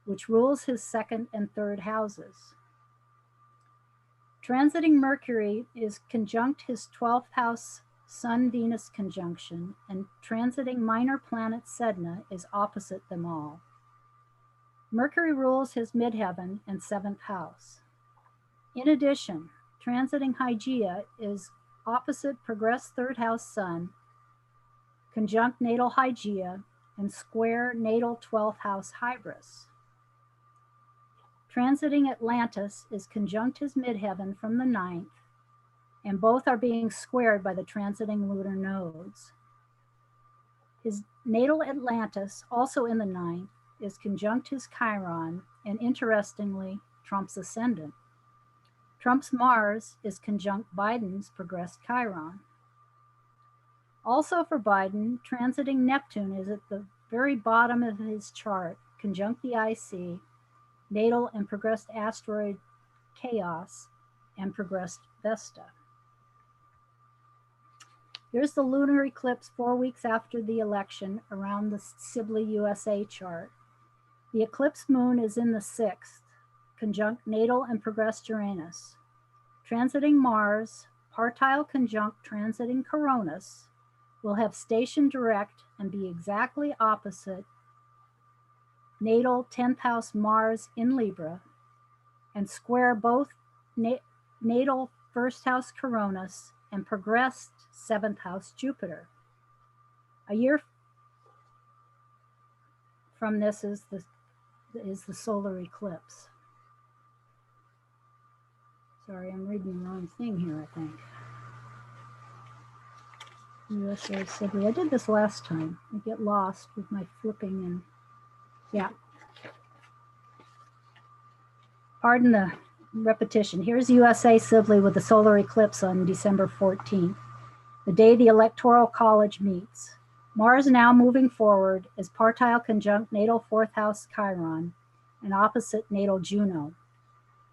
S7: which rules his 2nd and 3rd houses. Transiting Mercury is conjunct his 12th house Sun-Venus conjunction, and transiting minor planet Sedna is opposite them all. Mercury rules his midheaven and 7th house. In addition, transiting Hygeia is opposite progressed 3rd house Sun, conjunct natal Hygeia, and square natal 12th house Hybris. Transiting Atlantis is conjunct his midheaven from the 9th, and both are being squared by the transiting lunar nodes. His natal Atlantis, also in the 9th, is conjunct his Chiron, and interestingly, Trump's ascendant. Trump's Mars is conjunct Biden's progressed Chiron. Also for Biden, transiting Neptune is at the very bottom of his chart, conjunct the IC, natal and progressed asteroid Chaos, and progressed Vesta. Here's the lunar eclipse 4 weeks after the election around the Sibley USA chart. The eclipse moon is in the 6th, conjunct natal and progressed Uranus. Transiting Mars, partile conjunct transiting Coronis, will have station direct and be exactly opposite natal 10th house Mars in Libra, and square both natal 1st house Coronis and progressed 7th house Jupiter. A year from this is the solar eclipse. Sorry, I'm reading the wrong thing here, I think. USA Sibley. I did this last time. I get lost with my flipping and yeah. Pardon the repetition. Here's USA Sibley with the solar eclipse on December 14th, the day the Electoral College meets. Mars now moving forward is partile conjunct natal 4th house Chiron, and opposite natal Juno.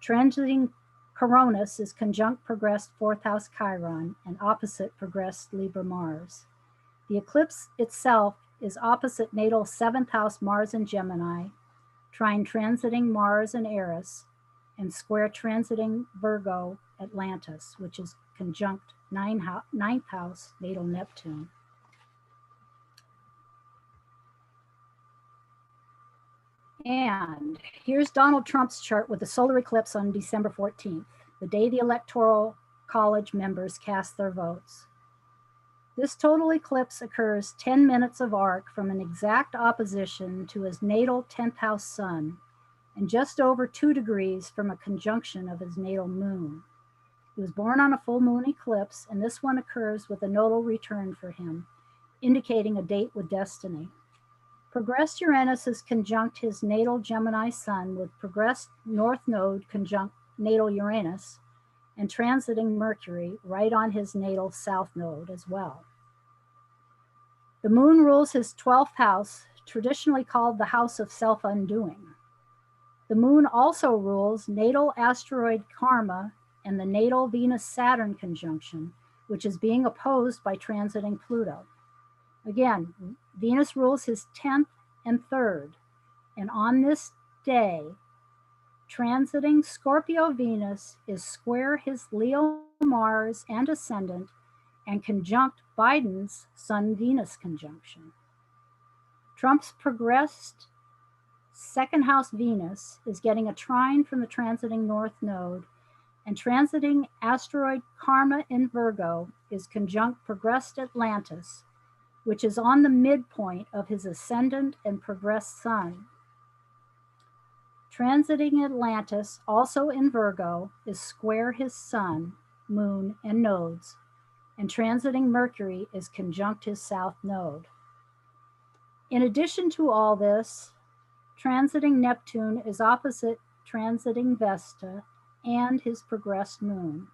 S7: Transiting Coronis is conjunct progressed 4th house Chiron and opposite progressed Libra Mars. The eclipse itself is opposite natal 7th house Mars and Gemini, trine transiting Mars and Eris, and square transiting Virgo Atlantis, which is conjunct 9th house natal Neptune. And here's Donald Trump's chart with the solar eclipse on December 14th, the day the Electoral College members cast their votes. This total eclipse occurs 10 minutes of arc from an exact opposition to his natal 10th house sun and just over 2 degrees from a conjunction of his natal moon. He was born on a full moon eclipse, and this one occurs with a nodal return for him, indicating a date with destiny. Progressed Uranus is conjunct his natal Gemini sun with progressed North Node conjunct natal Uranus and transiting Mercury right on his natal South Node as well. The moon rules his 12th house, traditionally called the house of self-undoing. The moon also rules natal asteroid Karma and the natal Venus-Saturn conjunction, which is being opposed by transiting Pluto. Again, Venus rules his 10th and 3rd, and on this day, transiting Scorpio Venus is square his Leo Mars and ascendant and conjunct Biden's Sun-Venus conjunction. Trump's progressed 2nd house Venus is getting a trine from the transiting North Node, and transiting asteroid Karma in Virgo is conjunct progressed Atlantis, which is on the midpoint of his ascendant and progressed sun. Transiting Atlantis, also in Virgo, is square his sun, moon, and nodes, and transiting Mercury is conjunct his south node. In addition to all this, transiting Neptune is opposite transiting Vesta and his progressed moon,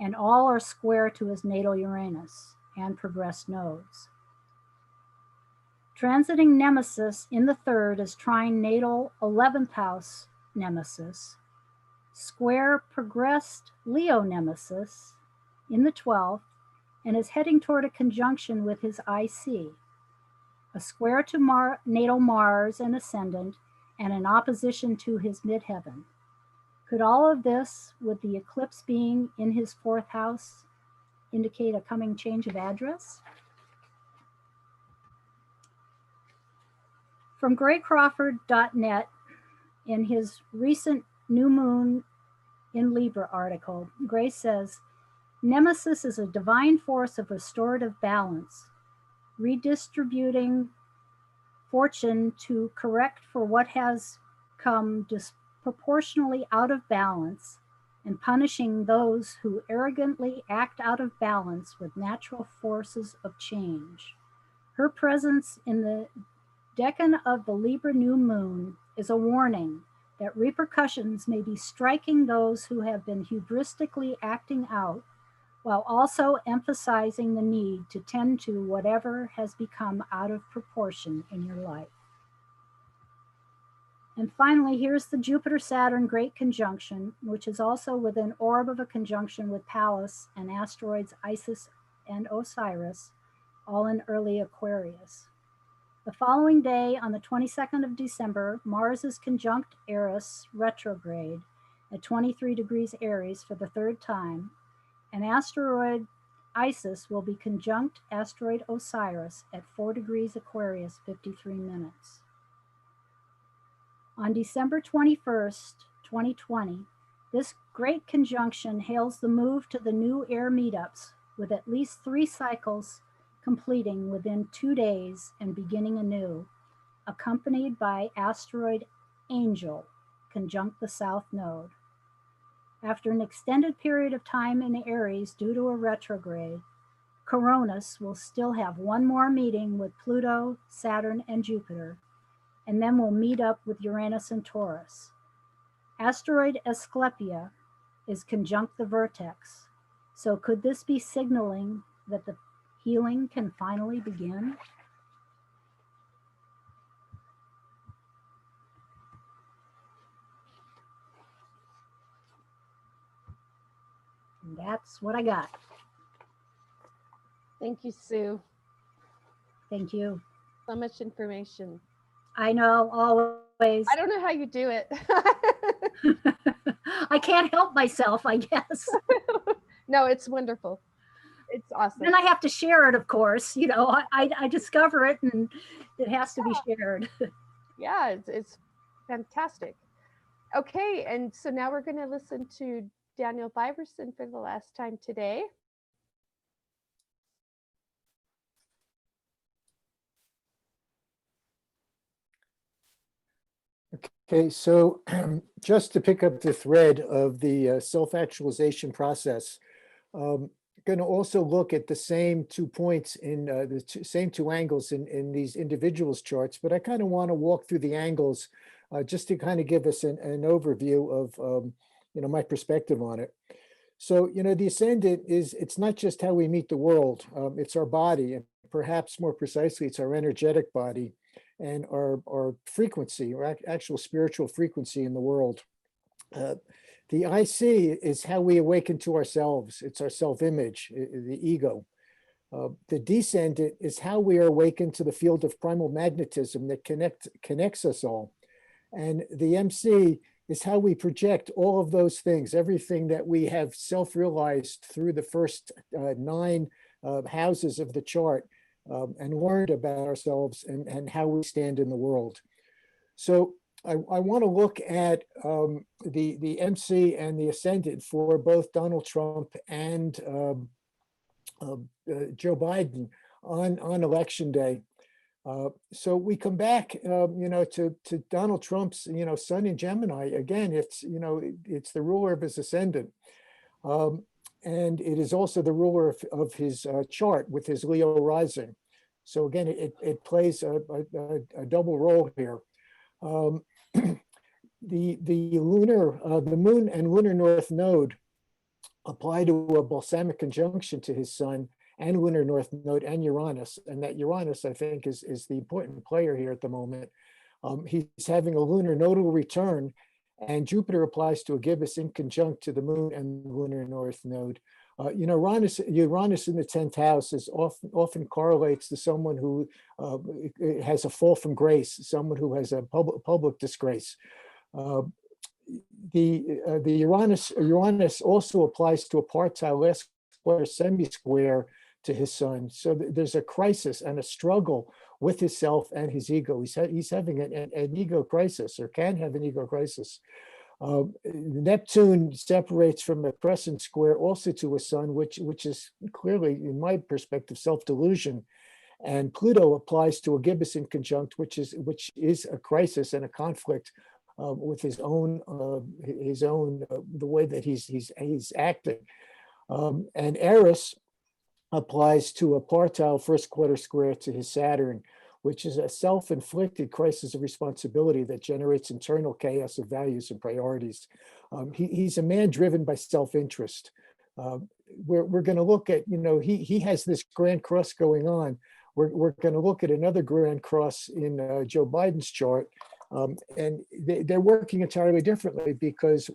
S7: and all are square to his natal Uranus and progressed nodes. Transiting Nemesis in the 3rd is trine natal 11th house Nemesis, square progressed Leo Nemesis in the 12th, and is heading toward a conjunction with his IC, a square to natal Mars and ascendant, and an opposition to his midheaven. Could all of this, with the eclipse being in his 4th house, indicate a coming change of address? From graycrawford.net, in his recent New Moon in Libra article, Gray says, Nemesis is a divine force of restorative balance, redistributing fortune to correct for what has come disproportionately out of balance and punishing those who arrogantly act out of balance with natural forces of change. Her presence in the decan of the Libra new moon is a warning that repercussions may be striking those who have been hubristically acting out, while also emphasizing the need to tend to whatever has become out of proportion in your life. And finally, here's the Jupiter-Saturn Great Conjunction, which is also within orb of a conjunction with Pallas and asteroids Isis and Osiris, all in early Aquarius. The following day, on the 22nd of December, Mars is conjunct Eris retrograde at 23 degrees Aries for the 3rd time, and asteroid Isis will be conjunct asteroid Osiris at 4 degrees Aquarius, 53 minutes. On December 21st, 2020, this great conjunction hails the move to the new air meetups, with at least 3 cycles completing within 2 days and beginning anew, accompanied by asteroid Angel, conjunct the South Node. After an extended period of time in Aries due to a retrograde, Coronis will still have one more meeting with Pluto, Saturn, and Jupiter, and then will meet up with Uranus and Taurus. Asteroid Asclepia is conjunct the vertex, so could this be signaling that the healing can finally begin? And that's what I got.
S1: Thank you, Sue.
S7: Thank you.
S1: So much information.
S7: I know, always.
S1: I don't know how you do it.
S7: I can't help myself, I guess.
S1: No, it's wonderful. It's awesome.
S7: Then I have to share it, of course. You know, I discover it and it has to be shared.
S1: Yeah, it's fantastic. Okay, and so now we're going to listen to Daniel Fiverson for the last time today.
S8: Okay, so just to pick up the thread of the self-actualization process, going to also look at the same 2 points in same 2 angles in these individuals charts, but I kind of want to walk through the angles just to kind of give us an overview of my perspective on it. So, the ascendant it's not just how we meet the world, it's our body, and perhaps more precisely, it's our energetic body and our frequency, or actual spiritual frequency in the world. The IC is how we awaken to ourselves. It's our self-image, the ego. The descendant is how we are awakened to the field of primal magnetism that connects us all. And the MC is how we project all of those things, everything that we have self-realized through the first 9 houses of the chart, and learned about ourselves and how we stand in the world. So I want to look at the MC and the ascendant for both Donald Trump and Joe Biden on election day. So we come back, to Donald Trump's, sun in Gemini. Again, it's the ruler of his ascendant. And it is also the ruler of his chart with his Leo rising. So again, it plays a double role here. The moon and lunar north node apply to a balsamic conjunction to his sun and lunar north node and Uranus. And that Uranus, I think, is the important player here at the moment. He's having a lunar nodal return, and Jupiter applies to a gibbous in conjunct to the moon and lunar north node. Uranus in the 10th house is often correlates to someone who has a fall from grace, someone who has a public disgrace. The Uranus also applies to a partile last square semi-square to his sun. So there's a crisis and a struggle with himself and his ego. He's having an ego crisis, or can have an ego crisis. Neptune separates from a crescent square also to a sun, which is clearly, in my perspective, self-delusion. And Pluto applies to a gibbous in conjunct, which is a crisis and a conflict with his own the way that he's acting. And Eris applies to a partile first quarter square to his Saturn, which is a self-inflicted crisis of responsibility that generates internal chaos of values and priorities. He's a man driven by self-interest. We're going to look at, he has this grand cross going on. We're going to look at another grand cross in Joe Biden's chart, and they're working entirely differently because,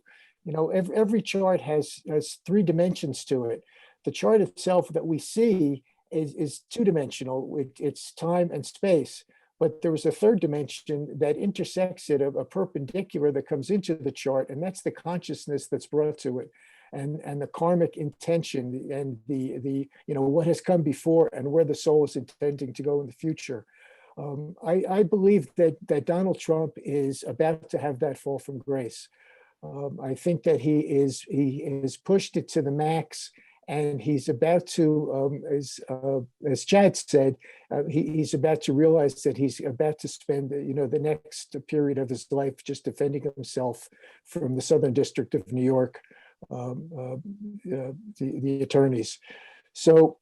S8: every chart has 3 dimensions to it. The chart itself that we see is 2-dimensional. It's time and space, but there was a 3rd dimension that intersects it, a perpendicular that comes into the chart, and that's the consciousness that's brought to it, and the karmic intention, and the what has come before and where the soul is intending to go in the future. I believe that Donald Trump is about to have that fall from grace. I think that he is pushed it to the max. And he's about to, as Chad said, he's about to realize that he's about to spend, the next period of his life just defending himself from the Southern District of New York, the attorneys. So,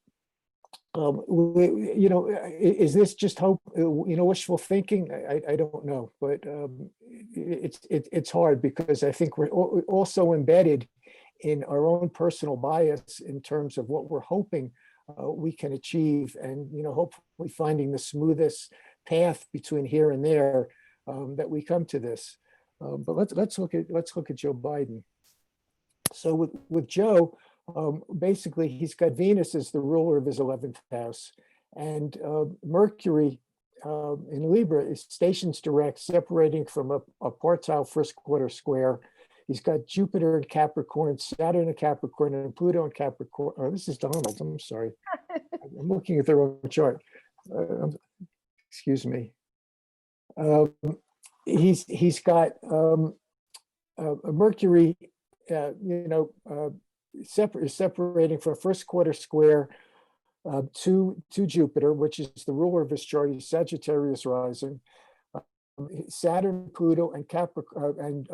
S8: is this just hope? Wishful thinking? I don't know, but it's hard because I think we're also embedded in our own personal bias in terms of what we're hoping we can achieve, and hopefully finding the smoothest path between here and there that we come to this. But let's look at Joe Biden. So with Joe, Basically, he's got Venus as the ruler of his 11th house, and Mercury in Libra is stations direct, separating from a partile first quarter square. He's got Jupiter in Capricorn, Saturn in Capricorn, and Pluto in Capricorn. Oh, this is Donald. I'm sorry. I'm looking at the wrong chart. Excuse me. He's got a Mercury, separating from first quarter square to Jupiter, which is the ruler of his chart. He's Sagittarius rising. Saturn, Pluto, and Capricorn,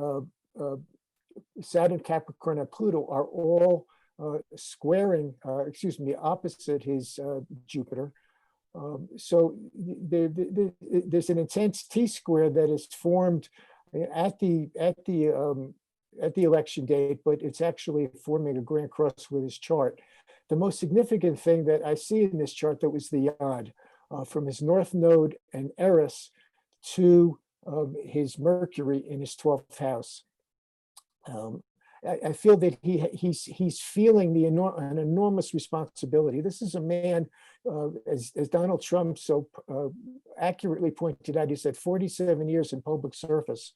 S8: Saturn, Capricorn, and Pluto are all squaring, opposite his Jupiter. So there's an intense T-square that is formed at the election date, but it's actually forming a grand cross with his chart. The most significant thing that I see in this chart, that was the yod from his north node and Eris to his Mercury in his 12th house. I feel that he's feeling an enormous responsibility. This is a man, as Donald Trump so accurately pointed out, he said 47 years in public service.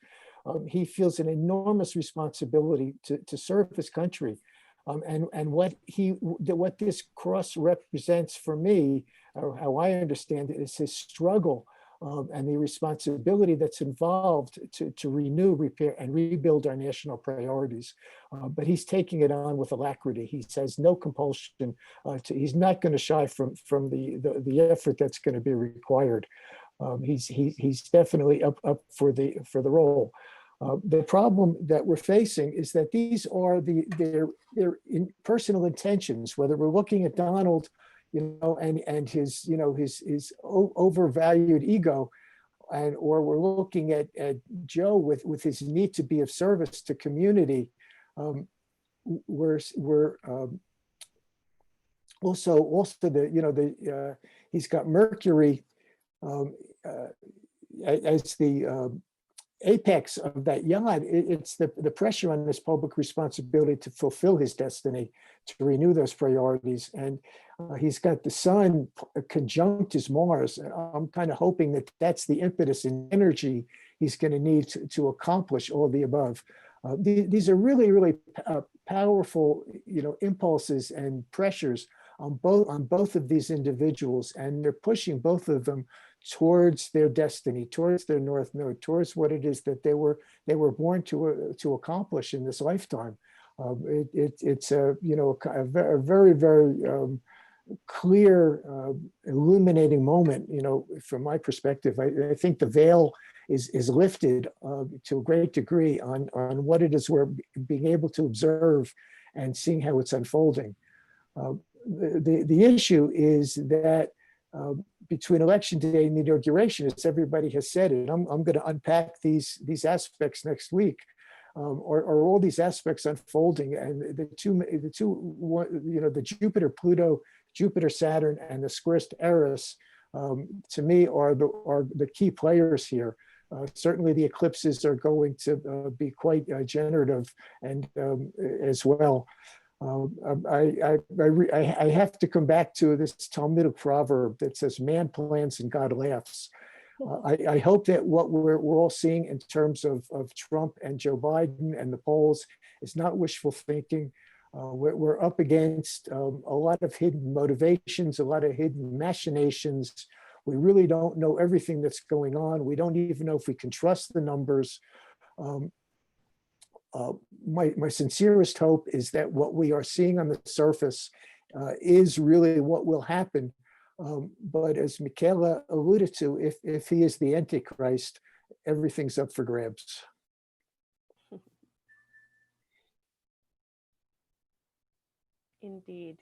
S8: He feels an enormous responsibility to serve his country. And what this cross represents for me, or how I understand it, is his struggle and the responsibility that's involved to renew, repair, and rebuild our national priorities. But he's taking it on with alacrity. He says no compulsion. He's not going to shy from the effort that's going to be required. He's definitely up for the role. The problem that we're facing is that these are their personal intentions. Whether we're looking at Donald, and his overvalued ego, or we're looking at Joe with his need to be of service to community. We're also he's got Mercury as the apex of that yod. It's the pressure on this public responsibility to fulfill his destiny, to renew those priorities. And he's got the sun conjunct his Mars. I'm kind of hoping that that's the impetus and energy he's going to need to accomplish all the above. These are really, really powerful, impulses and pressures on both of these individuals, and they're pushing both of them towards their destiny, towards their north node, towards what it is that they were born to accomplish in this lifetime. It's a very, very clear, illuminating moment. From my perspective, I think the veil is lifted to a great degree on what it is we're being able to observe and seeing how it's unfolding. The issue is that between election day and the inauguration, as everybody has said, and I'm going to unpack these aspects next week, are all these aspects unfolding, and the Jupiter Pluto, Jupiter Saturn, and the squarest Eris, to me are the key players here. Certainly, the eclipses are going to be quite generative, and as well. I have to come back to this Talmudic proverb that says, "Man plans and God laughs." I hope that what we're all seeing in terms of Trump and Joe Biden and the polls is not wishful thinking. We're up against a lot of hidden motivations, a lot of hidden machinations. We really don't know everything that's going on. We don't even know if we can trust the numbers. My sincerest hope is that what we are seeing on the surface is really what will happen. But as Michaela alluded to, if he is the Antichrist, everything's up for grabs.
S1: Indeed.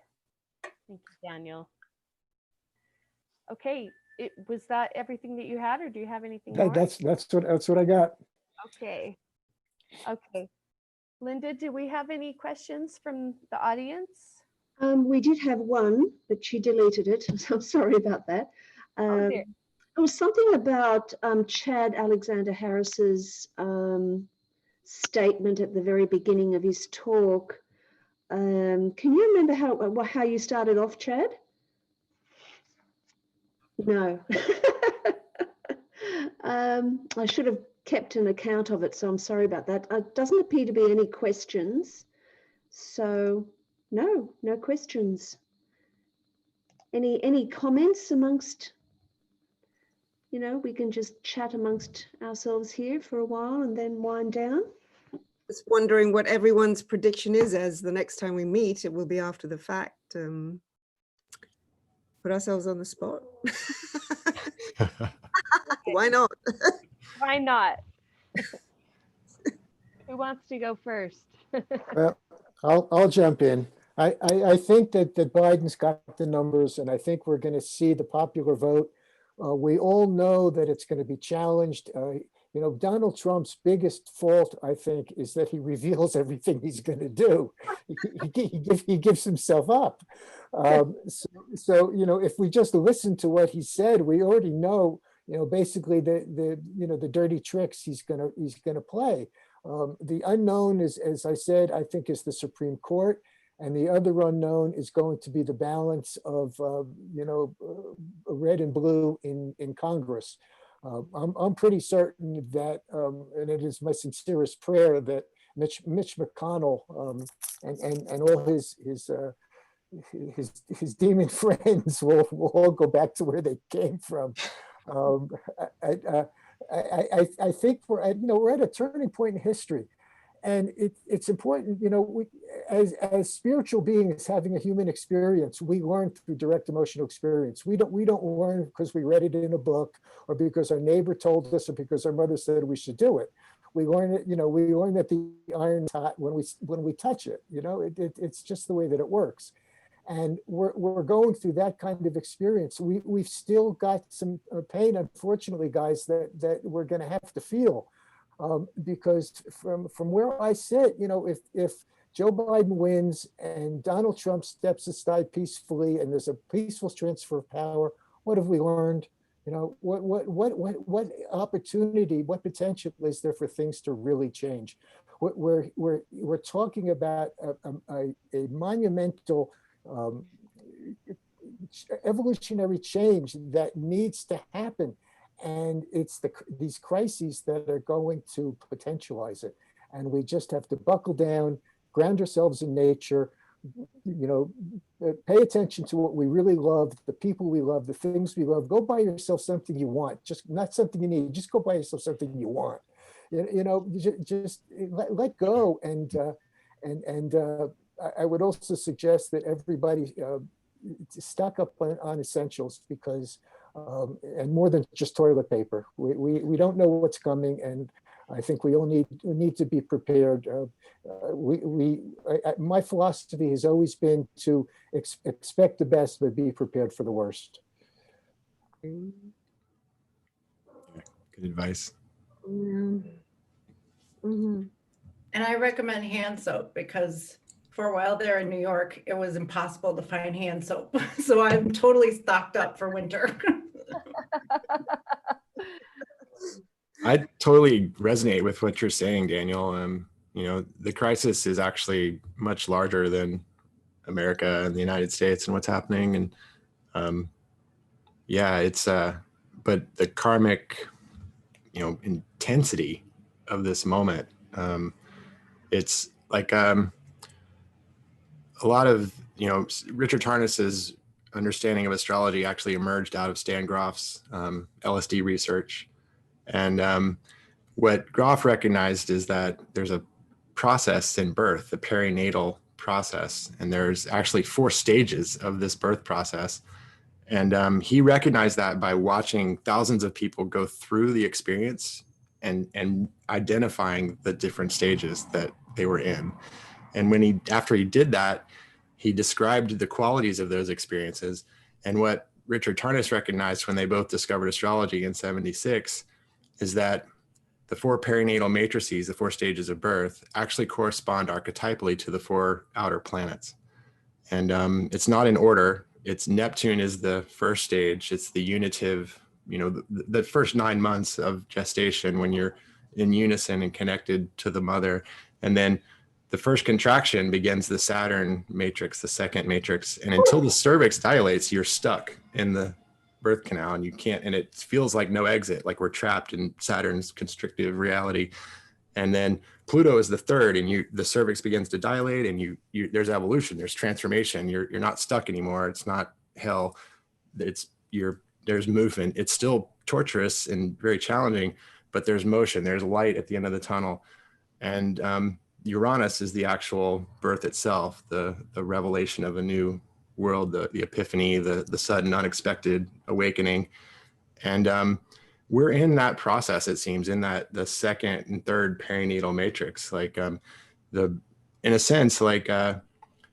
S1: Thank you, Daniel. Okay, was that everything that you had, or do you have anything more?
S8: That's what I got. Okay.
S1: Linda, do we have any questions from the audience?
S3: We did have one, but she deleted it. So I'm sorry about that. It was something about Chad Alexander Harris's statement at the very beginning of his talk Can you remember how you started off, Chad? No. I should have kept an account of it, so I'm sorry about that. Doesn't appear to be any questions. So no questions. Any comments amongst, we can just chat amongst ourselves here for a while and then wind down.
S6: Just wondering what everyone's prediction is, as the next time we meet, it will be after the fact. Put ourselves on the spot. Why not?
S1: Why not? Who wants to go first?
S8: Well, I'll jump in. I think that Biden's got the numbers, and I think we're going to see the popular vote. We all know that it's going to be challenged. Donald Trump's biggest fault, I think, is that he reveals everything he's going to do. He gives himself up. If we just listen to what he said, we already know, basically the dirty tricks he's going to play. The unknown is, as I said, I think is the Supreme Court. And the other unknown is going to be the balance of, red and blue in Congress. I'm pretty certain that, and it is my sincerest prayer that Mitch McConnell and all his demon friends will all go back to where they came from. I think we're at a turning point in history. And it's important, as spiritual beings having a human experience, we learn through direct emotional experience. We don't learn because we read it in a book, or because our neighbor told us, or because our mother said we should do it. We learn it, we learn that the iron is hot when we touch it. It's just the way that it works. And we're going through that kind of experience. We've still got some pain, unfortunately, guys, that we're going to have to feel. Because from where I sit, if Joe Biden wins and Donald Trump steps aside peacefully and there's a peaceful transfer of power, what have we learned? What opportunity, what potential is there for things to really change? We're talking about a monumental evolutionary change that needs to happen. And it's these crises that are going to potentialize it. And we just have to buckle down, ground ourselves in nature, pay attention to what we really love, the people we love, the things we love. Go buy yourself something you want, just not something you need, just go buy yourself something you want. Just let go. And I would also suggest that everybody stock up on essentials, because and more than just toilet paper. We don't know what's coming, and I think we all need to be prepared. My philosophy has always been to expect the best, but be prepared for the worst.
S2: Good advice.
S3: Mm-hmm.
S5: And I recommend hand soap, because for a while there in New York, it was impossible to find hand soap. So I'm totally stocked up for winter.
S2: I totally resonate with what you're saying, Daniel. The crisis is actually much larger than America and the United States and what's happening. And but the karmic, intensity of this moment, it's like a lot of, Richard Tarnas's understanding of astrology actually emerged out of Stan Grof's LSD research. And what Grof recognized is that there's a process in birth, the perinatal process, and there's actually 4 stages of this birth process. And he recognized that by watching thousands of people go through the experience and identifying the different stages that they were in. And after he did that, he described the qualities of those experiences. And what Richard Tarnas recognized when they both discovered astrology in '76 is that the 4 perinatal matrices, the 4 stages of birth, actually correspond archetypally to the 4 outer planets. And it's not in order. It's Neptune is the first stage. It's the unitive, the first 9 months of gestation when you're in unison and connected to the mother. And then the first contraction begins the Saturn matrix, the second matrix. And until the cervix dilates, you're stuck in the birth canal and you can't, and it feels like no exit, like we're trapped in Saturn's constrictive reality. And then Pluto is the third, and the cervix begins to dilate, and there's evolution, there's transformation. You're not stuck anymore. It's not hell. There's movement. It's still torturous and very challenging, but there's motion, there's light at the end of the tunnel. And Uranus is the actual birth itself, the revelation of a new world, the epiphany, the sudden unexpected awakening. And we're in that process, it seems, in the second and third perinatal matrix. Like in a sense, like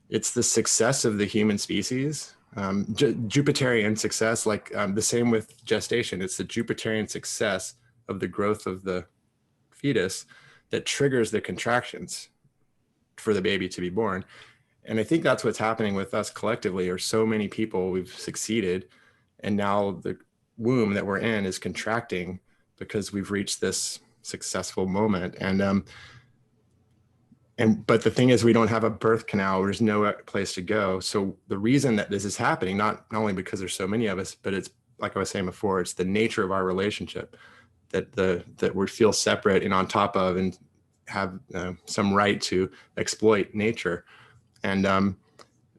S2: it's the success of the human species, Jupiterian success, like the same with gestation. It's the Jupiterian success of the growth of the fetus that triggers the contractions for the baby to be born. And I think that's what's happening with us collectively, or so many people, we've succeeded. And now the womb that we're in is contracting because we've reached this successful moment. But the thing is, we don't have a birth canal. There's no place to go. So the reason that this is happening, not only because there's so many of us, but it's like I was saying before, it's the nature of our relationship that we feel separate and on top of, and have some right to exploit nature. And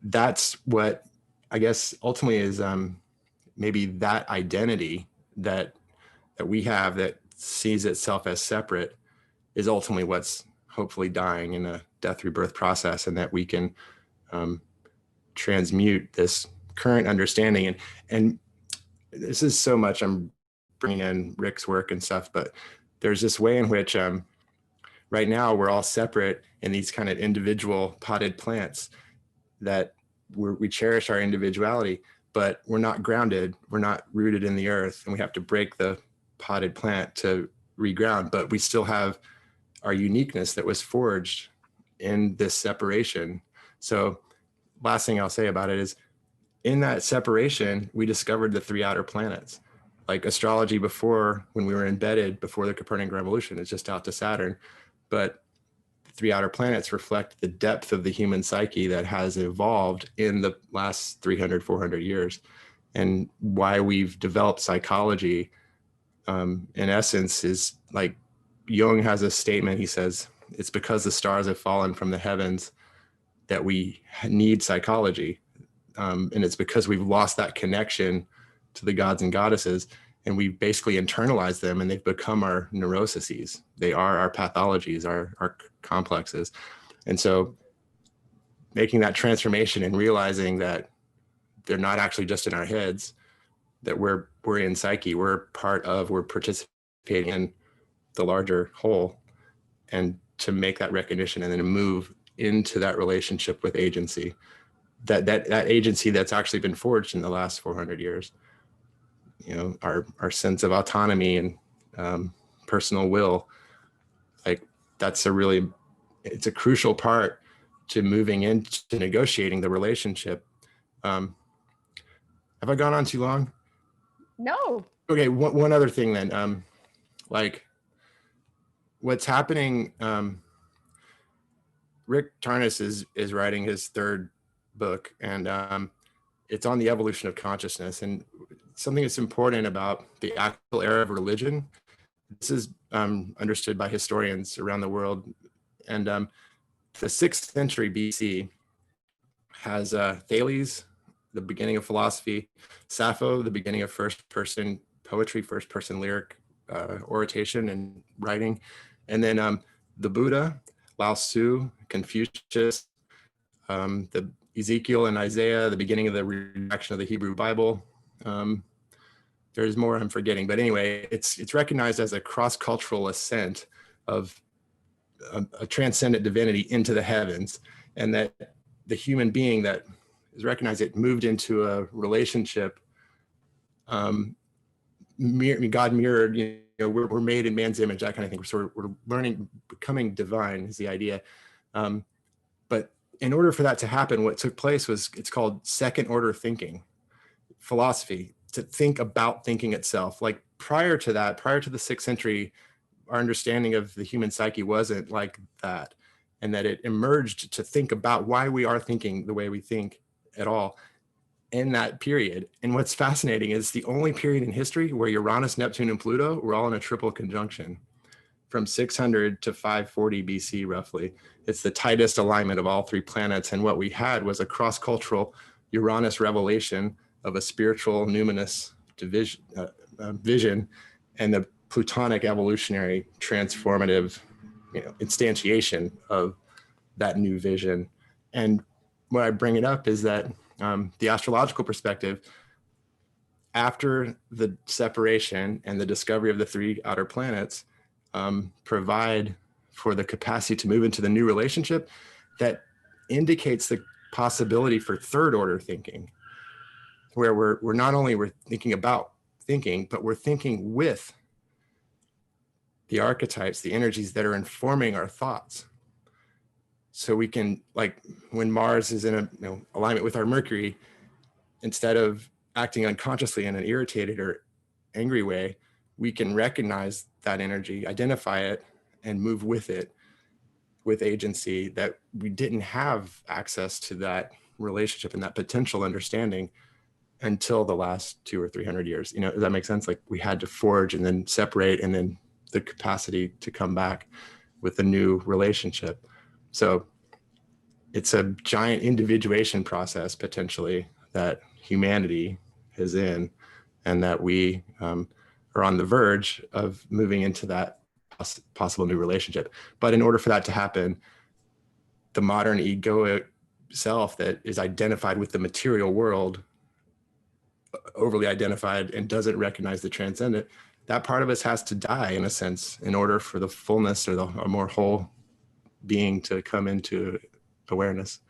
S2: that's what I guess ultimately is maybe that identity that we have that sees itself as separate is ultimately what's hopefully dying in a death rebirth process, and that we can transmute this current understanding. And this is so much, I'm bringing in Rick's work and stuff, but there's this way in which right now we're all separate in these kind of individual potted plants that we cherish our individuality, but we're not grounded, we're not rooted in the earth, and we have to break the potted plant to reground, but we still have our uniqueness that was forged in this separation. So last thing I'll say about it is, in that separation, we discovered the 3 outer planets. Like astrology before, when we were embedded before the Copernican revolution, is just out to Saturn. But the 3 outer planets reflect the depth of the human psyche that has evolved in the last 300, 400 years. And why we've developed psychology, in essence, is like Jung has a statement. He says, it's because the stars have fallen from the heavens that we need psychology. And it's because we've lost that connection to the gods and goddesses, and we basically internalize them, and they've become our neuroses. They are our pathologies, our complexes. And so making that transformation and realizing that they're not actually just in our heads, that we're in psyche, we're participating in the larger whole, and to make that recognition and then to move into that relationship with agency, that agency that's actually been forged in the last 400 years. You know, our sense of autonomy and personal will, like it's a crucial part to moving into negotiating the relationship. Have I gone on too long?
S1: No.
S2: Okay, one other thing then, like what's happening, Rick Tarnas is writing his 3rd book, and it's on the evolution of consciousness. And something that's important about the actual era of religion, this is understood by historians around the world. And the 6th century BC has Thales, the beginning of philosophy, Sappho, the beginning of first-person poetry, first-person lyric oration and writing, and then the Buddha, Lao Tzu, Confucius, the Ezekiel and Isaiah, the beginning of the redaction of the Hebrew Bible. There's more I'm forgetting, but anyway, it's recognized as a cross-cultural ascent of a transcendent divinity into the heavens, and that the human being that is recognized, it moved into a relationship. God mirrored, you know, we're made in man's image, that kind of thing. So we're learning, becoming divine is the idea. But in order for that to happen, what took place was, it's called second order thinking, philosophy, to think about thinking itself. Like prior to that, prior to the 6th century, our understanding of the human psyche wasn't like that. and that it emerged to think about why we are thinking the way we think at all in that period. And what's fascinating is the only period in history where Uranus, Neptune, and Pluto were all in a triple conjunction from 600 to 540 BC, roughly. It's the tightest alignment of all three planets. And what we had was a cross-cultural Uranus revelation of a spiritual numinous vision, and the Plutonic evolutionary transformative, instantiation of that new vision. And why I bring it up is that the astrological perspective, after the separation and the discovery of the three outer planets, provide for the capacity to move into the new relationship that indicates the possibility for third order thinking, where we're not only we're thinking about thinking, but we're thinking with the archetypes, the energies that are informing our thoughts. So we can, like when Mars is in a alignment with our Mercury, instead of acting unconsciously in an irritated or angry way, we can recognize that energy, identify it, and move with it with agency, that we didn't have access to that relationship and that potential understanding until the last 200 or 300 years. Does that make sense? Like we had to forge and then separate, and then the capacity to come back with a new relationship. So it's a giant individuation process potentially that humanity is in, and that we are on the verge of moving into that possible new relationship. But in order for that to happen, the modern egoic self that is identified with the material world, overly identified, and doesn't recognize the transcendent, that part of us has to die in a sense in order for the fullness or a more whole being to come into awareness.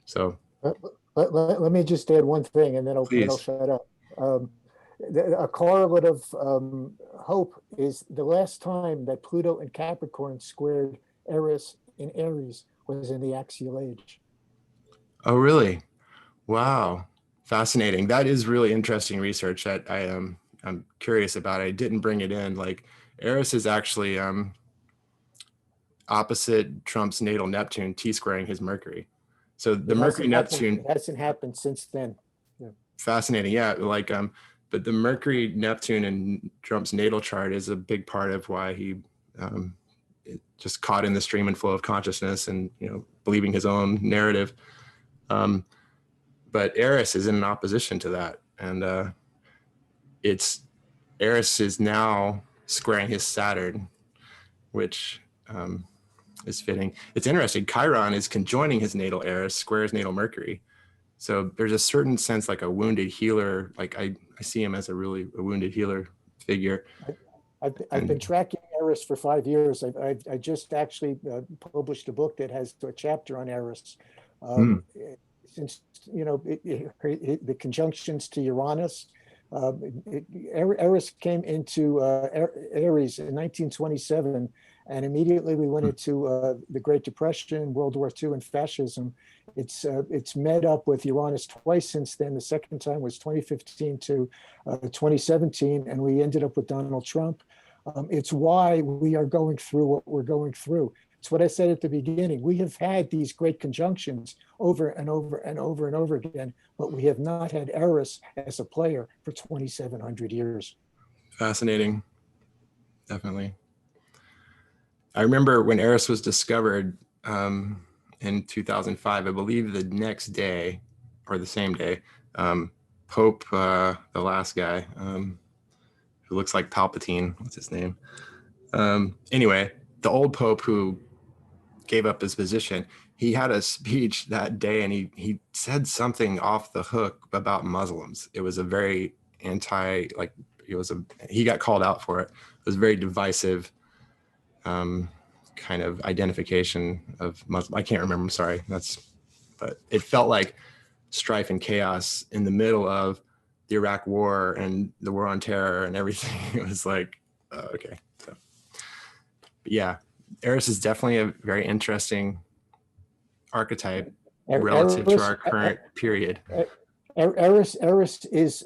S2: So
S8: let me just add one thing, and then I'll shut up. A correlate of hope is the last time that Pluto and Capricorn squared Eris in Aries was in the axial age.
S2: Oh, really? Wow. Fascinating. That is really interesting research that I'm curious about. I didn't bring it in. Like Eris is actually opposite Trump's natal Neptune, T-squaring his Mercury. So the Mercury Neptune
S8: hasn't happened since then. Yeah.
S2: Fascinating. Yeah. Like but the Mercury Neptune in Trump's natal chart is a big part of why he just caught in the stream and flow of consciousness and believing his own narrative. But Eris is in opposition to that, and Eris is now squaring his Saturn, which is fitting. It's interesting. Chiron is conjoining his natal Eris, squares natal Mercury. So there's a certain sense, like a wounded healer. Like I see him as a wounded healer figure.
S8: I've been tracking Eris for 5 years. I just actually published a book that has a chapter on Eris. Since the conjunctions to Uranus, Eris came into Aries in 1927, and immediately we went into the Great Depression, World War II, and fascism. It's met up with Uranus twice since then. The second time was 2015 to 2017, and we ended up with Donald Trump. It's why we are going through what we're going through. It's what I said at the beginning. We have had these great conjunctions over and over and over and over again, but we have not had Eris as a player for 2,700 years.
S2: Fascinating. Definitely. I remember when Eris was discovered in 2005, I believe the next day or the same day, Pope, the last guy, who looks like Palpatine, what's his name? Anyway, the old Pope who gave up his position, he had a speech that day, and he said something off the hook about Muslims. It was a very he got called out for it. It was very divisive kind of identification of Muslim. I can't remember, I'm sorry. But it felt like strife and chaos in the middle of the Iraq war and the war on terror and everything. It was like, okay. So, yeah, Eris is definitely a very interesting archetype relative to our current period.
S8: Eris is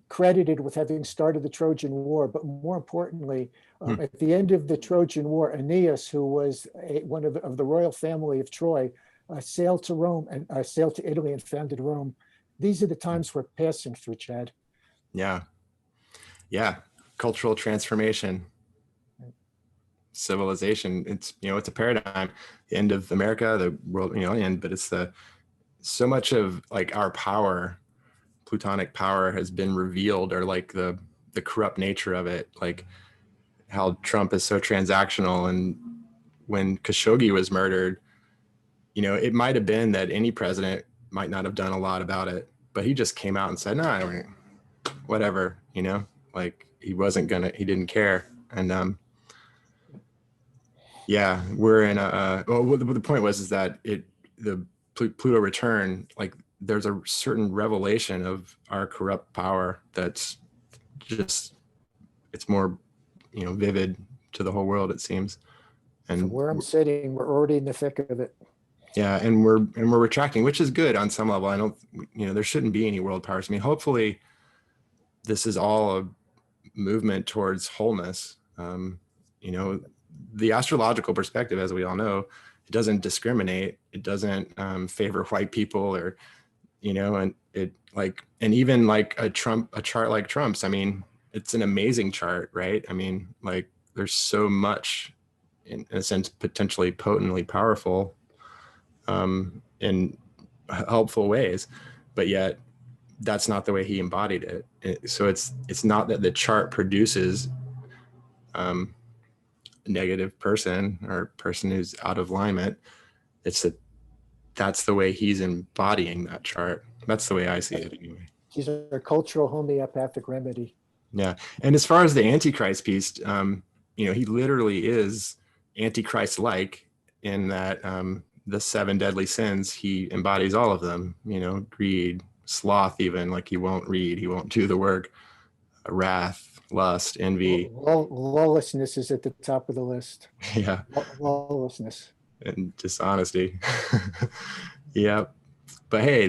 S8: credited with having started the Trojan War, but more importantly, at the end of the Trojan War, Aeneas, who was one of the royal family of Troy, sailed to Rome and sailed to Italy and founded Rome. These are the times we're passing through, Chad.
S2: Yeah. Yeah. Cultural transformation, civilization. It's, it's a paradigm. The end of America, the world, end, but it's so much of like our power, Plutonic power, has been revealed, or like the corrupt nature of it, like how Trump is so transactional. And when Khashoggi was murdered, it might have been that any president might not have done a lot about it, but he just came out and said, no, whatever, like he didn't care. And yeah, we're in the point was is that the Pluto return, like there's a certain revelation of our corrupt power that's just, it's more, vivid to the whole world, it seems. And
S8: from where I'm sitting, we're already in the thick of it.
S2: Yeah, and we're retracting, which is good on some level. I don't, there shouldn't be any world powers. I mean, hopefully this is all a movement towards wholeness. The astrological perspective, as we all know, it doesn't discriminate. It doesn't favor white people, or, and it and even like a chart like Trump's, I mean, it's an amazing chart, right? I mean, like there's so much in a sense, potentially potently powerful in helpful ways, but yet that's not the way he embodied it. So it's not that the chart produces a negative person or person who's out of alignment. It's that's the way he's embodying that chart. That's the way I see it anyway.
S8: He's a cultural homeopathic remedy.
S2: Yeah. And as far as the Antichrist piece, he literally is Antichrist-like in that the 7 deadly sins, he embodies all of them, greed, sloth, even, like he won't read, he won't do the work, wrath, lust, envy.
S8: Lawlessness is at the top of the list.
S2: Yeah.
S8: Lawlessness.
S2: And dishonesty. Yeah. But hey,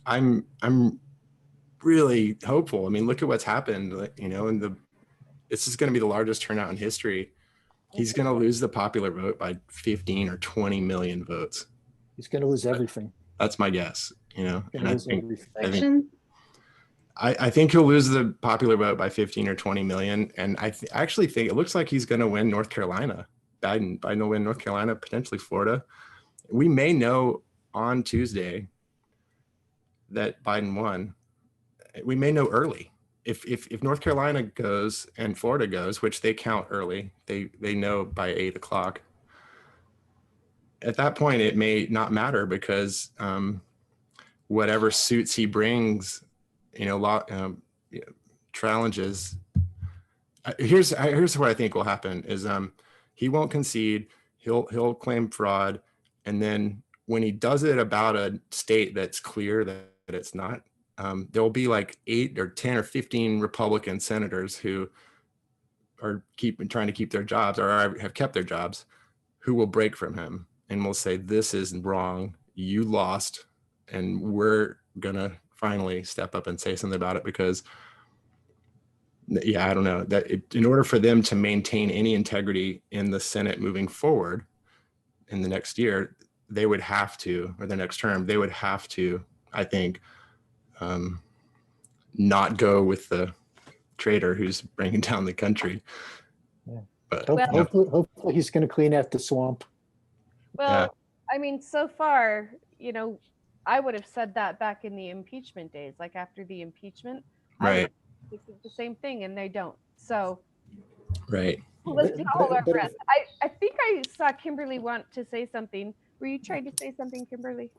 S2: I'm really hopeful. I mean, look at what's happened, and this is going to be the largest turnout in history. He's going to lose the popular vote by 15 or 20 million votes.
S8: He's going to lose everything.
S2: That's my guess, and I think he'll lose the popular vote by 15 or 20 million. And I actually think it looks like he's going to win North Carolina. Biden will win North Carolina, potentially Florida. We may know on Tuesday that Biden won. We may know early. If North Carolina goes and Florida goes, which they count early, they know by 8 o'clock. At that point, it may not matter because whatever suits he brings, challenges. Here's what I think will happen is he won't concede. He'll claim fraud, and then when he does it about a state that's clear that it's not, there'll be like 8 or 10 or 15 Republican senators who are trying to keep their jobs or have kept their jobs, who will break from him and will say, this is wrong, you lost, and we're gonna finally step up and say something about it. Because I don't know, that in order for them to maintain any integrity in the Senate moving forward in the next year, they would have to, or the next term, they would have to, I think, not go with the traitor who's bringing down the country.
S8: Yeah.
S2: But
S8: hopefully he's going to clean out the swamp.
S1: Well,
S2: Yeah.
S1: I mean, so far, I would have said that back in the impeachment days, like after the impeachment,
S2: Right.
S1: I would the same thing, and they don't. So
S2: Right.
S1: let's not hold our breath. I think I saw Kimberly want to say something. Were you trying to say something, Kimberly?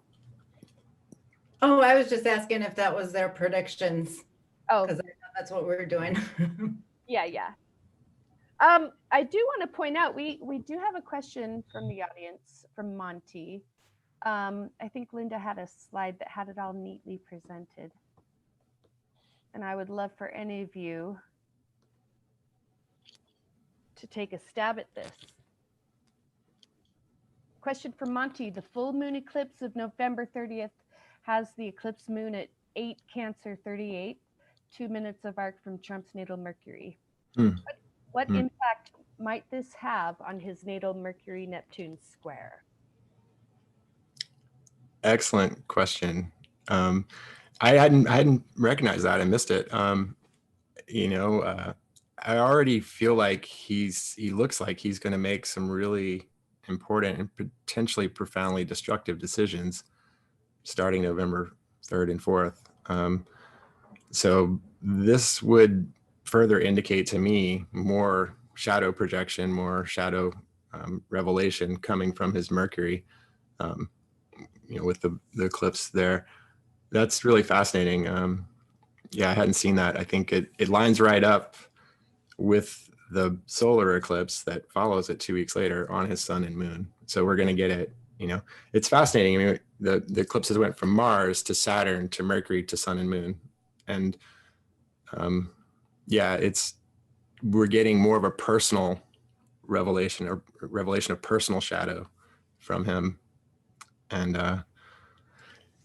S5: Oh, I was just asking if that was their predictions,
S1: Oh,
S5: because that's what we're doing.
S1: yeah. I do want to point out we do have a question from the audience from Monty. I think Linda had a slide that had it all neatly presented, and I would love for any of you to take a stab at this. Question from Monty: the full moon eclipse of November 30th has the eclipse moon at 8 Cancer 38. 2 minutes of arc from Trump's natal Mercury.
S2: Hmm.
S1: What impact might this have on his natal Mercury-Neptune square?
S2: Excellent question. I hadn't recognized that. I missed it. I already feel like he looks like he's going to make some really important and potentially profoundly destructive decisions starting November 3rd and 4th. So this would further indicate to me more shadow projection, more shadow revelation coming from his Mercury, with the eclipse there. That's really fascinating. Yeah, I hadn't seen that. I think it lines right up with the solar eclipse that follows it 2 weeks later on his sun and moon. So we're going to get it, it's fascinating. I mean, the eclipses went from Mars to Saturn to Mercury to sun and moon. And we're getting more of a personal revelation, or revelation of personal shadow from him. And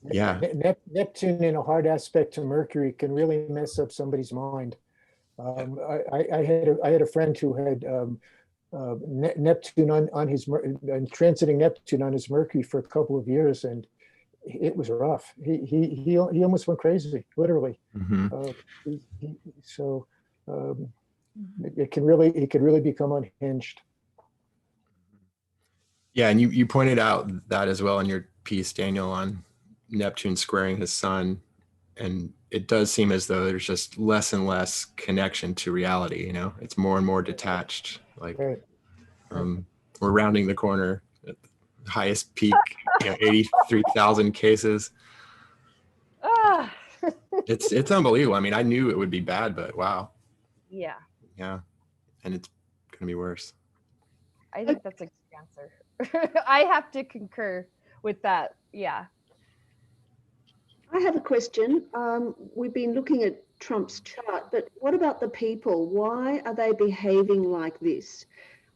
S8: Neptune in a hard aspect to Mercury can really mess up somebody's mind. I had a friend who had Neptune on his and transiting Neptune on his Mercury for a couple of years, and it was rough. He almost went crazy, literally. It could really become unhinged.
S2: Yeah, and you pointed out that as well in your piece, Daniel, on Neptune squaring his sun, and it does seem as though there's just less and less connection to reality. It's more and more detached. Like we're rounding the corner at the highest peak, 83,000 cases. It's unbelievable. I mean, I knew it would be bad, but wow.
S1: Yeah,
S2: and it's gonna be worse.
S1: I think that's a good answer. I have to concur with that. Yeah.
S3: I have a question. We've been looking at Trump's chart, but what about the people? Why are they behaving like this?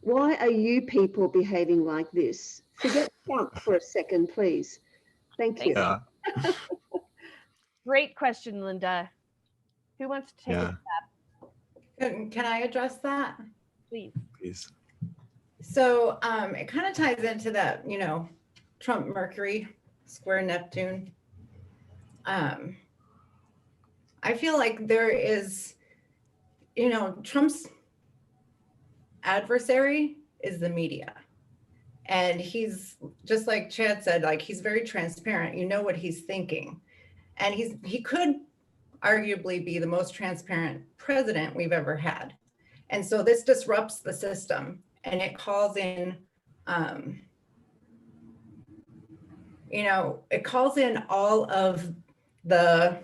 S3: Why are you people behaving like this? Forget Trump for a second, please. Thank you.
S2: Yeah.
S1: Great question, Linda. Who wants to take a stab?
S5: Can I address that?
S1: Please.
S5: So it kind of ties into that, Trump Mercury square Neptune. I feel like there is, Trump's adversary is the media. And he's, just like Chad said, like he's very transparent. You know what he's thinking. And he could arguably be the most transparent president we've ever had. And so this disrupts the system, and it calls in, it calls in all of the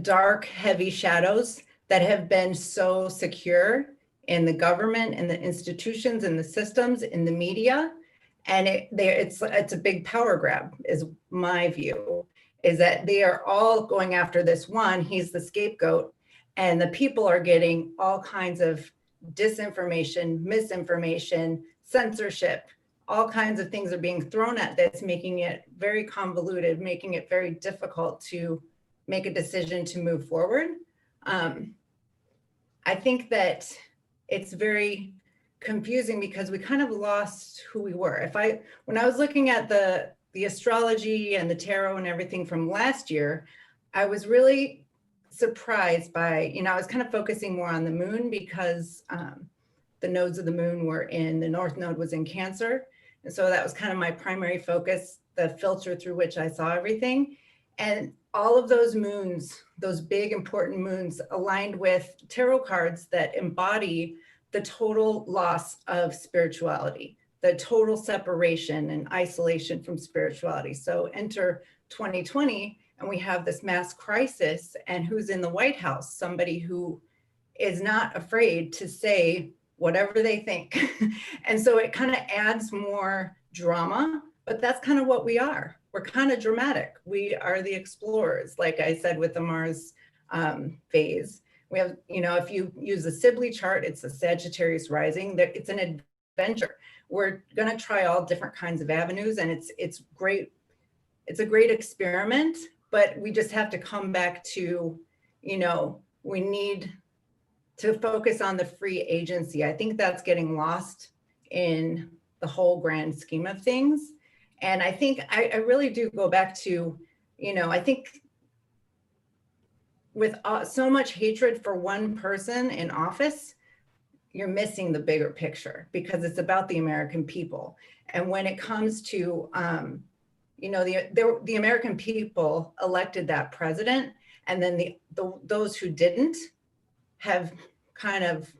S5: dark, heavy shadows that have been so secure in the government, in the institutions, in the systems, in the media. And it's a big power grab, is my view, is that they are all going after this one. He's the scapegoat, and the people are getting all kinds of disinformation, misinformation, censorship. All kinds of things are being thrown at this, making it very convoluted, making it very difficult to make a decision to move forward. I think that it's very confusing because we kind of lost who we were. When I was looking at the astrology and the tarot and everything from last year, I was really surprised by, I was kind of focusing more on the moon because the nodes of the moon were the North Node was in Cancer. And so that was kind of my primary focus, the filter through which I saw everything. And all of those moons, those big important moons, aligned with tarot cards that embody the total loss of spirituality, the total separation and isolation from spirituality. So enter 2020, and we have this mass crisis, and who's in the White House? Somebody who is not afraid to say whatever they think. And so it kind of adds more drama, but that's kind of what we are. We're kind of dramatic. We are the explorers, like I said, with the Mars phase. We have, if you use the Sibley chart, it's a Sagittarius rising. It's an adventure. We're going to try all different kinds of avenues, and it's great. It's a great experiment, but we just have to come back to, you know, we need to focus on the free agency. I think that's getting lost in the whole grand scheme of things. And I think I really do go back to, you know, I think with so much hatred for one person in office, you're missing the bigger picture, because it's about the American people. And when it comes to, you know, the American people elected that president, and then those who didn't have kind of,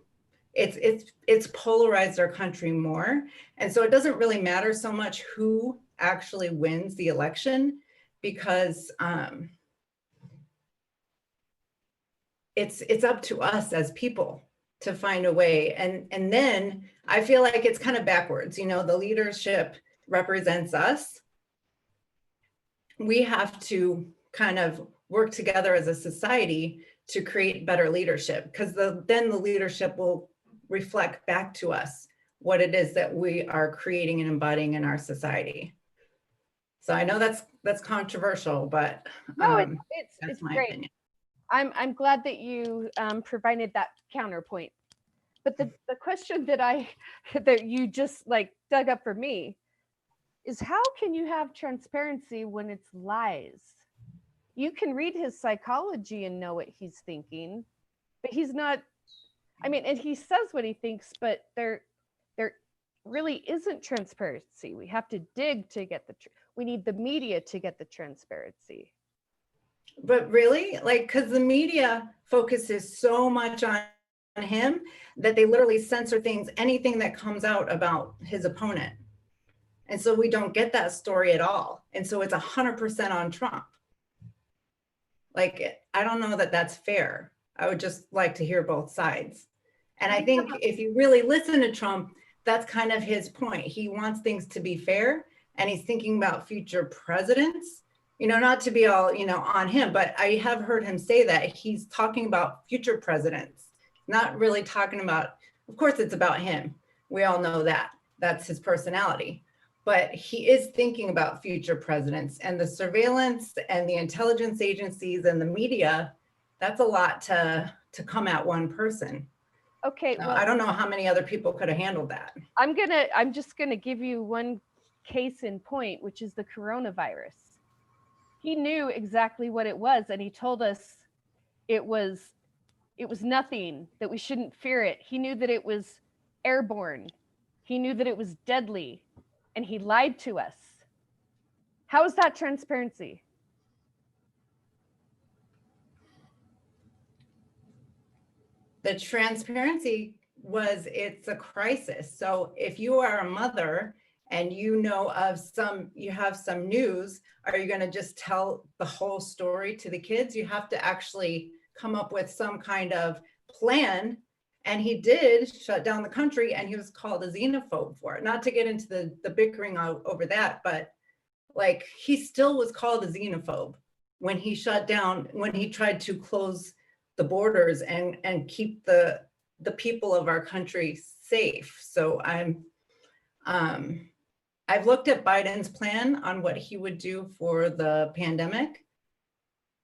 S5: it's polarized our country more. And so it doesn't really matter so much who actually wins the election, because it's up to us as people to find a way. And then I feel like it's kind of backwards. You know, the leadership represents us. We have to kind of work together as a society to create better leadership, because then the leadership will reflect back to us what it is that we are creating and embodying in our society. So I know that's controversial, but
S1: No,
S5: that's
S1: it's
S5: my
S1: great.
S5: opinion.
S1: I'm glad that you provided that counterpoint. But the question that you just like dug up for me is, how can you have transparency when it's lies? You can read his psychology and know what he's thinking, but he's not, I mean, and he says what he thinks, but there really isn't transparency. We have to dig to get we need the media to get the transparency.
S5: But really, like, because the media focuses so much on him that they literally censor things, anything that comes out about his opponent. And so we don't get that story at all. And so it's 100% on Trump. Like, I don't know that that's fair. I would just like to hear both sides. And I think if you really listen to Trump, that's kind of his point. He wants things to be fair, and he's thinking about future presidents, you know, not to be all, you know, on him, but I have heard him say that he's talking about future presidents, not really talking about, of course it's about him. We all know that. That's his personality. But he is thinking about future presidents, and the surveillance and the intelligence agencies and the media, that's a lot to come at one person.
S1: Okay,
S5: So
S1: well,
S5: I don't know how many other people could have handled that.
S1: I'm just gonna give you one case in point, which is the coronavirus. He knew exactly what it was, and he told us it was nothing, that we shouldn't fear it. He knew that it was airborne. He knew that it was deadly, and he lied to us. How is that transparency?
S5: The transparency was, it's a crisis. So if you are a mother and you know of you have some news, are you going to just tell the whole story to the kids? You have to actually come up with some kind of plan. And he did shut down the country, and he was called a xenophobe for it. Not to get into the bickering over that, but like, he still was called a xenophobe when he shut down, when he tried to close the borders and keep the people of our country safe. So I've looked at Biden's plan on what he would do for the pandemic,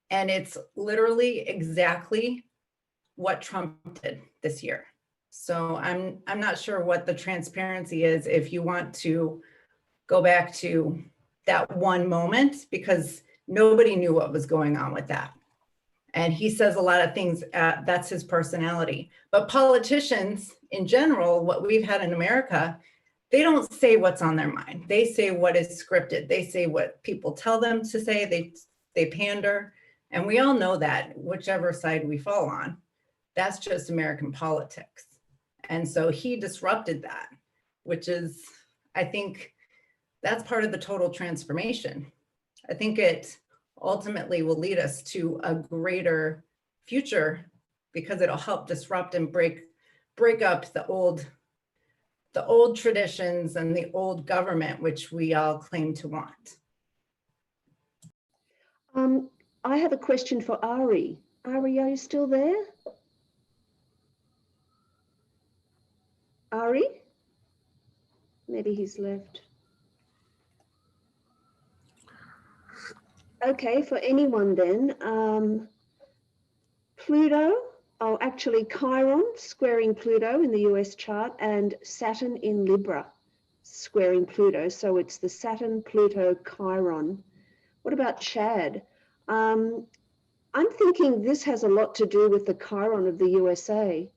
S5: and it's literally exactly what Trump did this year. So I'm not sure what the transparency is if you want to go back to that one moment, because nobody knew what was going on with that. And he says a lot of things, that's his personality. But politicians in general, what we've had in America, they don't say what's on their mind. They say what is scripted. They say what people tell them to say. They pander. And we all know that, whichever side we fall on. That's just American politics. And so he disrupted that, which is, I think, that's part of the total transformation. I think it ultimately will lead us to a greater future, because it'll help disrupt and break up the old traditions and the old government, which we all claim to want.
S3: I have a question for Ari. Ari, are you still there? Ari? Maybe he's left. Okay, for anyone then, Pluto, oh, actually Chiron squaring Pluto in the US chart and Saturn in Libra squaring Pluto. So it's the Saturn, Pluto, Chiron. What about Chad? I'm thinking this has a lot to do with the Chiron of the USA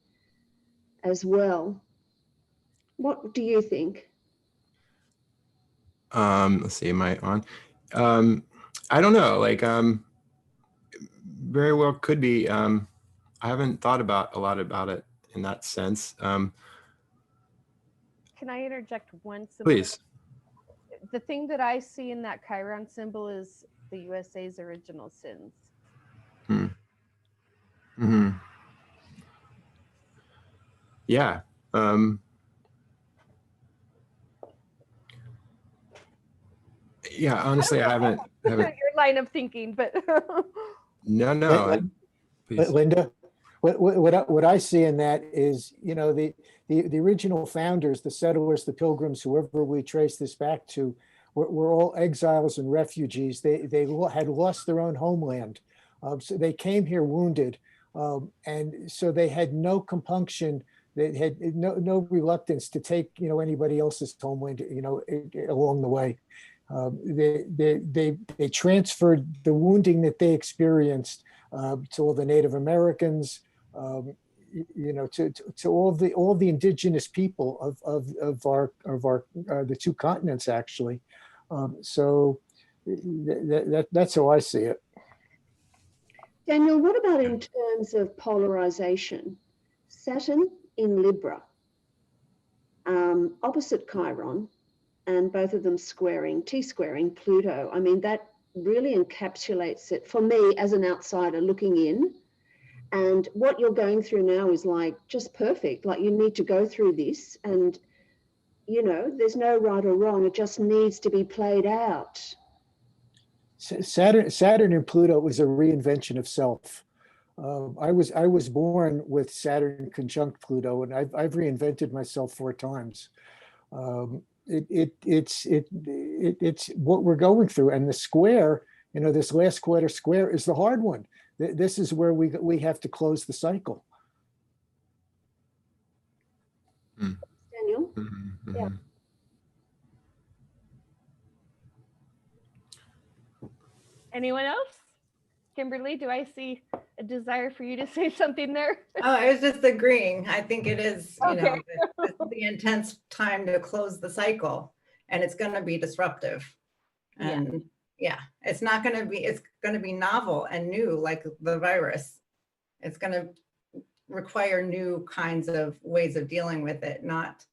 S3: as well. What do you think?
S2: Let's see, am I on? I don't know, like, very well could be. I haven't thought about a lot about it in that sense.
S1: Can I interject one symbol?
S2: Please.
S1: The thing that I see in that Chiron symbol is the USA's original sins.
S2: Mm-hmm. Yeah. Yeah, honestly, I haven't.
S1: Your line of thinking, but
S2: No. Please.
S8: Linda, what I see in that is, you know, the original founders, the settlers, the pilgrims, whoever we trace this back to, were all exiles and refugees. They had lost their own homeland, so they came here wounded, and so they had no compunction. They had no reluctance to take, you know, anybody else's homeland, you know, along the way. They transferred the wounding that they experienced to all the Native Americans, you know, to all the indigenous people of our the two continents, actually. So that's how I see it.
S3: Daniel, what about in terms of polarization? Saturn in Libra, opposite Chiron, and both of them squaring, T-squaring Pluto. I mean, that really encapsulates it for me as an outsider looking in. And what you're going through now is like just perfect. Like you need to go through this and, you know, there's no right or wrong. It just needs to be played out.
S8: Saturn and Pluto was a reinvention of self. I was born with Saturn conjunct Pluto, and I've reinvented myself 4 times. It's what we're going through, and the square, you know, this last quarter square is the hard one. This is where we have to close the cycle.
S3: Daniel?
S2: Mm-hmm.
S3: Yeah.
S1: anyone else? Kimberly, do I see a desire for you to say something there?
S5: Oh, I was just agreeing. I think it is, you know,
S1: Okay.
S5: the intense time to close the cycle, and it's going to be disruptive. And yeah, it's not going to be, it's going to be novel and new, like the virus. It's going to require new kinds of ways of dealing with it, not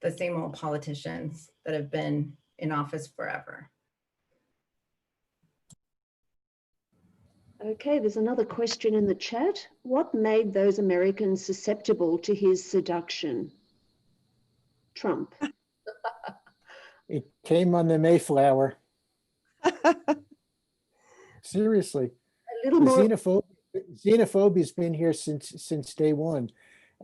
S5: the same old politicians that have been in office forever.
S3: Okay, there's another question in the chat. What made those Americans susceptible to his seduction? Trump.
S8: It came on the Mayflower. Seriously,
S3: A little more.
S8: xenophobia has been here since day one,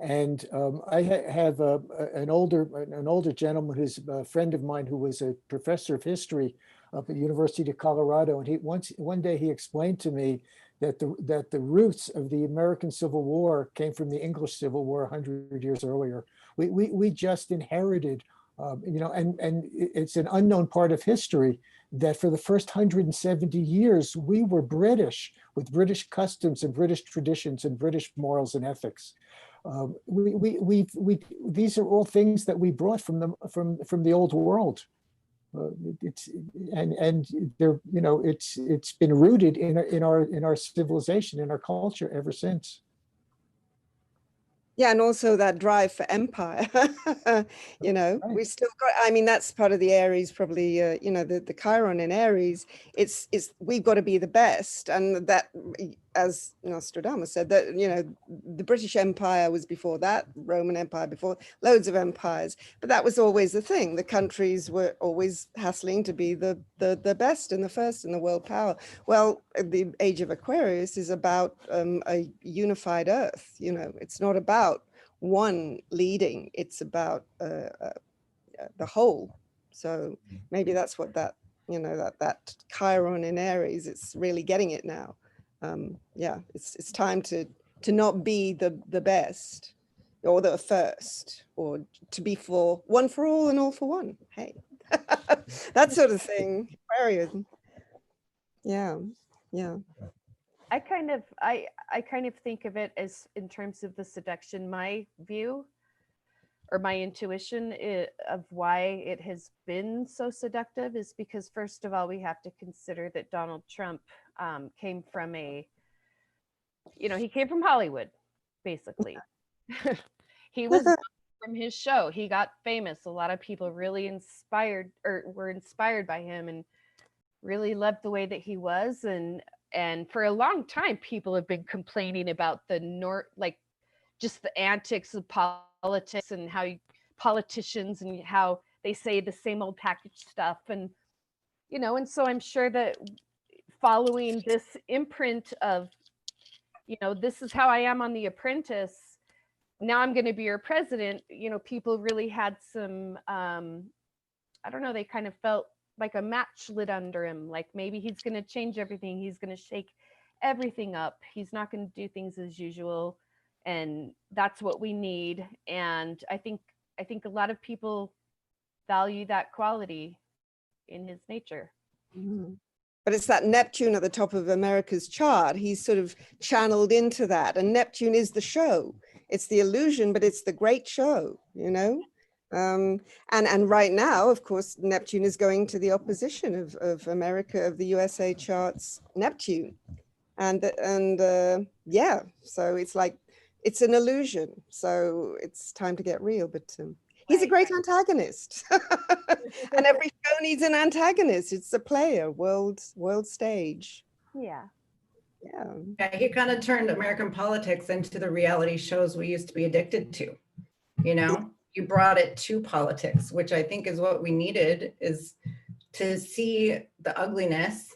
S8: and I have an older gentleman who's a friend of mine who was a professor of history up at the University of Colorado, and one day he explained to me that the roots of the American Civil War came from the English Civil War 100 years earlier. We just inherited, you know, and it's an unknown part of history that for the first 170 years we were British, with British customs and British traditions and British morals and ethics. These are all things that we brought from the old world. They're, you know, it's been rooted in our civilization, in our culture ever since.
S6: Yeah, and also that drive for empire. You know,
S8: Right.
S6: we still got, I mean, that's part of the Aries, probably, you know, the Chiron in Aries, it's we've got to be the best. And that, as Nostradamus said, that, you know, the British Empire was before that, Roman Empire before, loads of empires, but that was always the thing. The countries were always hassling to be the best and the first in the world power. Well, the age of Aquarius is about a unified earth. You know, it's not about one leading, it's about the whole. So maybe that's what that you know, that Chiron in Aries, it's really getting it now. Yeah, it's time to not be the best or the first, or to be for one for all and all for one. Hey, that sort of thing. Aquarius. Yeah, yeah.
S1: I kind of think of it as in terms of the seduction. My view or my intuition of why it has been so seductive is because, first of all, we have to consider that Donald Trump came from he came from Hollywood, basically. He was from his show. He got famous. A lot of people really were inspired by him and really loved the way that he was. And for a long time, people have been complaining about just the antics of politics and how politicians and how they say the same old packaged stuff. And so I'm sure that following this imprint of, this is how I am on The Apprentice, now I'm going to be your president, people really had some, I don't know, they kind of felt like a match lit under him, like maybe he's going to change everything. He's going to shake everything up. He's not going to do things as usual. And that's what we need. And I think a lot of people value that quality in his nature.
S6: Mm-hmm. But it's that Neptune at the top of America's chart. He's sort of channeled into that. And Neptune is the show. It's the illusion, but it's the great show, And right now, of course, Neptune is going to the opposition of America, of the USA charts, Neptune. Yeah, so it's like, it's an illusion. So it's time to get real, but he's a great antagonist. And every show needs an antagonist. It's a player, world stage.
S1: Yeah.
S5: Yeah, he kind of turned American politics into the reality shows we used to be addicted to. You brought it to politics, which I think is what we needed, is to see the ugliness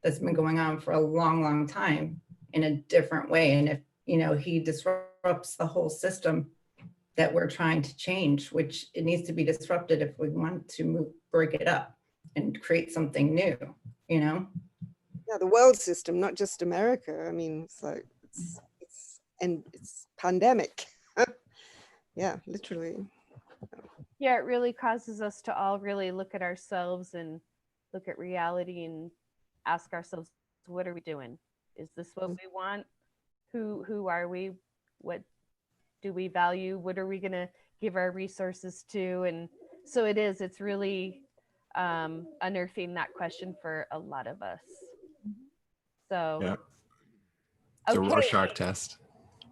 S5: that's been going on for a long, long time in a different way. And if, he disrupts the whole system that we're trying to change, which it needs to be disrupted if we want to break it up and create something new,
S6: Yeah, the world system, not just America. I mean, it's like, it's pandemic. Yeah, literally.
S1: Yeah, it really causes us to all really look at ourselves and look at reality and ask ourselves, what are we doing? Is this what we want? Who are we? What do we value? What are we going to give our resources to? And so it's really unearthing that question for a lot of us. So
S2: yeah, it's a Rorschach test.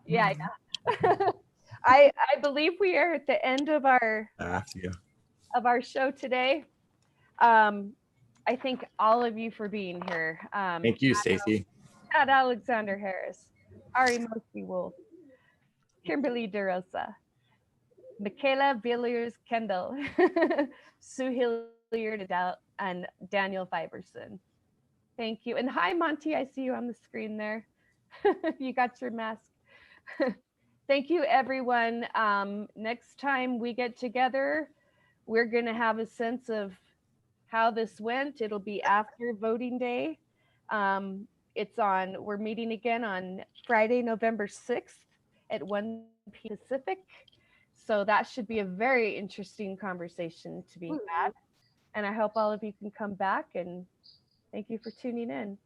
S1: Yeah, I know. I believe we are at the end of our show today. I thank all of you for being here.
S2: Thank you, Stacie.
S1: Chad Alexander Harris, Ari Moshe Wolfe, Kimberly DeRosa, Michaela Villiers-Kendall, Sue Hillyard, and Daniel Fiverson. Thank you. And hi, Monty. I see you on the screen there. You got your mask. Thank you, everyone. Next time we get together, we're going to have a sense of how this went. It'll be after voting day. We're meeting again on Friday, November 6th at 1 p.m. Pacific. So that should be a very interesting conversation to be had. And I hope all of you can come back, and thank you for tuning in.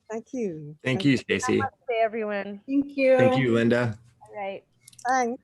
S6: Thank you.
S2: Thank you, Stacie.
S1: Namaste, everyone.
S5: Thank you.
S2: Thank you, Linda.
S1: All right.
S6: Thanks.